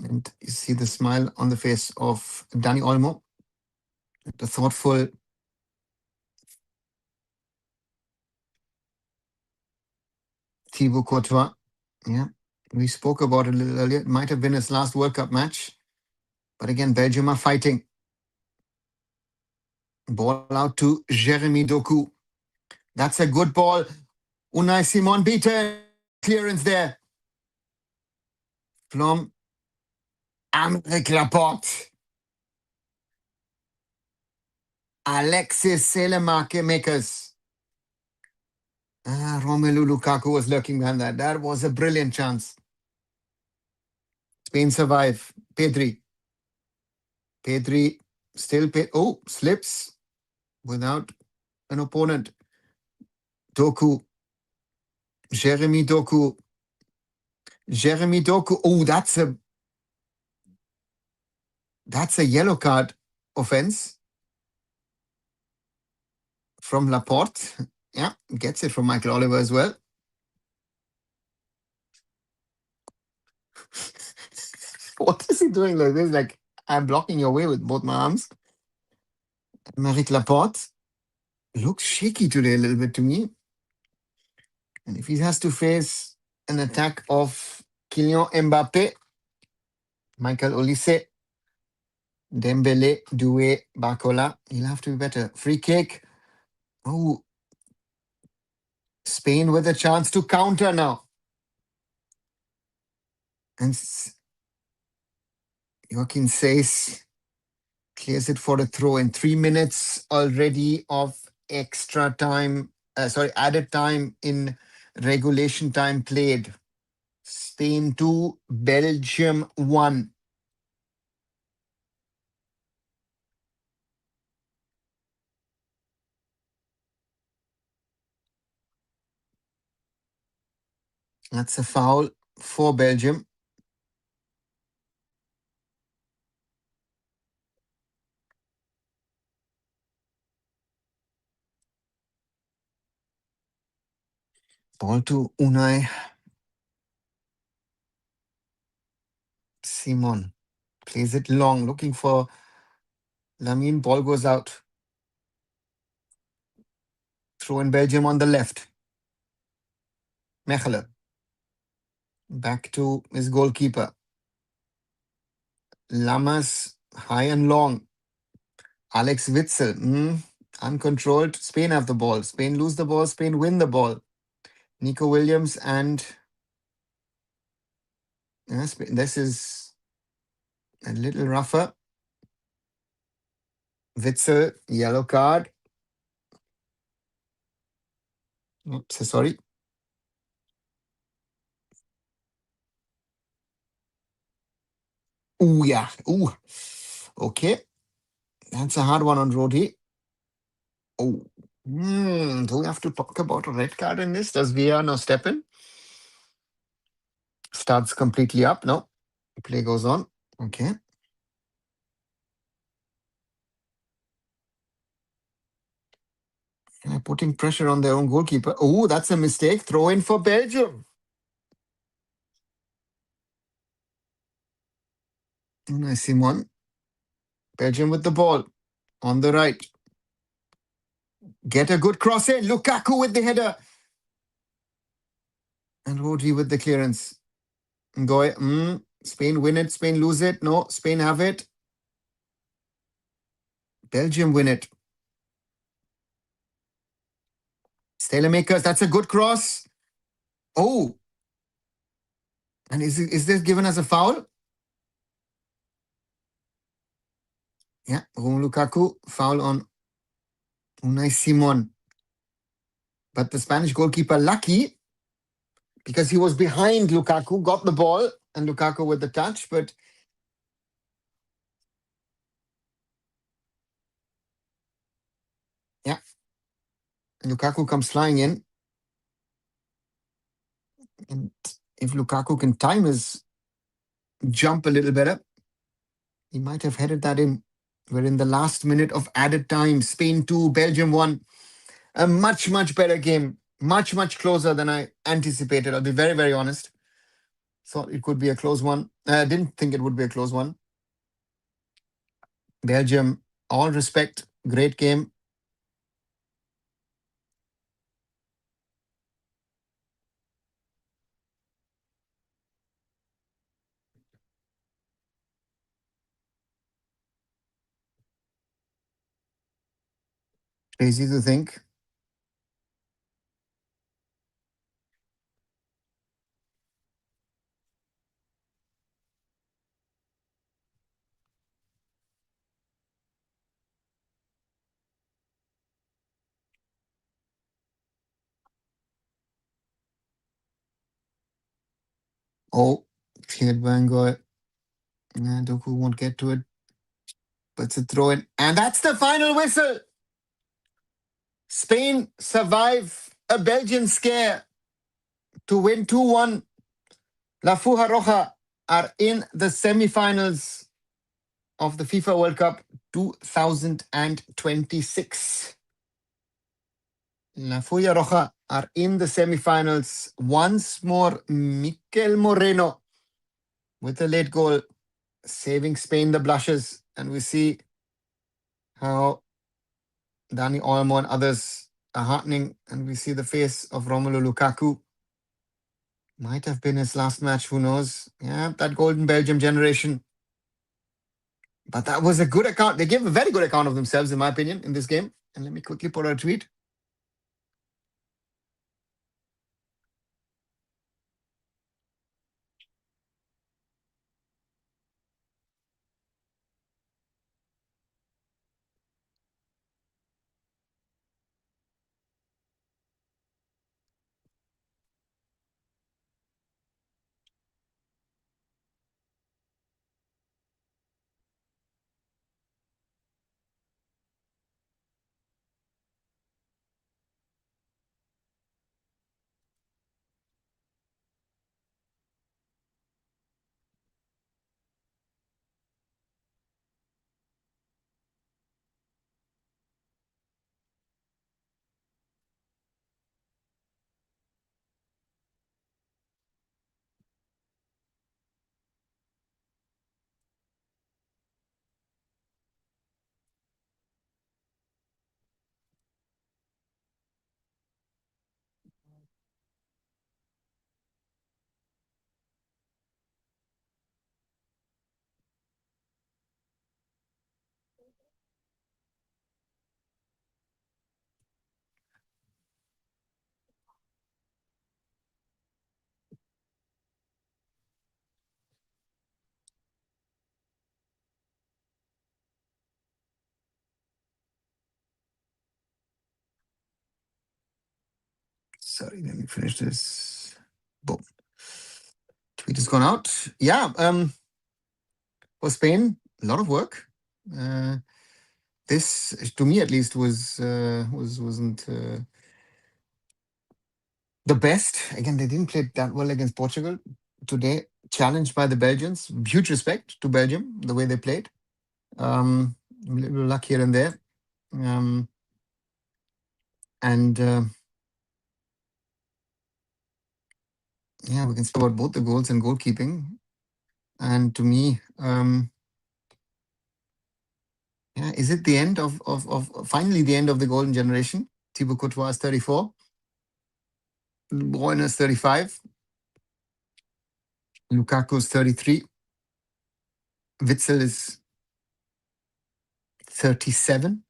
And you see the smile on the face of Dani Olmo. The thoughtful Thibaut Courtois. Yeah, we spoke about it a little earlier. It might have been his last World Cup match. But again, Belgium are fighting. Ball out to Jeremy Doku. That's a good ball. Unai Simon beaten. Clearance there from Aymeric Laporte. Alexis Selemaker makers. Romelu Lukaku was lurking behind that. That was a brilliant chance. Spain survive. Pedri. Pedri still slips without an opponent. Doku. Jeremy Doku. Jeremy Doku. Oh, that's a yellow card offense from Laporte. Yeah, gets it from Michael Oliver as well. What is he doing like this? Like, I'm blocking your way with both my arms. Aymeric Laporte looks shaky today a little bit to me. And if he has to face an attack of Kylian Mbappe, Michael Olise, Dembele, Doué, Barcola, he'll have to be better. Free kick. Oh, Spain with a chance to counter now. And Joaquin Seis clears it for a throw in 3 minutes already of extra time. Added time in regulation time played. Spain 2, Belgium 1. That's a foul for Belgium. Ball to Unai Simon. Plays it long, looking for Lamine. Ball goes out. Throw in Belgium on the left. Mechelen. Back to his goalkeeper. Lamas, high and long. Alex Witzel. Uncontrolled. Spain have the ball. Spain lose the ball. Spain win the ball. Nico Williams and this is a little rougher. Witzel, yellow card. Oops, sorry. Ooh, yeah. Ooh. Okay. That's a hard one on Rodi. Oh. Do we have to talk about a red card in this? Does VR now step in? Starts completely up. No. Play goes on. Okay. And they're putting pressure on their own goalkeeper. Oh, that's a mistake. Throw in for Belgium. Unai Simon. Belgium with the ball on the right. Get a good cross in. Lukaku with the header. And Rodri with the clearance. Ngoy. Spain win it. Spain lose it. No, Spain have it. Belgium win it. Makers. That's a good cross. Oh. And is this given as a foul? Yeah. Romelu Lukaku. Foul on Unai Simon. But the Spanish goalkeeper lucky because he was behind Lukaku, got the ball, and Lukaku with the touch, but yeah. Lukaku comes flying in. And If Lukaku can time his jump a little better, he might have headed that in. We're in the last minute of added time. Spain 2, Belgium 1. A much, much better game. Much, much closer than I anticipated. I'll be very, very honest. Thought it could be a close one. I didn't think it would be a close one. Belgium, all respect, great game. Crazy to think. Oh, cleared by Ngoy. Doku won't get to it, but it's a throw in. And that's the final whistle. Spain survive a Belgian scare to win 2-1. La Fuja Roja are in the semi-finals of the FIFA World Cup 2026. La Fuja Roja are in the semi-finals. Once more, Mikel Moreno with a late goal, saving Spain the blushes. And we see how Dani Olmo and others are heartening. And we see the face of Romelu Lukaku. Might have been his last match, who knows? Yeah, that golden Belgium generation. But that was a good account. They gave a very good account of themselves, in my opinion, in this game. And let me quickly put out a tweet. Sorry, let me finish this. Boom. Tweet has gone out. Yeah, for Spain, a lot of work. Uh, this, to me at least, wasn't the best. Again, they didn't play that well against Portugal today. Challenged by the Belgians. Huge respect to Belgium, the way they played. A little luck here and there. Um, and yeah, we can speak about both the goals and goalkeeping. And to me, yeah, is it the end of finally the end of the golden generation? Thibaut Courtois is 34. Bruyne is 35. Lukaku is 33. Witzel is 37.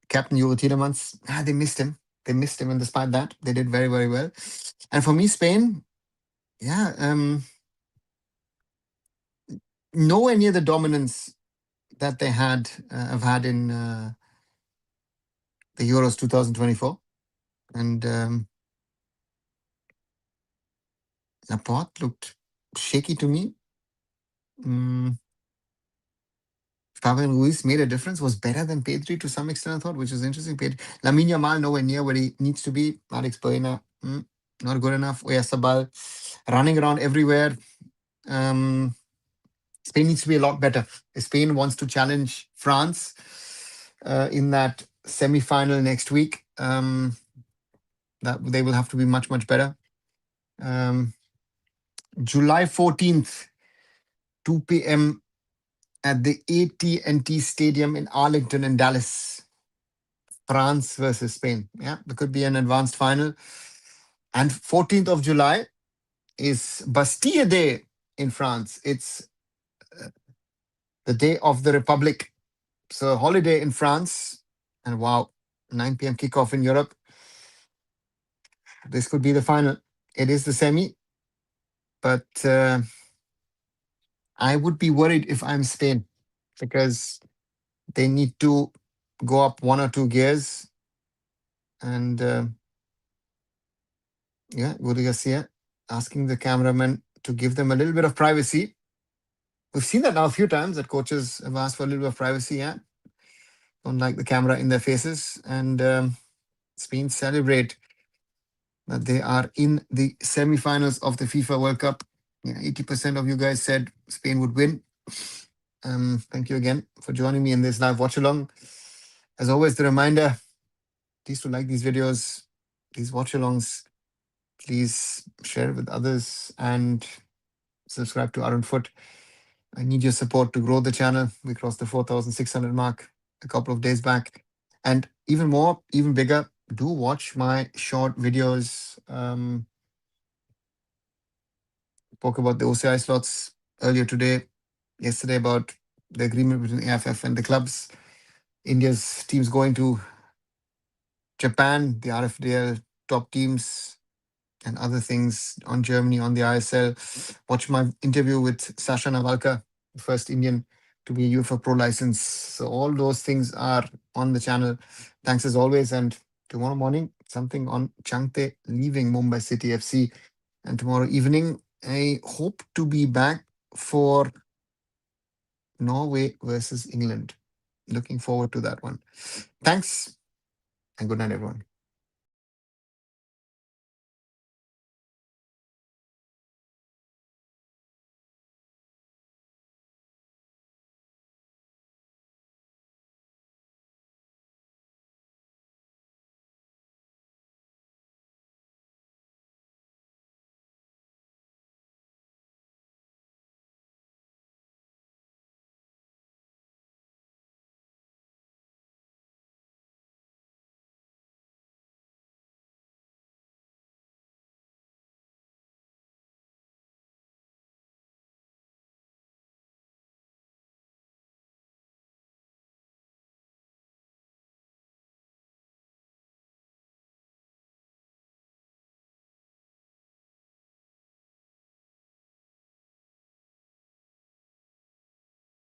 Captain Juri Tielemans, they missed him. They missed him, and despite that, they did very, very well. And for me, Spain, yeah, nowhere near the dominance that they have had in the Euros 2024. And Laporte looked shaky to me. Fabian Ruiz made a difference, was better than Pedri to some extent, I thought, which is interesting. Lamine Yamal nowhere near where he needs to be. Alex Baena, not good enough. Oyarzabal running around everywhere. Um, Spain needs to be a lot better. Spain wants to challenge France in that semi-final next week. That they will have to be much, much better. Um, July 14th, 2 p.m. at the AT&T Stadium in Arlington in Dallas. France versus Spain. Yeah, there could be an advanced final. And 14th of July is Bastille Day in France. It's the day of the Republic. So holiday in France. And wow, 9 p.m. kickoff in Europe. This could be the final. It is the semi, but I would be worried if I'm Spain because they need to go up one or two gears. And yeah, Guru Garcia asking the cameraman to give them a little bit of privacy. We've seen that now a few times that coaches have asked for a little bit of privacy. Yeah, don't like the camera in their faces. And Spain celebrate that they are in the semi-finals of the FIFA World Cup. Yeah, 80% of you guys said Spain would win. Thank you again for joining me in this live watch along. As always, the reminder, please to like these videos, these watch alongs. Please share it with others and subscribe to arunfoot. I need your support to grow the channel. We crossed the 4,600 mark a couple of days back. And even more, even bigger, do watch my short videos. Spoke about the OCI slots earlier today, yesterday about the agreement between AFF and the clubs. India's teams going to Japan, the RFDL top teams, and other things on Germany, on the ISL. Watch my interview with Sasha Navalka, the first Indian to be a UEFA Pro license. So all those things are on the channel. Thanks as always. And tomorrow morning, something on Changte leaving Mumbai City FC. And tomorrow evening, I hope to be back for Norway versus England. Looking forward to that one. Thanks and good night, everyone.